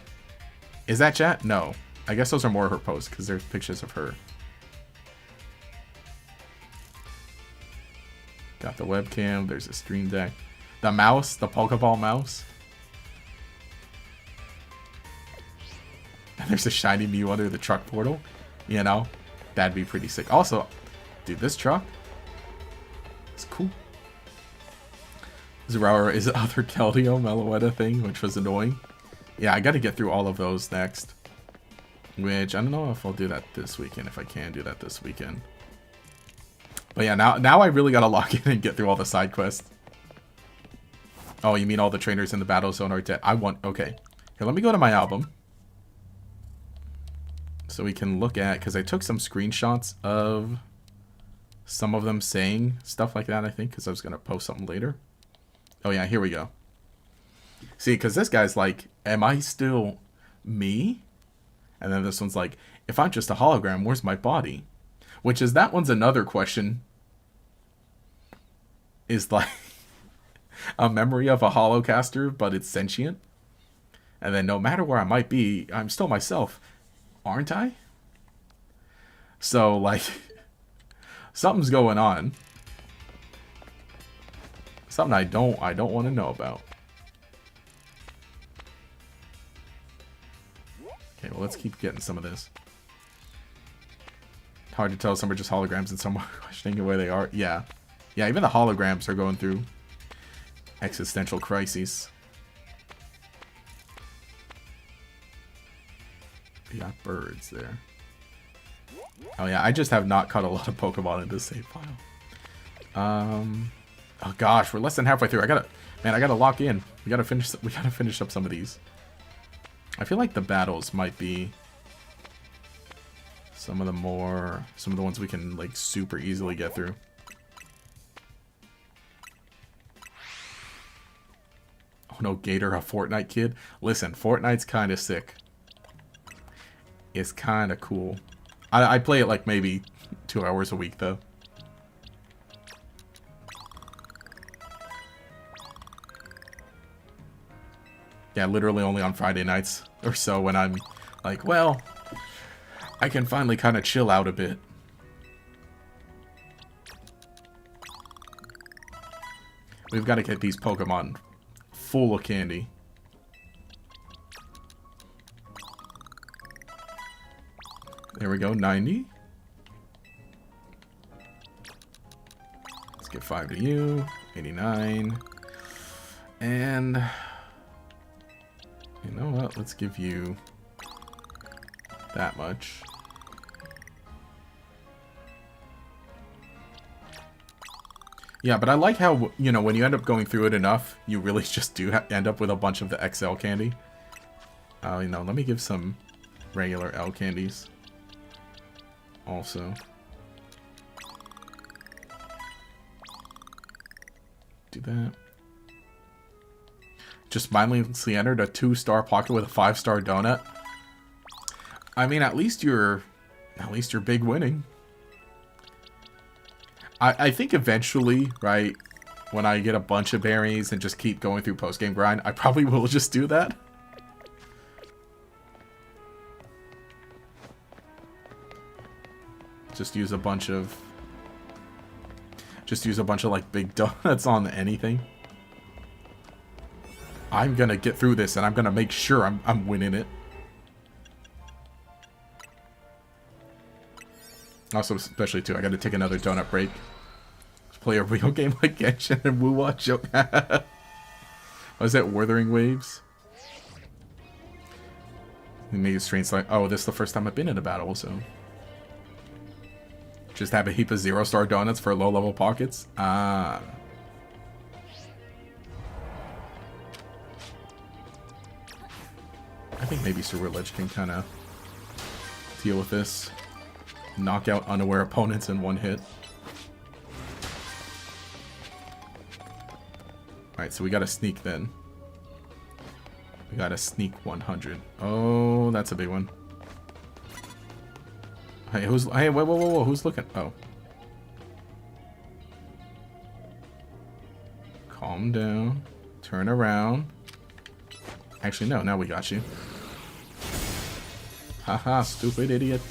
Is that chat? No. I guess those are more her posts because there's pictures of her. Got the webcam. There's a stream deck. The mouse. The Pokeball mouse. And there's a shiny Mew under the truck portal. You know? That'd be pretty sick. Also, dude, this truck is cool. Zeraora is the other Keldeo Meloetta thing, which was annoying. Yeah, I gotta get through all of those next. Which, I don't know if I'll do that this weekend, if I can do that this weekend. But yeah, now I really gotta lock in and get through all the side quests. Oh, you mean all the trainers in the battle zone are dead? Okay. Here, let me go to my album. So we can look at, because I took some screenshots of some of them saying stuff like that, I think, because I was going to post something later. Oh yeah, here we go. See, because this guy's like, am I still me? And then this one's like, if I'm just a hologram, where's my body? Which is, that one's another question. Is like a memory of a holocaster, but it's sentient. And then no matter where I might be, I'm still myself. Aren't I? So, like, something's going on. Something I don't want to know about. Okay, well, let's keep getting some of this. Hard to tell, some are just holograms and some are questioning where they are. Yeah. Yeah, even the holograms are going through existential crises. We got birds there. Oh yeah, I just have not caught a lot of Pokemon in this save file. Oh gosh, we're less than halfway through. I gotta lock in. We gotta finish up some of these. I feel like the battles might be some of the ones we can like super easily get through. Oh no, Gator, a Fortnite kid. Listen, Fortnite's kind of sick. It's kind of cool. I play it like maybe 2 hours a week though. Yeah, literally only on Friday nights or so when I'm like, well, I can finally kind of chill out a bit. We've got to get these Pokemon full of candy. There we go, 90. Let's get 5 to you. 89. And you know what? Let's give you that much. Yeah, but I like how, you know, when you end up going through it enough, you really just do end up with a bunch of the XL candy. Oh, you know, let me give some regular L candies. Also. Do that. Just mindlessly entered a 2-star pocket with a 5-star donut. I mean, at least you're big winning. I think eventually, right, when I get a bunch of berries and just keep going through post-game grind, I probably will just do that. Just use a bunch of like big donuts on anything. I'm gonna get through this and I'm gonna make sure I'm winning it. Also, especially too, I gotta take another donut break. Let's play a real game like Genshin and Wuwa joke. Was that Wuthering Waves? We made a strange like, oh, this is the first time I've been in a battle, so. Just have a heap of 0-star donuts for low-level pockets? Ah. I think maybe Ceruledge can kind of deal with this. Knock out unaware opponents in one hit. Alright, so we got to sneak then. We got to sneak 100. Oh, that's a big one. Hey, hey, whoa, who's looking? Oh. Calm down. Turn around. Actually, no, now we got you. Haha, stupid idiot.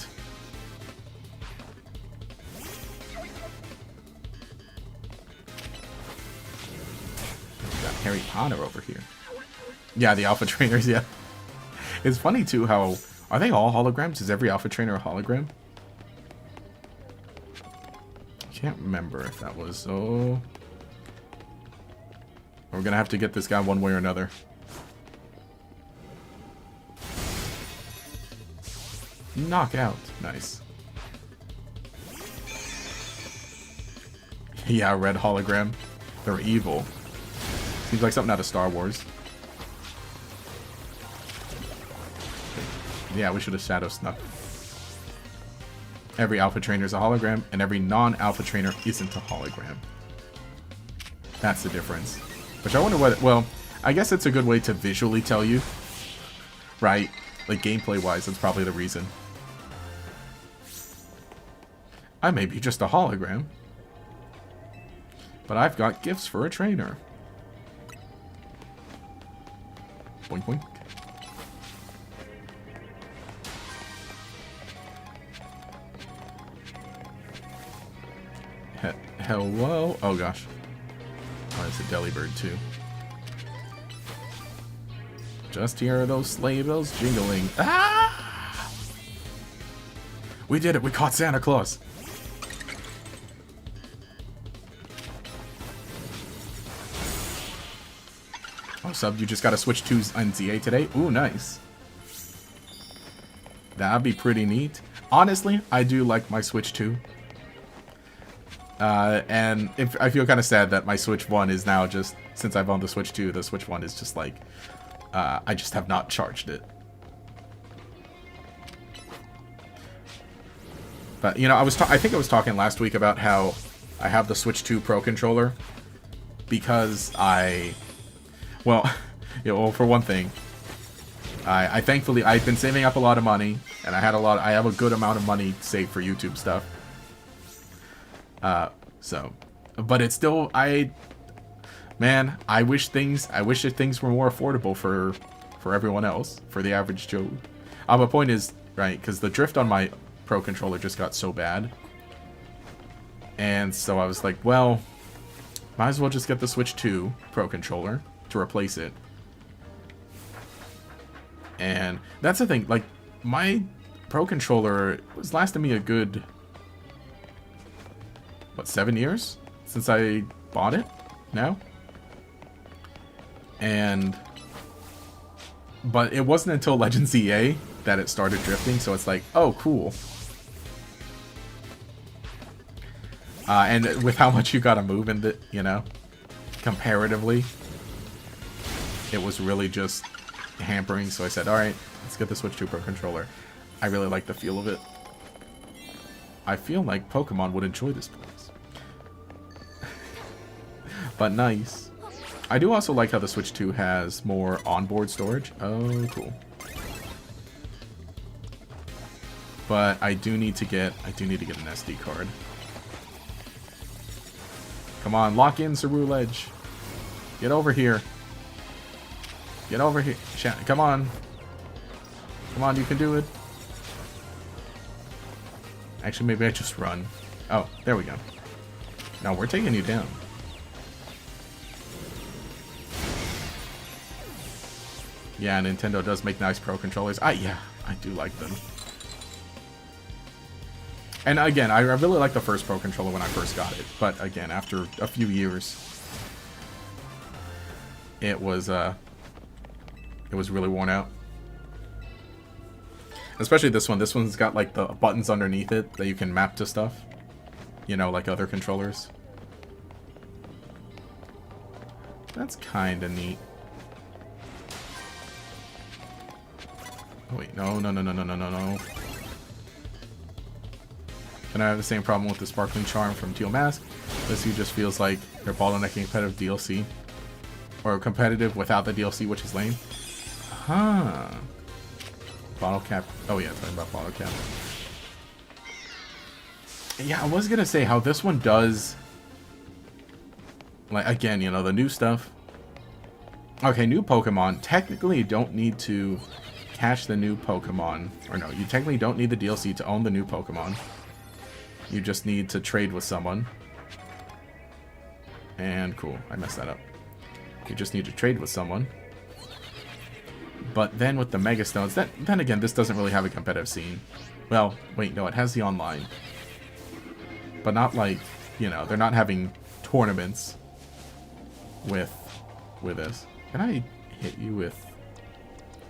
We got Harry Potter over here. Yeah, the alpha trainers, yeah. It's funny, too, how... Are they all holograms? Is every alpha trainer a hologram? Can't remember if that was... Oh... We're gonna have to get this guy one way or another. Knockout. Nice. Yeah, red hologram. They're evil. Seems like something out of Star Wars. Yeah, we should have shadow snuck. Every alpha trainer is a hologram, and every non-alpha trainer isn't a hologram. That's the difference. Which I wonder what... Well, I guess it's a good way to visually tell you. Right? Like, gameplay-wise, that's probably the reason. I may be just a hologram. But I've got gifts for a trainer. Boink, boink. Hello? Oh, gosh. Oh, it's a Delibird, too. Just hear those sleigh bells jingling. Ah! We did it. We caught Santa Claus. Oh, sub, you just got to switch to NZA today? Ooh, nice. That'd be pretty neat. Honestly, I do like my Switch 2. And I feel kind of sad that my Switch 1 is now just, since I've owned the Switch 2, the Switch 1 is just like, I just have not charged it. But, you know, I think I was talking last week about how I have the Switch 2 Pro controller because well, you know, for one thing, I thankfully, I've been saving up a lot of money, and I have a good amount of money saved for YouTube stuff. But it's still, man, I wish that things were more affordable for everyone else, for the average Joe. My point is, right, because the drift on my Pro controller just got so bad. And so I was like, well, might as well just get the Switch 2 Pro controller to replace it. And that's the thing, like, my Pro controller was lasting me a good... What, 7 years since I bought it now? But it wasn't until Legends EA that it started drifting, so it's like, oh, cool. And with how much you gotta move in the, you know, comparatively, it was really just hampering, so I said, alright, let's get the Switch 2 Pro Controller. I really like the feel of it. I feel like Pokemon would enjoy this place. But nice. I do also like how the Switch 2 has more onboard storage. Oh, cool. But I do need to get an SD card. Come on, lock in Ceruledge. Get over here. Get over here. Come on. Come on, you can do it. Actually, maybe I just run. Oh, there we go. No, we're taking you down. Yeah, Nintendo does make nice Pro controllers. Yeah, I do like them. And again, I really like the first Pro controller when I first got it. But again, after a few years, it was really worn out. Especially this one. This one's got like the buttons underneath it that you can map to stuff. You know, like other controllers. That's kind of neat. Oh, wait, no. Then I have the same problem with the Sparkling Charm from Teal Mask. This just feels like they're bottlenecking competitive DLC. Or competitive without the DLC, which is lame. Huh. Bottle cap. Oh yeah, talking about bottle cap. Yeah, I was gonna say how this one does. Like, again, you know, the new stuff. Okay, new Pokemon. Technically, you don't need to catch the new Pokemon. Or no, you technically don't need the DLC to own the new Pokemon. You just need to trade with someone. And cool, I messed that up. You just need to trade with someone. But then with the Mega Stones, then again, this doesn't really have a competitive scene. Well, wait, no, it has the online. But not like, you know, they're not having tournaments with this. Can I hit you with...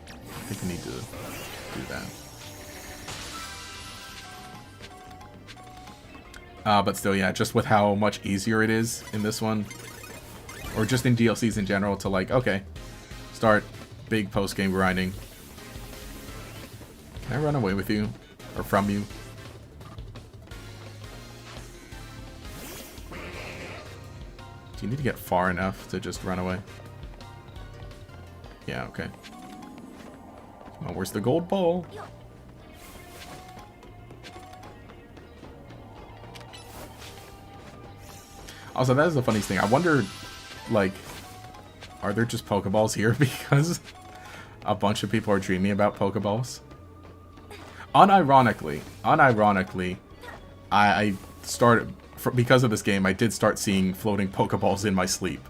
I think I need to do that. But still, yeah, just with how much easier it is in this one. Or just in DLCs in general to like, okay, start big post-game grinding. Can I run away with you? Or from you? Do you need to get far enough to just run away? Yeah, okay. Come on, where's the gold ball? Also, that is the funniest thing. I wonder, like, are there just Pokeballs here because a bunch of people are dreaming about Pokeballs? Unironically, I started, because of this game, I did start seeing floating Pokeballs in my sleep.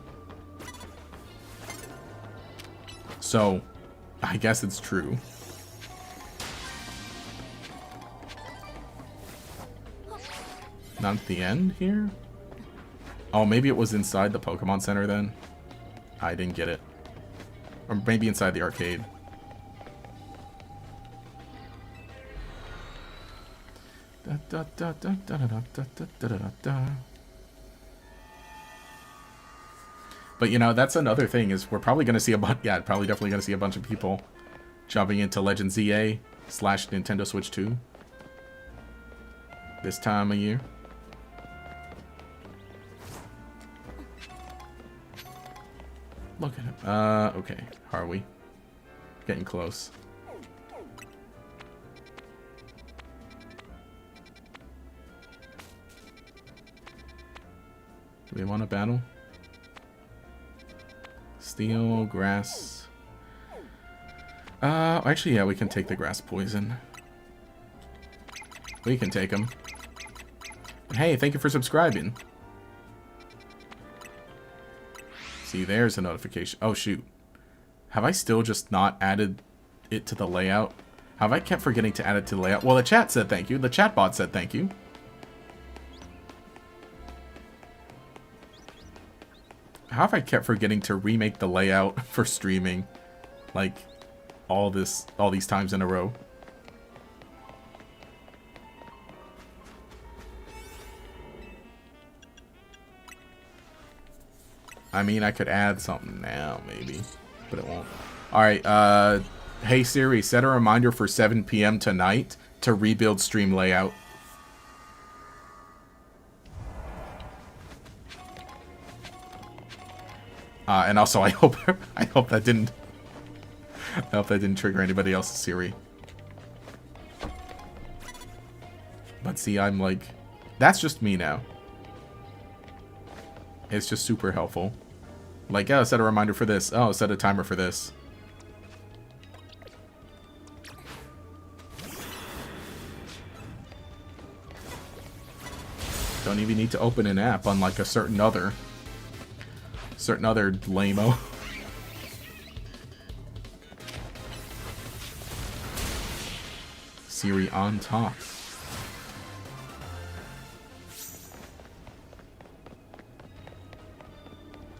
So, I guess it's true. Not at the end here? Oh, maybe it was inside the Pokemon Center then? I didn't get it. Or maybe inside the arcade. But you know, that's another thing is we're probably going to see a bunch, yeah, probably definitely going to see a bunch of people jumping into Legend ZA / Nintendo Switch 2 this time of year. Look at him. Okay. Are we? Getting close. Do we want to battle? Steel, grass. Actually, yeah, we can take the grass poison. We can take them. Hey, thank you for subscribing. See, there's a notification. Oh, shoot. Have I still just not added it to the layout? Have I kept forgetting to add it to the layout? Well, the chat said thank you. The chat bot said thank you. How have I kept forgetting to remake the layout for streaming, like, all these times in a row? I mean, I could add something now, maybe, but it won't. Alright, hey Siri, set a reminder for 7 p.m. tonight to rebuild stream layout. And also, I hope that didn't trigger anybody else's Siri. But see, I'm like, that's just me now. It's just super helpful. Like, oh, set a reminder for this. Oh, set a timer for this. Don't even need to open an app, unlike a certain other lame-o. Siri on top.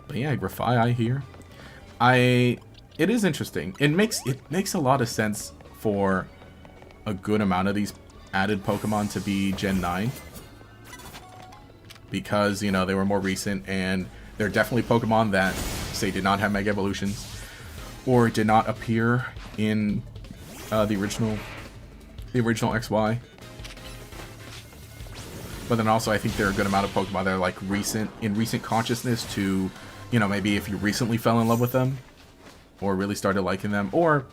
But yeah, Grafai here. It is interesting. It makes a lot of sense for a good amount of these added Pokemon to be Gen 9. Because, you know, they were more recent, and they're definitely Pokemon that, say, did not have Mega Evolutions, or did not appear in the original XY. But then also, I think there are a good amount of Pokemon that are like in recent consciousness to, you know, maybe if you recently fell in love with them, or really started liking them, or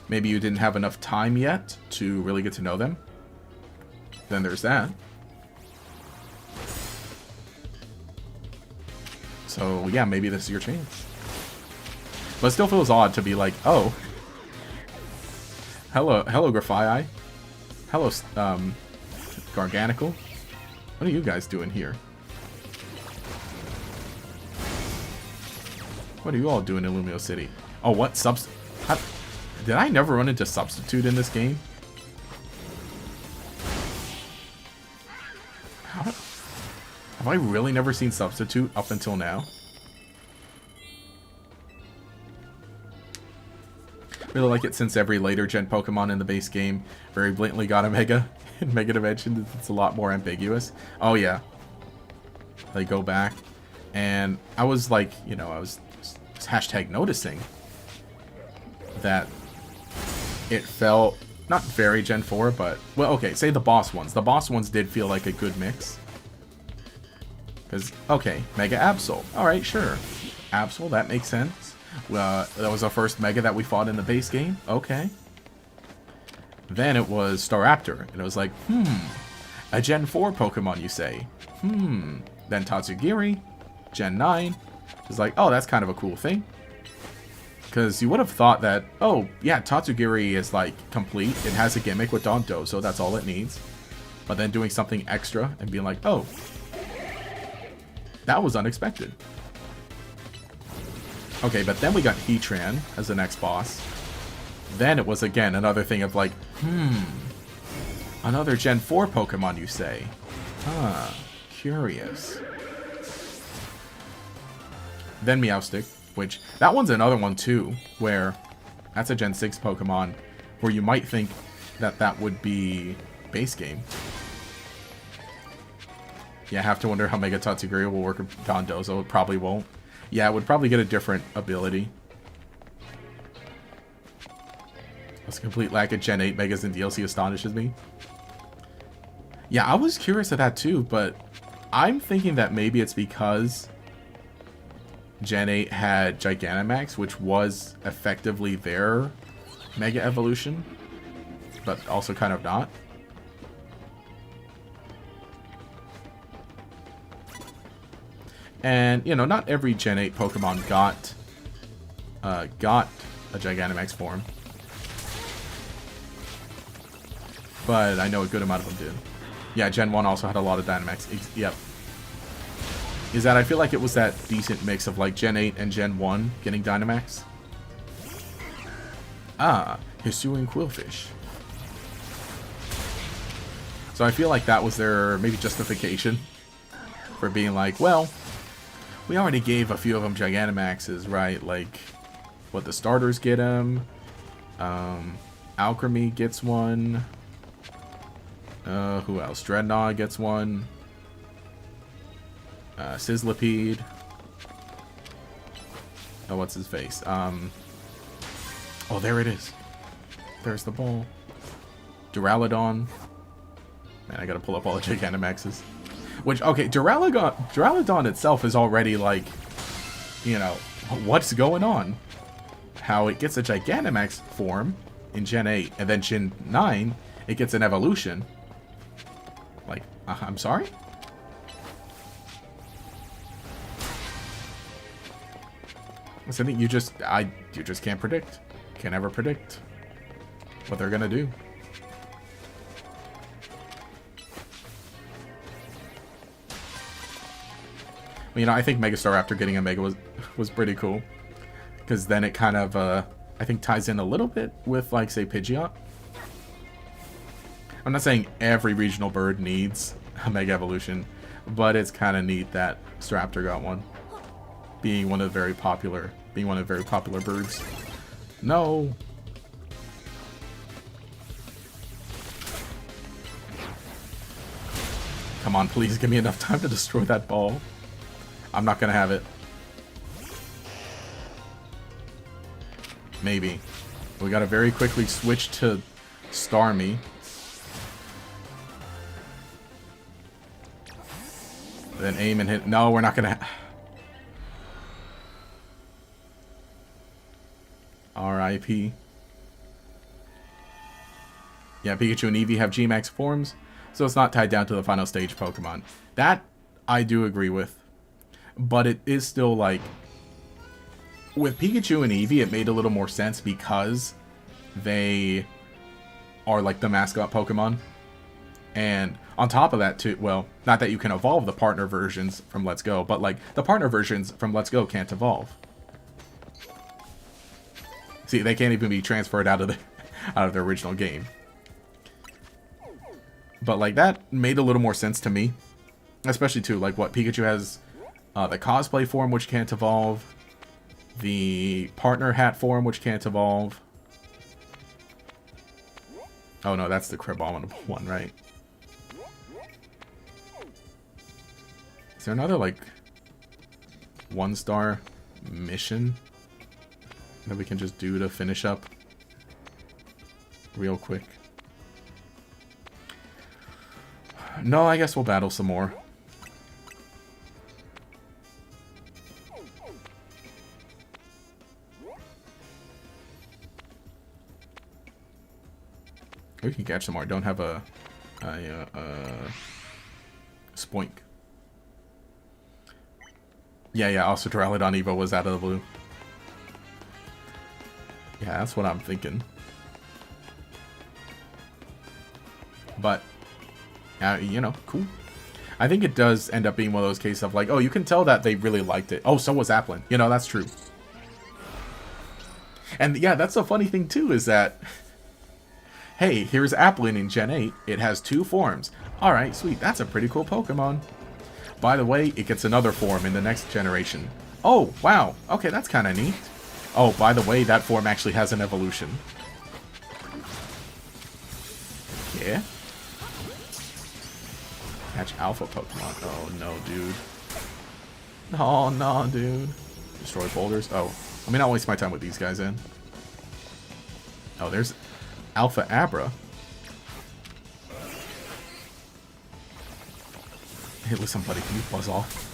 maybe you didn't have enough time yet to really get to know them. Then there's that. So yeah, maybe this is your chance. But it still feels odd to be like, oh, hello Grafai, hello Garganical. What are you guys doing here? What are you all doing in Lumiose City? Oh, what did I never run into Substitute in this game? Have I really never seen Substitute up until now? Really like it since every later gen Pokemon in the base game very blatantly got a Mega. In Mega Dimension, it's a lot more ambiguous. Oh yeah. They go back. And I was like, you know, I was hashtag noticing that it felt not very Gen 4, but, well, okay, say the boss ones. The boss ones did feel like a good mix. Because, okay, Mega Absol. Alright, sure. Absol, that makes sense. That was our first Mega that we fought in the base game. Okay. Then it was Staraptor. And it was like, a Gen 4 Pokemon, you say? Then Tatsugiri, Gen 9. It's like, oh, that's kind of a cool thing. Because you would have thought that, oh, yeah, Tatsugiri is, like, complete. It has a gimmick with Donto, so that's all it needs. But then doing something extra and being like, oh, that was unexpected. Okay, but then we got Heatran as the next boss. Then it was, again, another thing of like, another Gen 4 Pokemon, you say? Huh, curious. Then Meowstic, which, that one's another one too, where that's a Gen 6 Pokemon, where you might think that that would be base game. Yeah, I have to wonder how Mega Tatsugiri will work with Dondozo. It probably won't. Yeah, it would probably get a different ability. This complete lack of Gen 8 Megas in DLC astonishes me. Yeah, I was curious of that too, but I'm thinking that maybe it's because Gen 8 had Gigantamax, which was effectively their Mega Evolution, but also kind of not. And, you know, not every Gen 8 Pokemon got a Gigantamax form. But I know a good amount of them did. Yeah, Gen 1 also had a lot of Dynamax. Yep. Is that I feel like it was that decent mix of like Gen 8 and Gen 1 getting Dynamax. Ah, Hisuian Quillfish. So I feel like that was their maybe justification for being like, well, we already gave a few of them Gigantamaxes, right? Like, what, the starters get them? Alchemy gets one. Who else? Dreadnought gets one. Sizzlipede. Oh, what's his face? Oh, there it is. There's the ball. Duraludon. Man, I gotta pull up all the Gigantamaxes. Which, okay, Duraludon itself is already like, you know, what's going on? How it gets a Gigantamax form in Gen 8, and then Gen 9, it gets an evolution. Like, I'm sorry? Something you just can't predict. Can't ever predict what they're gonna do. You know, I think Mega Staraptor getting a Mega was pretty cool, because then it kind of I think ties in a little bit with, like, say, Pidgeot. I'm not saying every regional bird needs a Mega Evolution, but it's kind of neat that Staraptor got one, being one of the very popular birds. No. Come on, please give me enough time to destroy that ball. I'm not gonna have it. Maybe. We gotta very quickly switch to Starmie. Then aim and hit. No, we're not gonna. R.I.P. Yeah, Pikachu and Eevee have G-Max forms, so it's not tied down to the final stage Pokemon. That I do agree with. But it is still, like, with Pikachu and Eevee, it made a little more sense because they are, like, the mascot Pokemon. And on top of that, too, well, not that you can evolve the partner versions from Let's Go, but, like, the partner versions from Let's Go can't evolve. See, they can't even be transferred out of the original game. But, like, that made a little more sense to me. Especially, too, like, what Pikachu has... the cosplay form, which can't evolve. The partner hat form, which can't evolve. Oh no, that's the Crabominable one, right? Is there another, like, 1-star mission that we can just do to finish up real quick? No, I guess we'll battle some more. We can catch some more. Don't have a Spoink. Yeah, also Duraludon Evo was out of the blue. Yeah, that's what I'm thinking. But, you know, cool. I think it does end up being one of those cases of, like, oh, you can tell that they really liked it. Oh, so was Applin. You know, that's true. And, yeah, that's the funny thing, too, is that... Hey, here's Applin in Gen 8. It has 2 forms. Alright, sweet. That's a pretty cool Pokemon. By the way, it gets another form in the next generation. Oh, wow. Okay, that's kind of neat. Oh, by the way, that form actually has an evolution. Yeah. Catch Alpha Pokemon. Oh, no, dude. Oh, no, dude. Destroy boulders. Oh, let me not waste my time with these guys in. Oh, there's... Alpha Abra. Hey, listen, buddy, can you buzz off?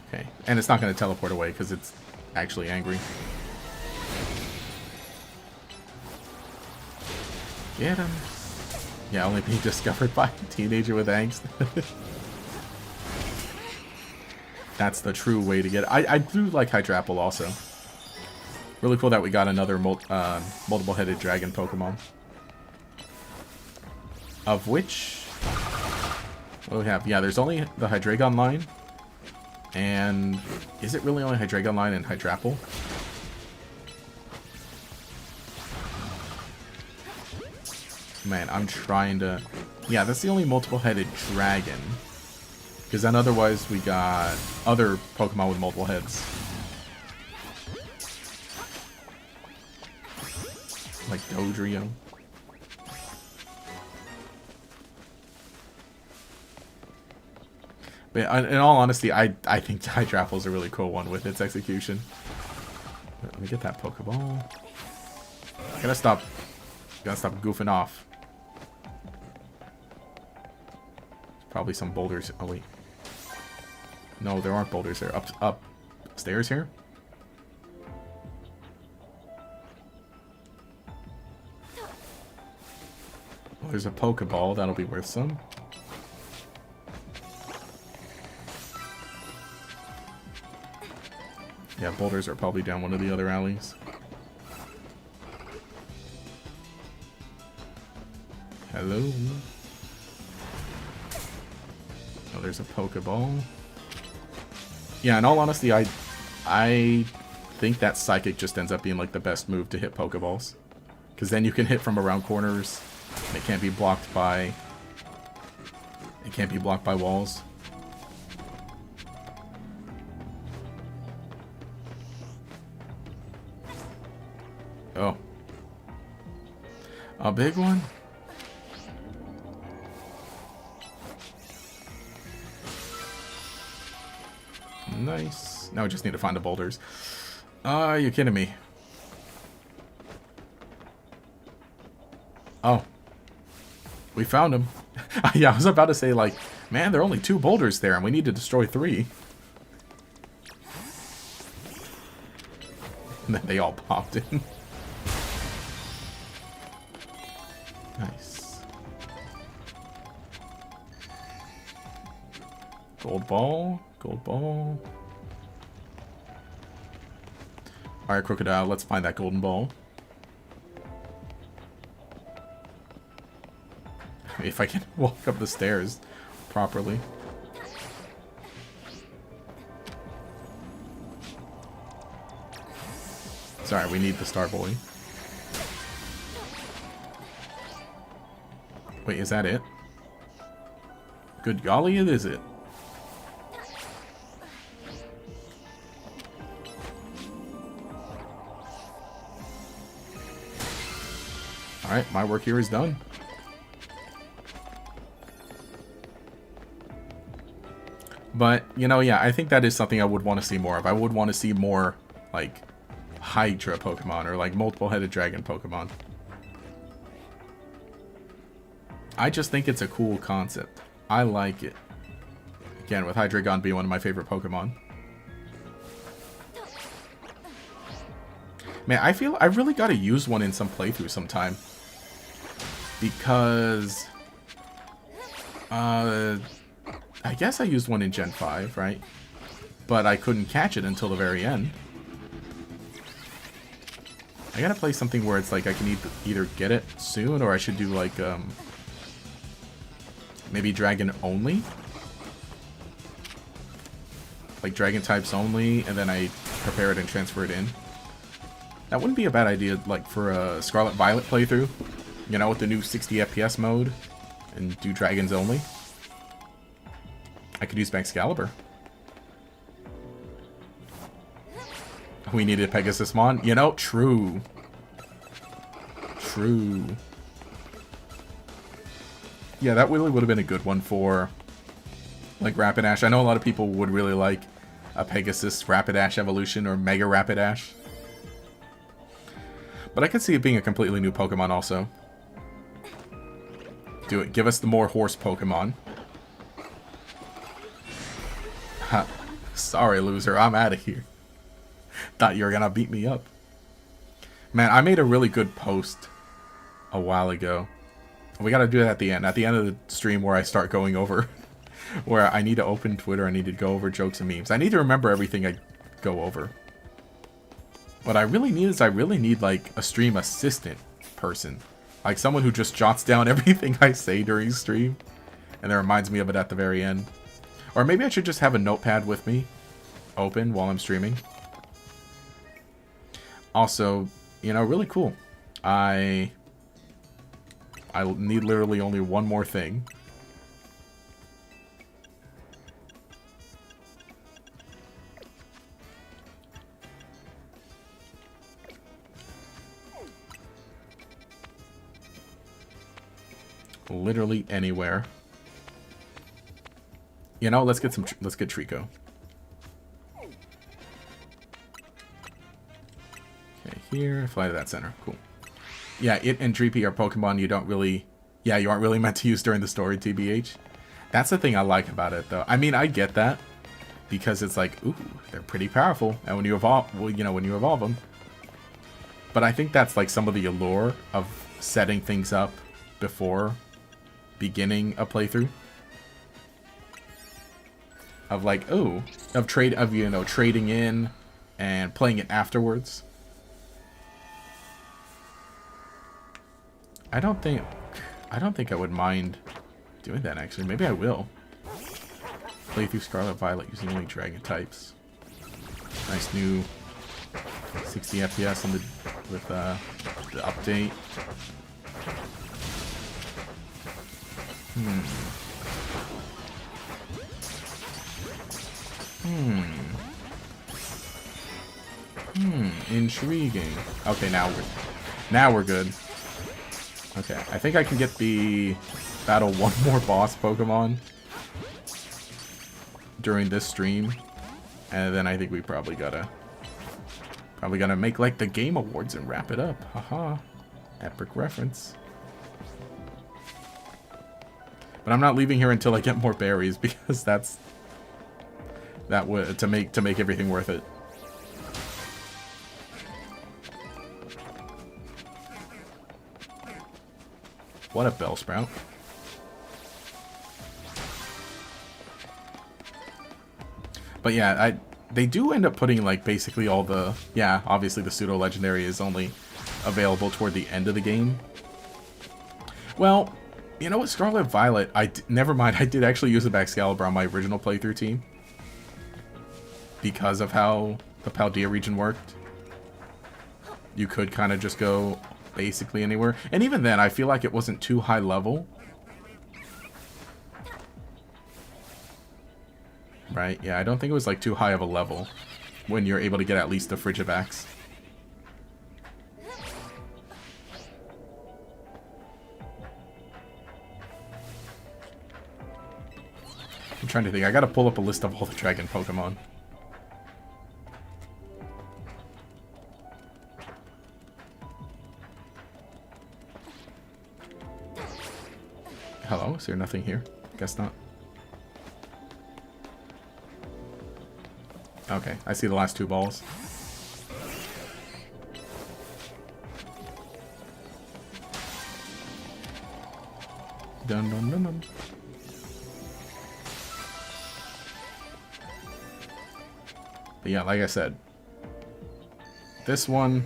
Okay, and it's not going to teleport away because it's actually angry. Get him. Yeah, only being discovered by a teenager with angst. That's the true way to get it. I do like Hydrapple also. Really cool that we got another multiple-headed dragon Pokemon. Of which... What do we have? Yeah, there's only the Hydreigon line. And... Is it really only Hydreigon line and Hydrapple? Man, I'm trying to... Yeah, that's the only multiple-headed dragon. Because then otherwise we got other Pokemon with multiple heads. Like Dodrio. But in all honesty, I think Hydrapple is a really cool one with its execution. Let me get that Pokeball. Gotta stop goofing off. Probably some boulders. Oh wait. No, there aren't boulders there. Upstairs here? Well, there's a Pokeball. That'll be worth some. Yeah, boulders are probably down one of the other alleys. Hello? Oh, there's a Pokeball. Yeah, in all honesty, I think that Psychic just ends up being like the best move to hit Pokeballs. Because then you can hit from around corners. And it can't be blocked by... It can't be blocked by walls. Oh. A big one? Nice. Now we just need to find the boulders. Are you kidding me? Oh. We found them. Yeah, I was about to say, like, man, there are only 2 boulders there, and we need to destroy 3. And then they all popped in. Nice. Gold ball. Gold ball. Alright, Crocodile, let's find that golden ball. If I can walk up the stairs properly. Sorry, we need the Star Boy. Wait, is that it? Good golly, it is it. Alright, my work here is done. But, you know, yeah, I think that is something I would want to see more of. I would want to see more, like, Hydra Pokemon or, like, multiple-headed dragon Pokemon. I just think it's a cool concept. I like it. Again, with Hydreigon being one of my favorite Pokemon. Man, I feel I really got to use one in some playthrough sometime. Because... I guess I used one in Gen 5, right? But I couldn't catch it until the very end. I gotta play something where it's like I can either get it soon, or I should do like, maybe Dragon only? Like Dragon types only, and then I prepare it and transfer it in. That wouldn't be a bad idea, like, for a Scarlet Violet playthrough. You know, with the new 60 FPS mode. And do Dragons only. I could use Excalibur. We needed a Pegasus Mon. You know, true. True. Yeah, that really would have been a good one for, like, Rapidash. I know a lot of people would really like a Pegasus Rapidash evolution or Mega Rapidash. But I could see it being a completely new Pokemon also. Do it. Give us the more horse Pokemon. Ha. Sorry, loser. I'm out of here. Thought you were gonna beat me up. Man, I made a really good post a while ago. We gotta do it at the end. At the end of the stream where I start going over... where I need to open Twitter. I need to go over jokes and memes. I need to remember everything I go over. What I really need is like a stream assistant person. Like someone who just jots down everything I say during stream. And then reminds me of it at the very end. Or maybe I should just have a notepad with me. Open while I'm streaming. Also, you know, really cool. I need literally only one more thing. Literally anywhere. You know, let's get Trico. Okay, here, fly to that center. Cool. Yeah, it and Dreepy are Pokemon you don't really... Yeah, you aren't really meant to use during the story, TBH. That's the thing I like about it, though. I mean, I get that. Because it's like, ooh, they're pretty powerful. And when you evolve... Well, you know, when you evolve them. But I think that's like some of the allure of setting things up before beginning a playthrough. Of like, ooh, you know, trading in and playing it afterwards. I don't think I would mind doing that, actually. Maybe I will. Play through Scarlet Violet using only dragon types. Nice new 60 FPS on with the update. Intriguing. Okay, now we're good. Okay, I think I can get the battle one more boss Pokemon during this stream, and then I think we probably gotta make like the Game Awards and wrap it up. Haha, epic reference. But I'm not leaving here until I get more berries because that would to make everything worth it. What a Bellsprout. But yeah, they do end up putting like basically all the... Yeah, obviously the pseudo legendary is only available toward the end of the game. Well, you know what, Scarlet Violet, never mind, I did actually use the Excalibur on my original playthrough team. Because of how the Paldea region worked. You could kind of just go basically anywhere. And even then, I feel like it wasn't too high level. Right? Yeah, I don't think it was like too high of a level when you're able to get at least the Frigivax. I'm trying to think. I gotta pull up a list of all the dragon Pokemon. Hello? Is there nothing here? Guess not. Okay, I see the last two balls. Dun dun dun dun. But yeah, like I said, this one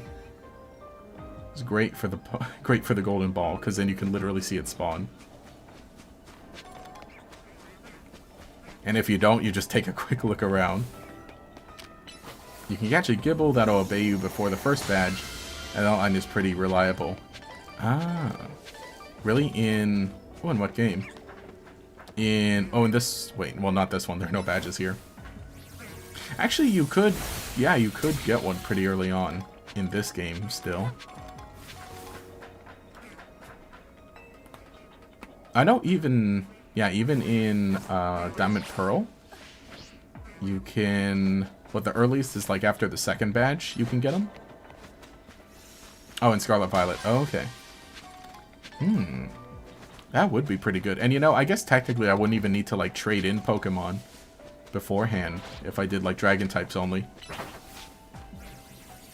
is great for the golden ball, because then you can literally see it spawn. And if you don't, you just take a quick look around. You can catch a Gibble that'll obey you before the first badge, and that line is pretty reliable. Ah, really? In what game? In this. Wait, well, not this one. There are no badges here. Actually, you could get one pretty early on in this game still. I know even in Diamond Pearl, you can... What, the earliest is like after the second badge you can get them? Oh, in Scarlet Violet. Oh, okay. That would be pretty good. And you know, I guess technically I wouldn't even need to like trade in Pokemon beforehand if I did like dragon types only.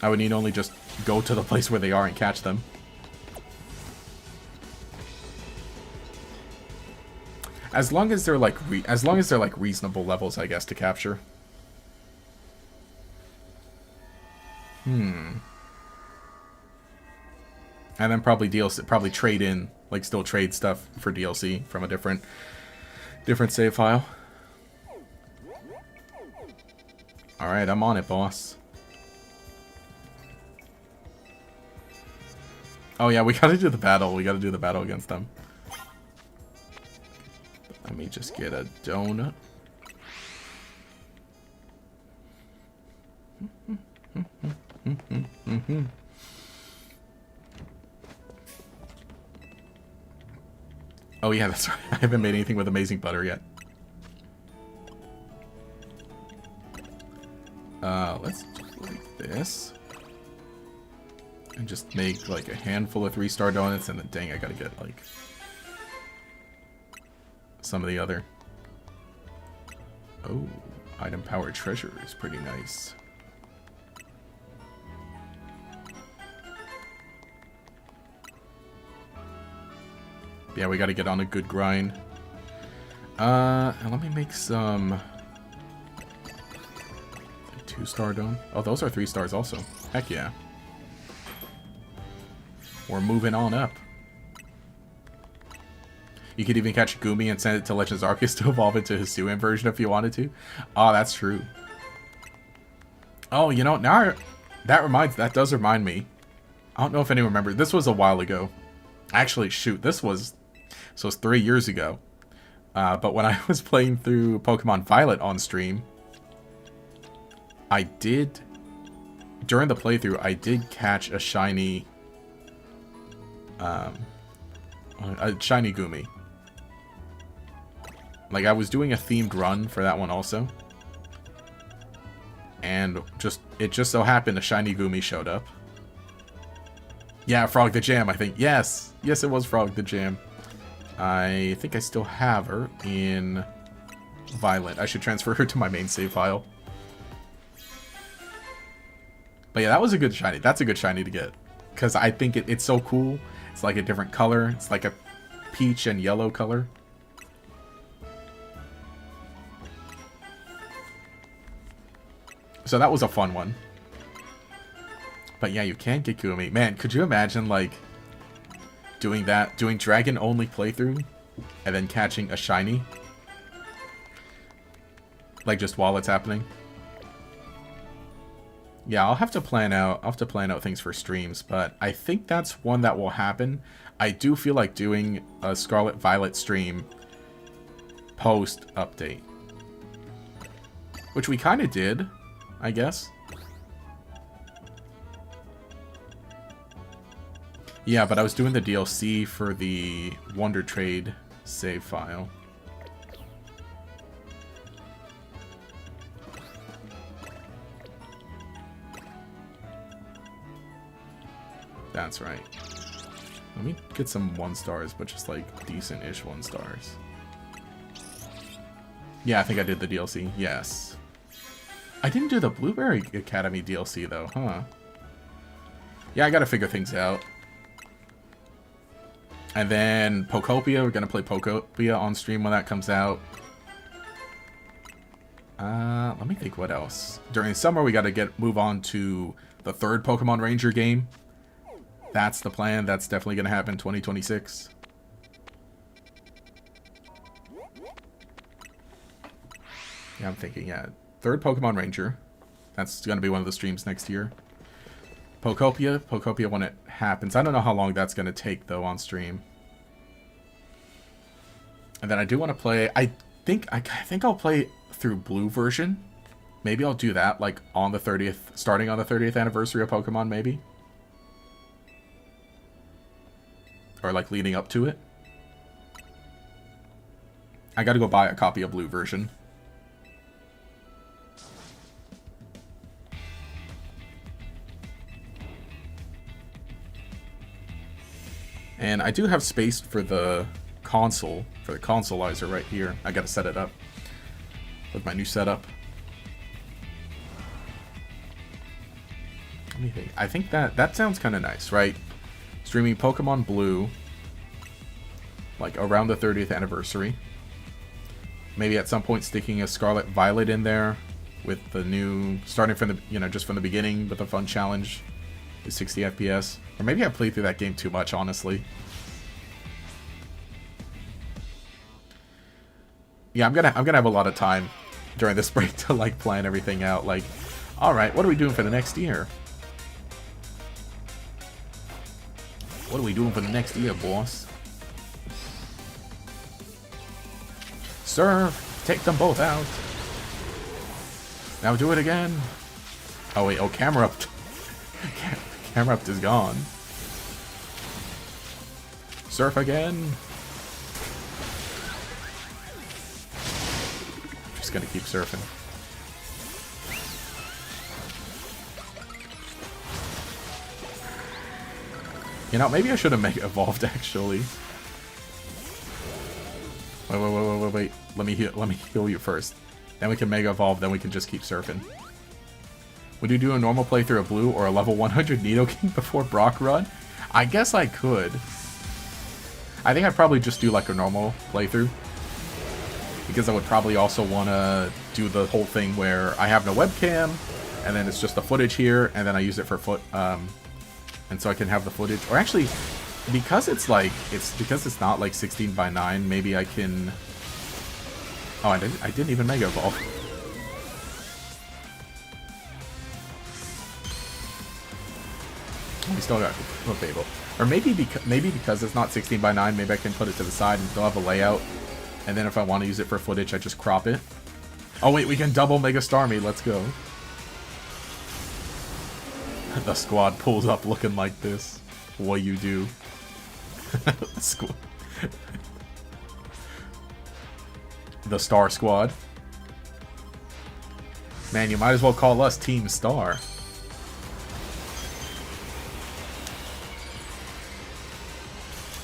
I would need only just go to the place where they are and catch them. As long as they're like reasonable levels, I guess, to capture. And then probably DLC, probably trade in, like still trade stuff for DLC from a different save file. Alright, I'm on it, boss. Oh yeah, we gotta do the battle. We gotta do the battle against them. Let me just get a donut. Oh yeah, that's right. I haven't made anything with amazing butter yet. Let's do like this. And just make like a handful of 3-star donuts, and then dang, I gotta get like some of the other. Oh, item powered treasure is pretty nice. Yeah, we gotta get on a good grind. And let me make some 2-star donut. Oh, those are 3 stars also. Heck yeah. We're moving on up. You could even catch Gumi and send it to Legends Arceus to evolve into his Hisuian version if you wanted to. Oh, that's true. Oh, you know, now that does remind me. I don't know if anyone remembers. This was a while ago. Actually, shoot, this was 3 years ago. But when I was playing through Pokemon Violet on stream, during the playthrough, I did catch a shiny Gumi. Like, I was doing a themed run for that one also. And it just so happened a shiny Gumi showed up. Yeah, Frog the Jam, I think. Yes! Yes, it was Frog the Jam. I think I still have her in Violet. I should transfer her to my main save file. But yeah, that was a good shiny. That's a good shiny to get. Because I think it's so cool. It's like a different color. It's like a peach and yellow color. So that was a fun one. But yeah, you can get Gumi. Man, could you imagine, like, doing that? Doing dragon-only playthrough, and then catching a shiny? Like, just while it's happening? Yeah, I'll have to plan out things for streams, but I think that's one that will happen. I do feel like doing a Scarlet Violet stream post-update. Which we kind of did, I guess. Yeah, but I was doing the DLC for the Wonder Trade save file. That's right. Let me get some 1-stars, but just like decent-ish 1-stars. Yeah, I think I did the DLC. Yes. I didn't do the Blueberry Academy DLC though, huh? Yeah, I gotta figure things out. And then Pokopia, we're gonna play Pokopia on stream when that comes out. Let me think what else. During summer, we gotta move on to the 3rd Pokemon Ranger game. That's the plan. That's definitely gonna happen 2026. Yeah, I'm thinking, yeah. 3rd Pokemon Ranger. That's gonna be one of the streams next year. Pokopia when it happens. I don't know how long that's gonna take though on stream. And then I do want to play. I think I'll play through Blue version. Maybe I'll do that like on the 30th, starting on the 30th anniversary of Pokemon, maybe. Or like leading up to it. I gotta go buy a copy of Blue version. And I do have space for the console, for the consolizer right here. I gotta set it up with my new setup. Let me think. I think that sounds kind of nice, right? Streaming Pokemon Blue, like around the 30th anniversary. Maybe at some point sticking a Scarlet Violet in there with the new, starting from the, just from the beginning with a fun challenge, with 60 FPS. Or maybe I played through that game too much, honestly. Yeah, I'm gonna have a lot of time during this break to like plan everything out. Like, all right, what are we doing for the next year? What are we doing for the next year, boss? Serve! Take them both out! Now do it again! Oh wait, oh, Camerupt. Camerupt is gone. Surf again! Just gonna keep surfing. You know, maybe I should have Mega Evolved, actually. Wait. Let me heal you first. Then we can Mega Evolve, then we can just keep surfing. Would you do a normal playthrough of Blue or a level 100 Nidoking before Brock run? I guess I could. I think I'd probably just do like a normal playthrough. Because I would probably also want to do the whole thing where I have no webcam, and then it's just the footage here, and then I use it for and so I can have the footage. Or actually, because it's not like 16:9, maybe I can. Oh, I didn't even Mega Evolve. We still got Fable. Or maybe because it's not 16:9, maybe I can put it to the side and still have a layout. And then if I want to use it for footage, I just crop it. Oh wait, we can double Mega Starmie. Let's go. The squad pulls up looking like this. What you do? The Star Squad. Man, you might as well call us Team Star.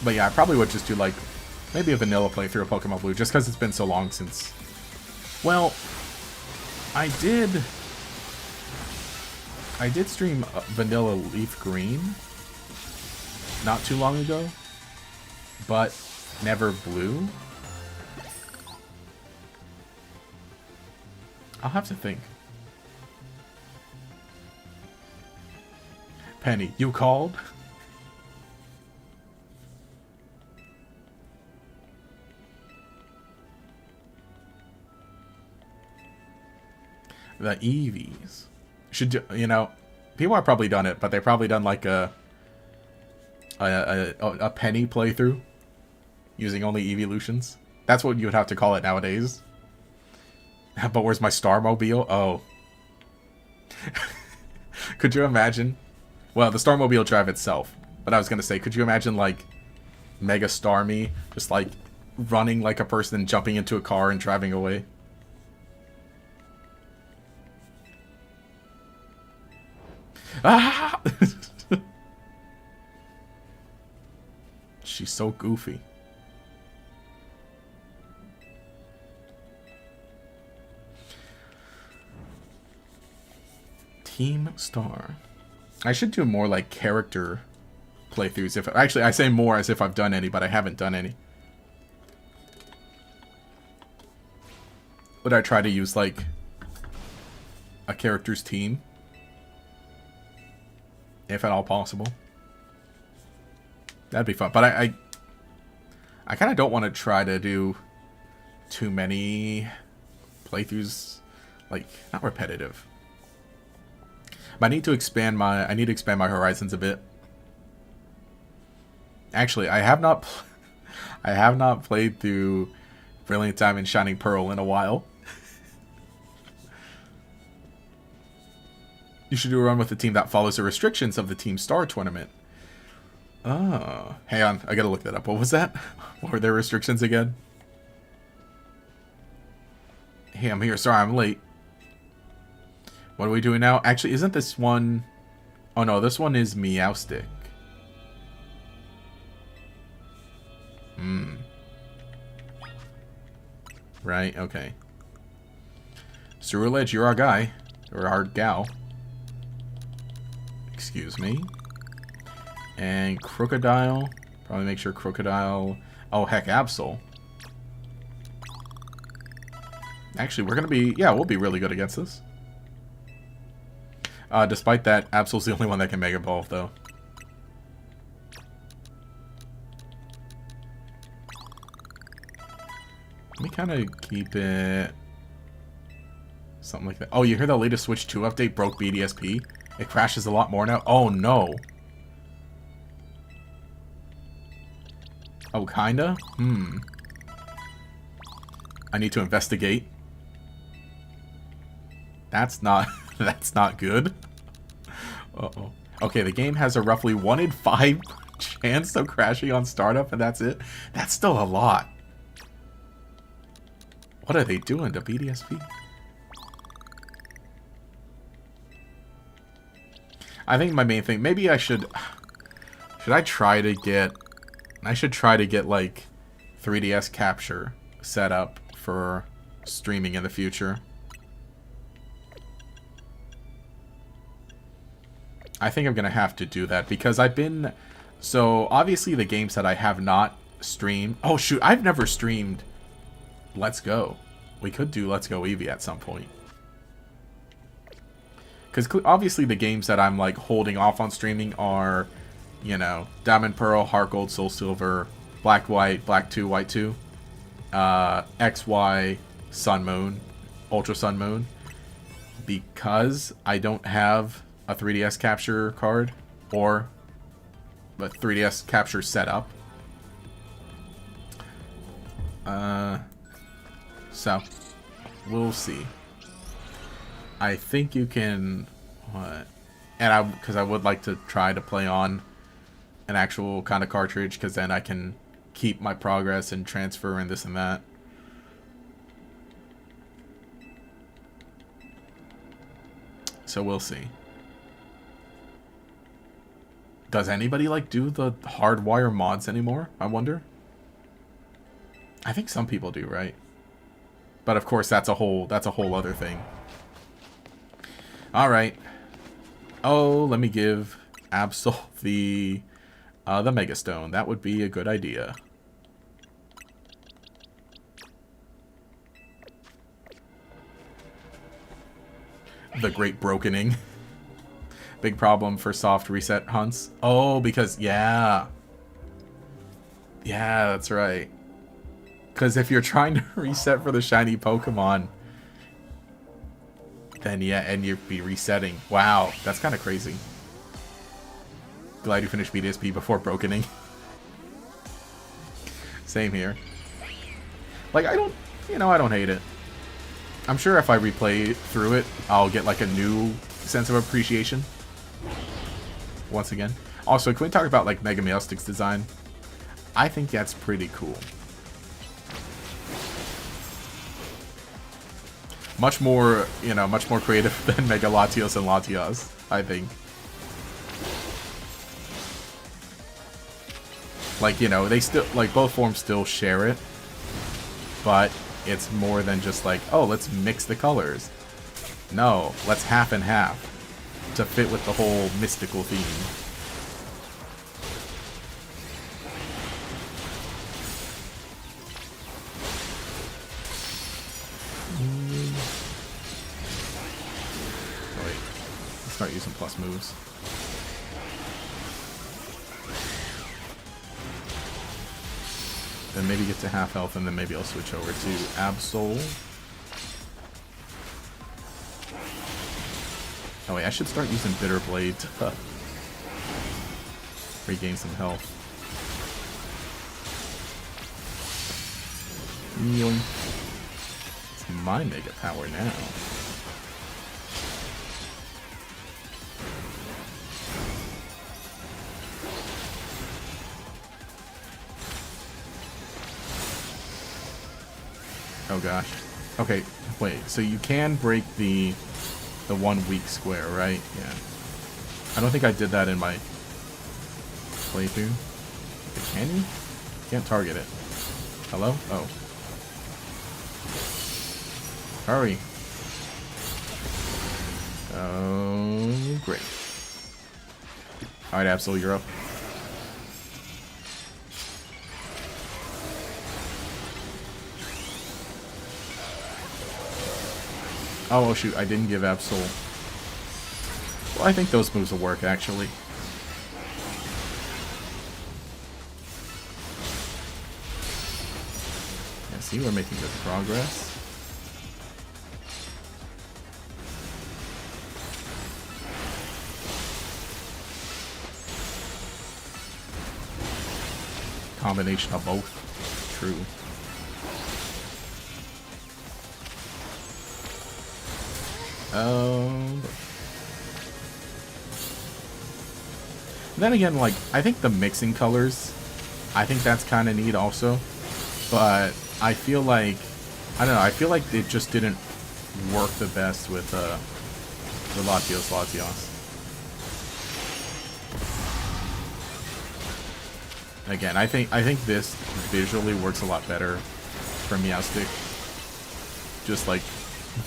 But yeah, I probably would just do like maybe a vanilla playthrough of Pokemon Blue, just because it's been so long since. Well, I did stream Vanilla Leaf Green not too long ago, but never Blue. I'll have to think. Penny, you called? The Eevees. Should do, you know, people have probably done it, but they've probably done like a Penny playthrough using only Eeveelutions. That's what you would have to call it nowadays. But where's my Starmobile? Oh. Could you imagine? Well, the Starmobile drive itself. But I was going to say, could you imagine like Mega Starmie just like running like a person, jumping into a car and driving away? Ah! She's so goofy. Team Star. I should do more like character playthroughs. If actually, I say more as if I've done any, but I haven't done any. Would I try to use like a character's team? If at all possible. That'd be fun. But I kind of don't want to try to do too many playthroughs. Like, not repetitive. But I need to expand my horizons a bit. Actually, I have not played through Brilliant Diamond Shining Pearl in a while. You should do a run with a team that follows the restrictions of the Team Star tournament. Oh. Hang on, I gotta look that up. What was that? What were their restrictions again? Hey, I'm here. Sorry, I'm late. What are we doing now? Actually, isn't this one... Oh no, this one is Meowstic. Right, okay. Ceruledge, you're our guy. Or our gal. Excuse me. And Crocodile. Probably make sure Crocodile... Oh, heck, Absol. Actually, we're gonna be... Yeah, we'll be really good against this. Despite that, Absol's the only one that can Mega Evolve, though. Let me kind of keep it... Something like that. Oh, you hear the latest Switch 2 update broke BDSP? It crashes a lot more now? Oh, no. Oh, kinda? I need to investigate. That's not... That's not good. Uh-oh. Okay, the game has a roughly 1 in 5 chance of crashing on startup, and that's it? That's still a lot. What are they doing to BDSP? I think my main thing... Maybe I should Should I try to get... I should try to get, like, 3DS capture set up for streaming in the future. I think I'm going to have to do that because I've been... So, obviously the games that I have not streamed... Oh, shoot. I've never streamed Let's Go. We could do Let's Go Eevee at some point. Because obviously the games that I'm, like, holding off on streaming are, you know, Diamond Pearl, Heart Gold, Soul Silver, Black White, Black 2, White 2, XY, Sun Moon, Ultra Sun Moon. Because I don't have a 3DS capture card or a 3DS capture setup. So, we'll see. I think you can, and because I would like to try to play on an actual kind of cartridge, because then I can keep my progress and transfer and this and that. So we'll see. Does anybody like do the hardwire mods anymore? I wonder. I think some people do, right? But of course, that's a whole other thing. All right. Oh, let me give Absol the Mega Stone. That would be a good idea. The Great Brokening. Big problem for soft reset hunts. Oh, because, yeah. Yeah, that's right. Because if you're trying to reset for the shiny Pokemon, then yeah, and you'd be resetting. Wow, that's kind of crazy. Glad you finished BDSP before Brokening. Same here. Like, I don't hate it. I'm sure if I replay through it, I'll get like a new sense of appreciation. Once again. Also, can we talk about like Mega Mailstick's design? I think that's pretty cool. Much more, you know, much more creative than Mega Latios and Latias, I think. Like, you know, they still, like, both forms still share it, but it's more than just like, oh, let's mix the colors. No, let's half and half to fit with the whole mystical theme. Start using plus moves. Then maybe get to half health, and then maybe I'll switch over to Absol. Oh wait, I should start using Bitter Blade to regain some health. It's my Mega Power now. Oh gosh. Okay, wait. So you can break the 1 weak square, right? Yeah. I don't think I did that in my playthrough. Can you? Can't target it. Hello? Oh. Hurry. Oh, great. Alright, Absol, you're up. Oh, shoot, I didn't give Absol. Well, I think those moves will work, actually. Yeah, see, we're making good progress. Combination of both. True. Then again, like, I think the mixing colors, I think that's kind of neat also. But I feel like, I don't know, I feel like it just didn't work the best with Latios. Again, I think this visually works a lot better for Meowstic. Just like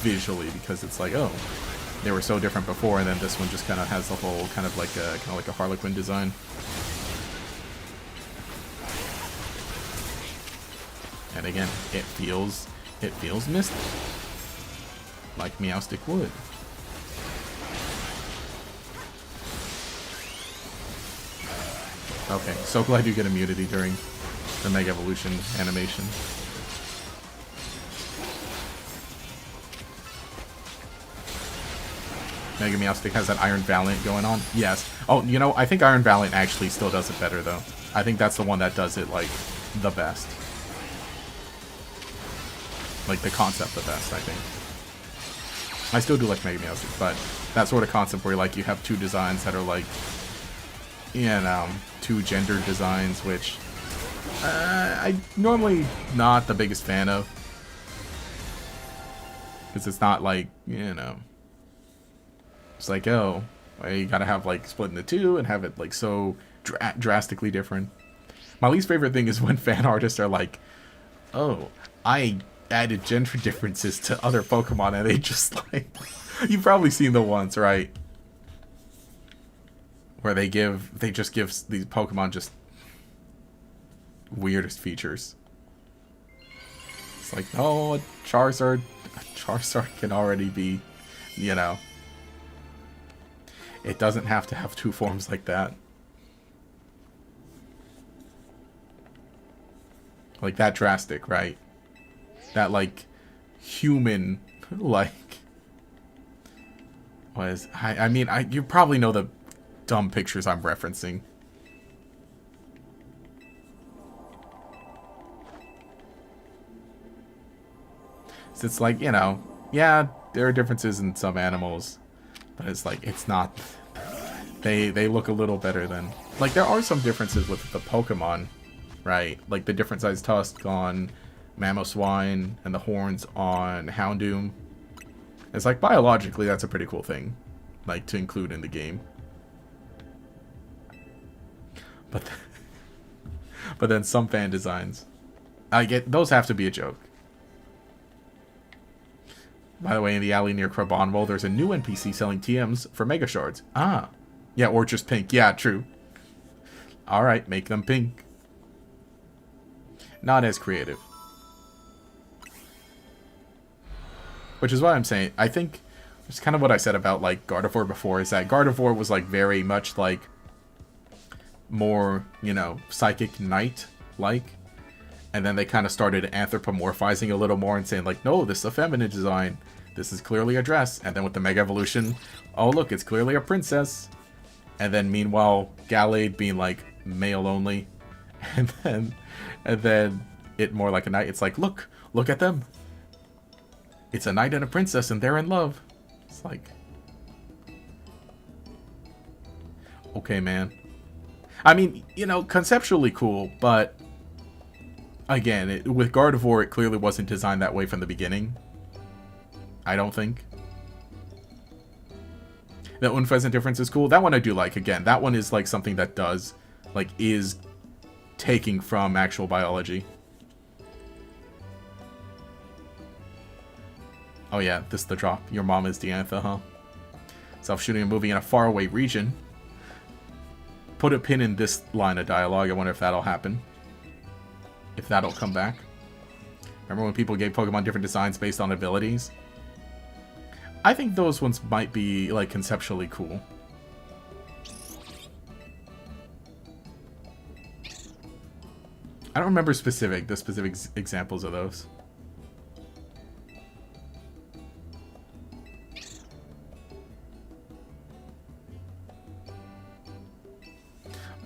visually, because it's like, oh, they were so different before, and then this one just kind of has the whole kind of like a Harlequin design. And again, it feels mystic, like Meowstic would. Okay, so glad you get immunity during the Mega Evolution animation. Mega Meowstic has that Iron Valiant going on. Yes. Oh, you know, I think Iron Valiant actually still does it better, though. I think that's the one that does it, like, the best. Like, the concept the best, I think. I still do like Mega Meowstic, but that sort of concept where, like, you have two designs that are, like, you know, two gendered designs, which I'm normally not the biggest fan of. Because it's not like, you know, it's like, oh, well, you gotta have, like, split into two and have it, like, so drastically different. My least favorite thing is when fan artists are like, oh, I added gender differences to other Pokemon, and they just, like, you've probably seen the ones, right? Where they just give these Pokemon just weirdest features. It's like, oh, Charizard can already be, you know. It doesn't have to have two forms like that. Like that drastic, right? That, like, human, like, was, I mean, you probably know the dumb pictures I'm referencing. So it's like, you know, yeah, there are differences in some animals, but it's like, it's not, they look a little better than, like, there are some differences with the Pokemon, right? Like the different size tusk on Mamoswine and the horns on Houndoom. It's like, biologically, that's a pretty cool thing, like, to include in the game. But then some fan designs, I get, those have to be a joke. By the way, in the alley near Crabominable, there's a new NPC selling TMs for Mega Shards. Ah. Yeah, or just pink. Yeah, true. Alright, make them pink. Not as creative. Which is why I'm saying, I think, it's kind of what I said about, like, Gardevoir before, is that Gardevoir was, like, very much, like, more, you know, Psychic Knight-like. And then they kind of started anthropomorphizing a little more and saying, like, no, this is a feminine design. This is clearly a dress. And then with the Mega Evolution, oh, look, it's clearly a princess. And then, meanwhile, Gallade being, like, male only. And then it more like a knight. It's like, look at them. It's a knight and a princess, and they're in love. It's like, okay, man. I mean, you know, conceptually cool, but again, with Gardevoir, it clearly wasn't designed that way from the beginning. I don't think. The Unpheasant difference is cool. That one I do like. Again, that one is like something that does, like, is taking from actual biology. Oh yeah, this is the drop. Your mom is Diantha, huh? Self-shooting a movie in a faraway region. Put a pin in this line of dialogue. I wonder if that'll happen. If that'll come back. Remember when people gave Pokemon different designs based on abilities? I think those ones might be, like, conceptually cool. I don't remember the specific examples of those.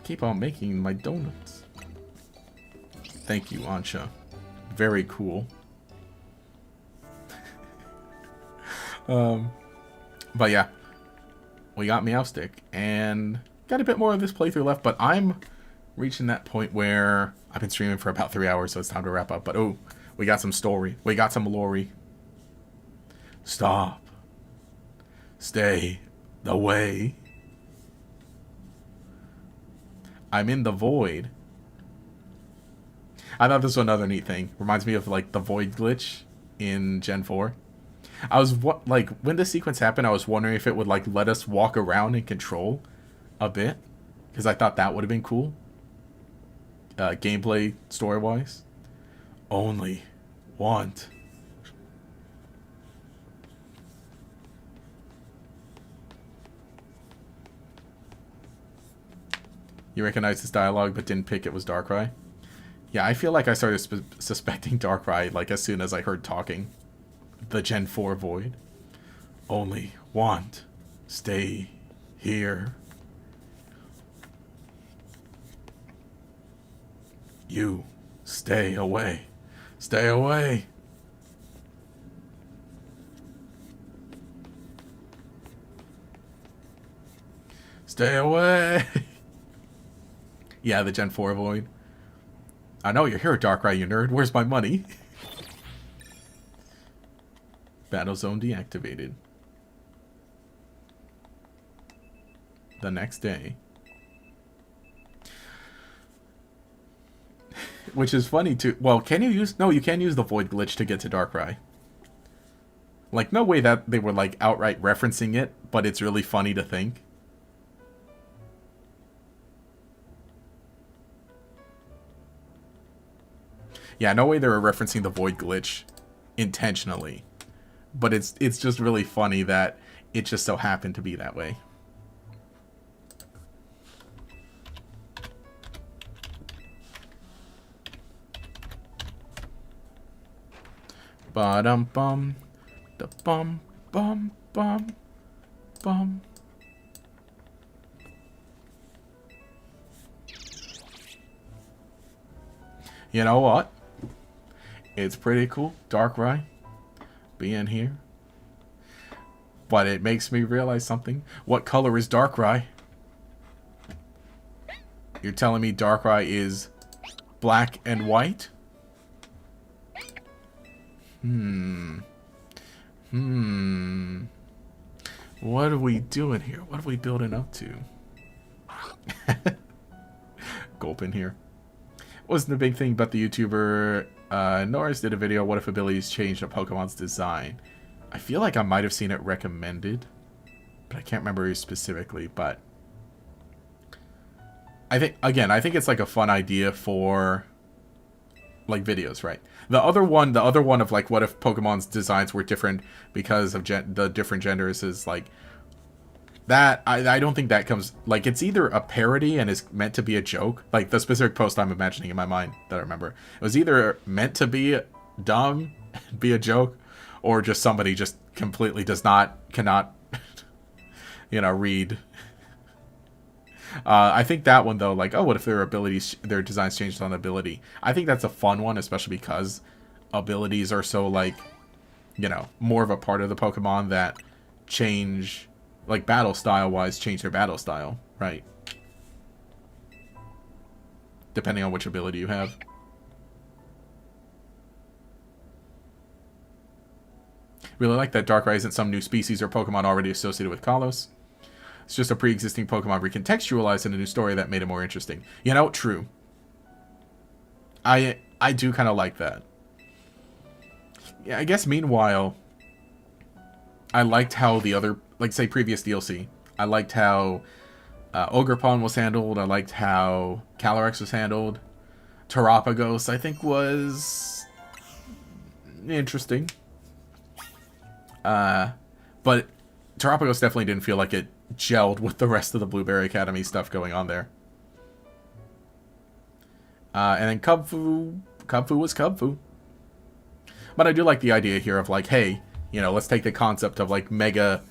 Keep on making my donuts. Thank you, Ansha. Very cool. But yeah, we got Meowstic, and got a bit more of this playthrough left, but I'm reaching that point where I've been streaming for about 3 hours, so it's time to wrap up. But oh, we got some story. We got some lore. Stop. Stay the way. I'm in the void, I thought this was another neat thing. Reminds me of like the void glitch in Gen 4. I was like when this sequence happened, I was wondering if it would like let us walk around and control a bit, because I thought that would have been cool. Gameplay story wise. Only want. You recognize this dialogue but didn't pick it was Darkrai? Yeah, I feel like I started suspecting Darkrai like as soon as I heard talking. The Gen 4 Void. Only want. Stay here. You. Stay away. Stay away. Stay away. Yeah, the Gen 4 Void. I know you're here, Darkrai, you nerd. Where's my money? Battle zone deactivated. The next day. Which is funny too. Well, can you use... No, you can use the Void glitch to get to Darkrai. Like, no way that they were, like, outright referencing it, but it's really funny to think. Yeah, no way they were referencing the Void glitch intentionally. But it's just really funny that it just so happened to be that way. Ba-dum-bum. Da bum bum bum bum. You know what? It's pretty cool, Darkrai, being here. But it makes me realize something. What color is Darkrai? You're telling me Darkrai is black and white? What are we doing here? What are we building up to? Gulp in here. Wasn't the big thing, but the YouTuber Norris did a video, what if abilities changed a Pokemon's design? I feel like I might have seen it recommended, but I can't remember specifically, but I think it's like a fun idea for like videos, right? The other one of like what if Pokemon's designs were different because of the different genders is like that. I don't think that comes like it's either a parody and is meant to be a joke. Like the specific post I'm imagining in my mind that I remember, it was either meant to be dumb, be a joke, or just somebody just completely cannot, read. I think that one though, like, oh, what if their designs changed on ability? I think that's a fun one, especially because abilities are so like, more of a part of the Pokemon that change, like battle style wise, change their battle style, right? Depending on which ability you have. Really like that Darkrai isn't some new species or Pokemon already associated with Kalos. It's just a pre-existing Pokemon recontextualized in a new story that made it more interesting. True. I do kind of like that. Yeah, I guess meanwhile, I liked how the other, like say previous DLC, I liked how Ogerpon was handled. I liked how Calyrex was handled. Terapagos, I think, was interesting. But Terapagos definitely didn't feel like it gelled with the rest of the Blueberry Academy stuff going on there. And then Kubfu was Kubfu. But I do like the idea here of like, hey, let's take the concept of like mega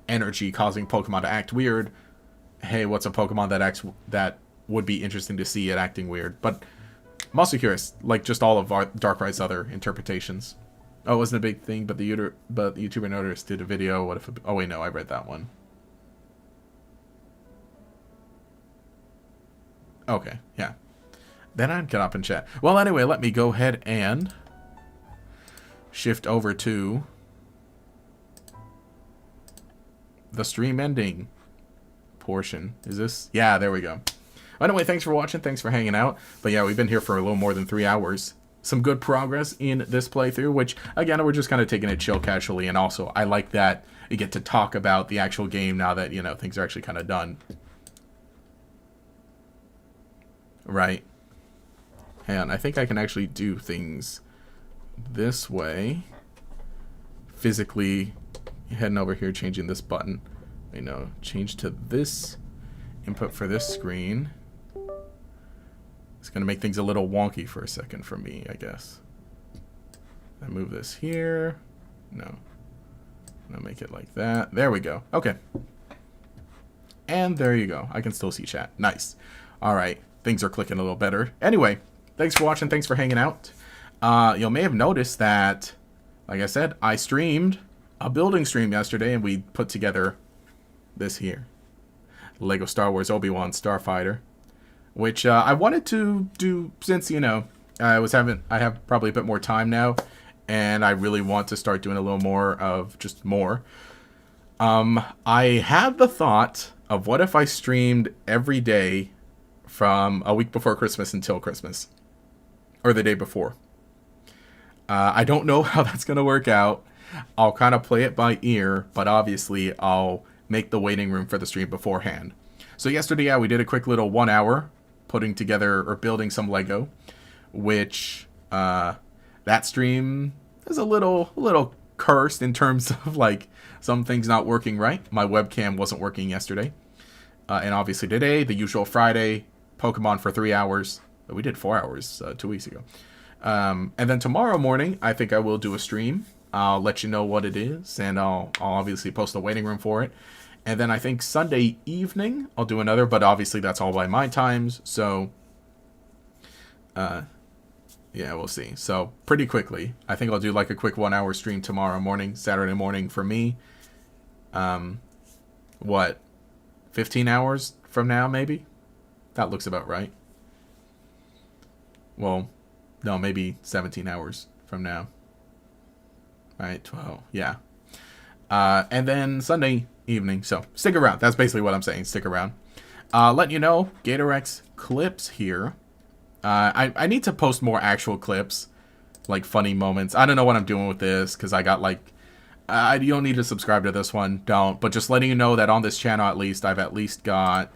energy causing Pokemon to act weird. Hey, what's a Pokemon that would be interesting to see it acting weird? But I'm also curious, like just all of Darkrai's other interpretations. Oh, it wasn't a big thing, but the YouTuber Notice did a video. What if? Oh wait, no, I read that one. Okay, yeah. Then I'd get up and chat. Well, anyway, let me go ahead and shift over to the stream ending portion. Is this? Yeah, there we go. Anyway, thanks for watching. Thanks for hanging out. But yeah, we've been here for a little more than 3 hours. Some good progress in this playthrough, which, again, we're just kind of taking it chill casually. And also, I like that you get to talk about the actual game now that, things are actually kind of done. Right. And I think I can actually do things this way. Physically heading over here, changing this button. Change to this input for this screen. It's going to make things a little wonky for a second for me, I guess. I move this here. No. I'm going to make it like that. There we go. Okay. And there you go. I can still see chat. Nice. All right. Things are clicking a little better. Anyway, thanks for watching. Thanks for hanging out. You may have noticed that, like I said, I streamed a building stream yesterday, and we put together this here. Lego Star Wars Obi-Wan Starfighter. Which I wanted to do since, I have probably a bit more time now, and I really want to start doing a little more of just more. I had the thought of what if I streamed every day from a week before Christmas until Christmas, or the day before. I don't know how that's going to work out. I'll kind of play it by ear, but obviously I'll make the waiting room for the stream beforehand. So yesterday, yeah, we did a quick little 1 hour putting together or building some Lego, which that stream is a little cursed in terms of like some things not working right. My webcam wasn't working yesterday, and obviously today, the usual Friday Pokemon for 3 hours. We did 4 hours 2 weeks ago, and then tomorrow morning I think I will do a stream. I'll let you know what it is, and I'll obviously post a waiting room for it. And then I think Sunday evening, I'll do another, but obviously that's all by my times, so, yeah, we'll see. So, pretty quickly, I think I'll do like a quick 1 hour stream tomorrow morning, Saturday morning for me. 15 hours from now, maybe? That looks about right. Well, no, maybe 17 hours from now. Right, 12, yeah. And then Sunday evening. So stick around. That's basically what I'm saying. Stick around. Letting you know, GatorX clips here. I need to post more actual clips, like funny moments. I don't know what I'm doing with this because I got like, you don't need to subscribe to this one. Don't. But just letting you know that on this channel, at least, I've at least got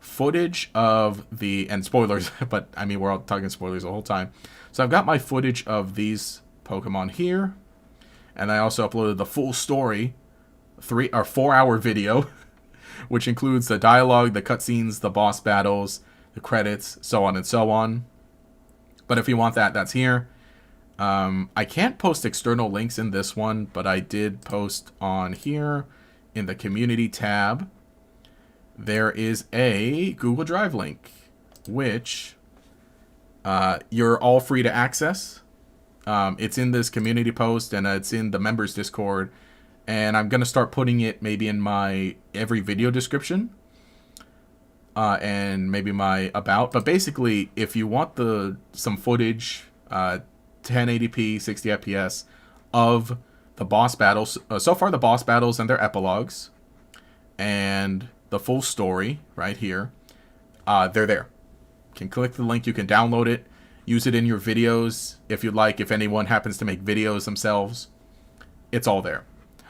footage of the, and spoilers, but I mean, we're all talking spoilers the whole time. So I've got my footage of these Pokemon here. And I also uploaded the full story, 4 hour video, which includes the dialogue, the cutscenes, the boss battles, the credits, so on and so on. But if you want that, that's here. I can't post external links in this one, but I did post on here in the community tab. There is a Google Drive link, which you're all free to access. It's in this community post, and it's in the members Discord, and I'm going to start putting it maybe in my every video description, and maybe my about. But basically, if you want some footage, 1080p, 60 FPS of the boss battles, so far the boss battles and their epilogues, and the full story right here, they're there. You can click the link, you can download it. Use it in your videos if you'd like. If anyone happens to make videos themselves, it's all there.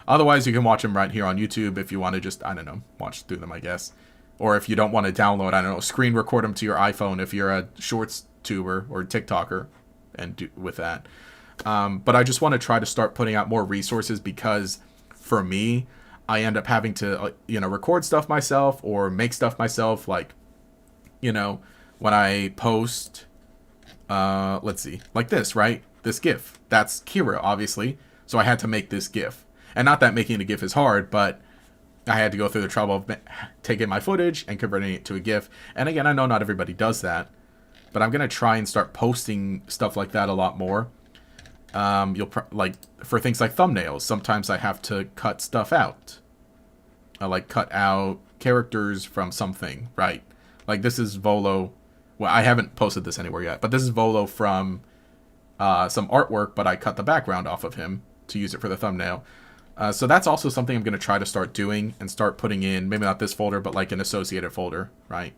Otherwise, you can watch them right here on YouTube if you want to just, I don't know, watch through them, I guess. Or if you don't want to download, I don't know, screen record them to your iPhone if you're a shorts tuber or TikToker and do with that. But I just want to try to start putting out more resources because for me, I end up having to, record stuff myself or make stuff myself. Like, when I post... let's see, like this, right? This GIF. That's Kira, obviously. So I had to make this GIF. And not that making a GIF is hard, but I had to go through the trouble of taking my footage and converting it to a GIF. And again, I know not everybody does that, but I'm going to try and start posting stuff like that a lot more. Like, for things like thumbnails, sometimes I have to cut stuff out. Like, cut out characters from something, right? Like, this is Volo. Well, I haven't posted this anywhere yet, but this is Volo from some artwork, but I cut the background off of him to use it for the thumbnail. So that's also something I'm going to try to start doing and start putting in, maybe not this folder, but like an associated folder, right?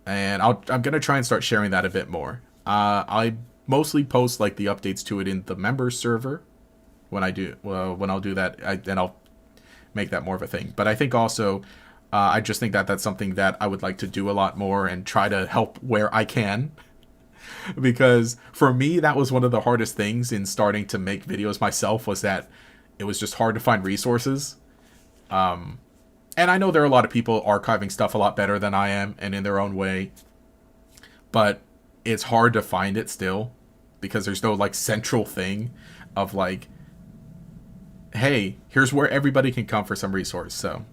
And I'm going to try and start sharing that a bit more. I mostly post like the updates to it in the members server when I'll do that, then I'll make that more of a thing. But I think also, I just think that that's something that I would like to do a lot more and try to help where I can. Because for me, that was one of the hardest things in starting to make videos myself, was that it was just hard to find resources. And I know there are a lot of people archiving stuff a lot better than I am and in their own way. But it's hard to find it still, because there's no like central thing of like, hey, here's where everybody can come for some resource. So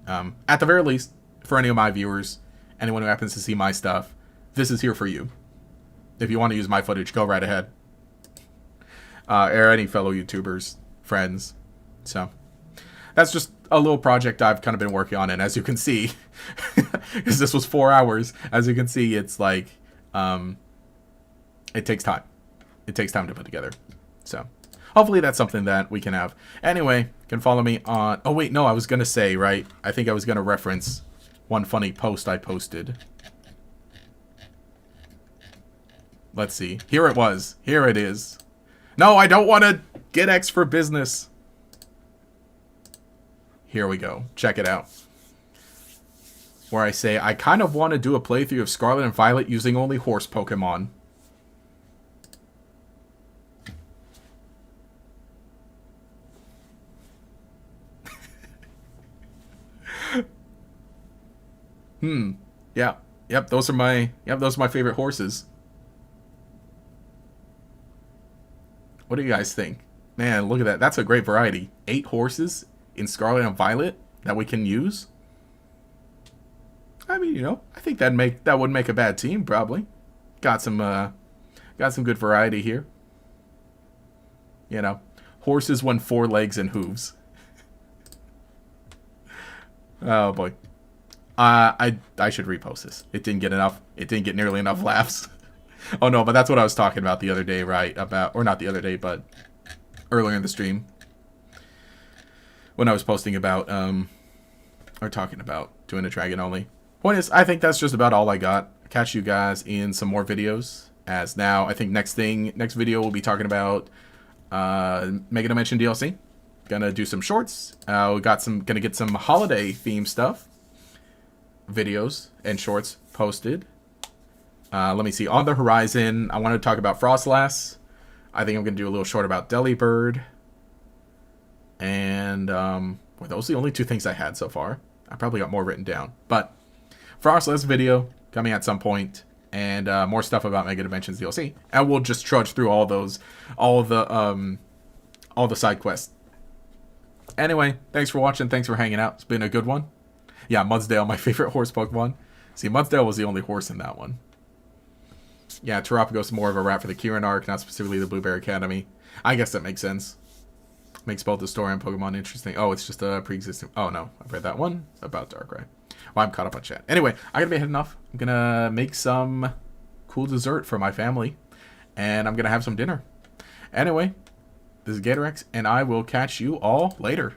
at the very least, for any of my viewers, anyone who happens to see my stuff, this is here for you. If you want to use my footage, go right ahead. Or any fellow YouTubers, friends. So that's just a little project I've kind of been working on. And as you can see, because this was 4 hours, as you can see, it's like, it takes time. It takes time to put together. So hopefully that's something that we can have. Anyway, you can follow me on... Oh, wait, no, I was going to say, right? I think I was going to reference one funny post I posted. Let's see. Here it was. Here it is. No, I don't want to get X for business. Here we go. Check it out. Where I say, I kind of want to do a playthrough of Scarlet and Violet using only horse Pokemon. Yeah. Yep, those are my favorite horses. What do you guys think? Man, look at that. That's a great variety. 8 horses in Scarlet and Violet that we can use. I mean, you know, I think that wouldn't make a bad team, probably. Got some good variety here. You know, horses won 4 legs and hooves. Oh boy. I should repost this. It didn't get nearly enough laughs. Oh no, but that's what I was talking about the other day, right? Or not the other day, but earlier in the stream. When I was posting about, or talking about doing a dragon only. Point is, I think that's just about all I got. Catch you guys in some more videos. As now, I think next video we'll be talking about Mega Dimension DLC. Gonna do some shorts. Gonna get some holiday theme stuff. Videos and shorts posted. Let me see. On the horizon, I want to talk about Frostlass. I think I'm going to do a little short about Delibird. And, were those the only 2 things I had so far? I probably got more written down. But, Frostlass video coming at some point. And, more stuff about Mega Dimensions DLC. And we'll just trudge through all the side quests. Anyway, thanks for watching. Thanks for hanging out. It's been a good one. Yeah, Mudsdale, my favorite horse Pokemon. See, Mudsdale was the only horse in that one. Yeah, Terapagos more of a rat for the Kieran arc, not specifically the Blueberry Academy. I guess that makes sense. Makes both the story and Pokemon interesting. Oh, it's just a pre-existing... Oh, no. I've read that one about Darkrai. Well, I'm caught up on chat. Anyway, I gotta be heading off. I'm gonna make some cool dessert for my family. And I'm gonna have some dinner. Anyway, this is GatorX, and I will catch you all later.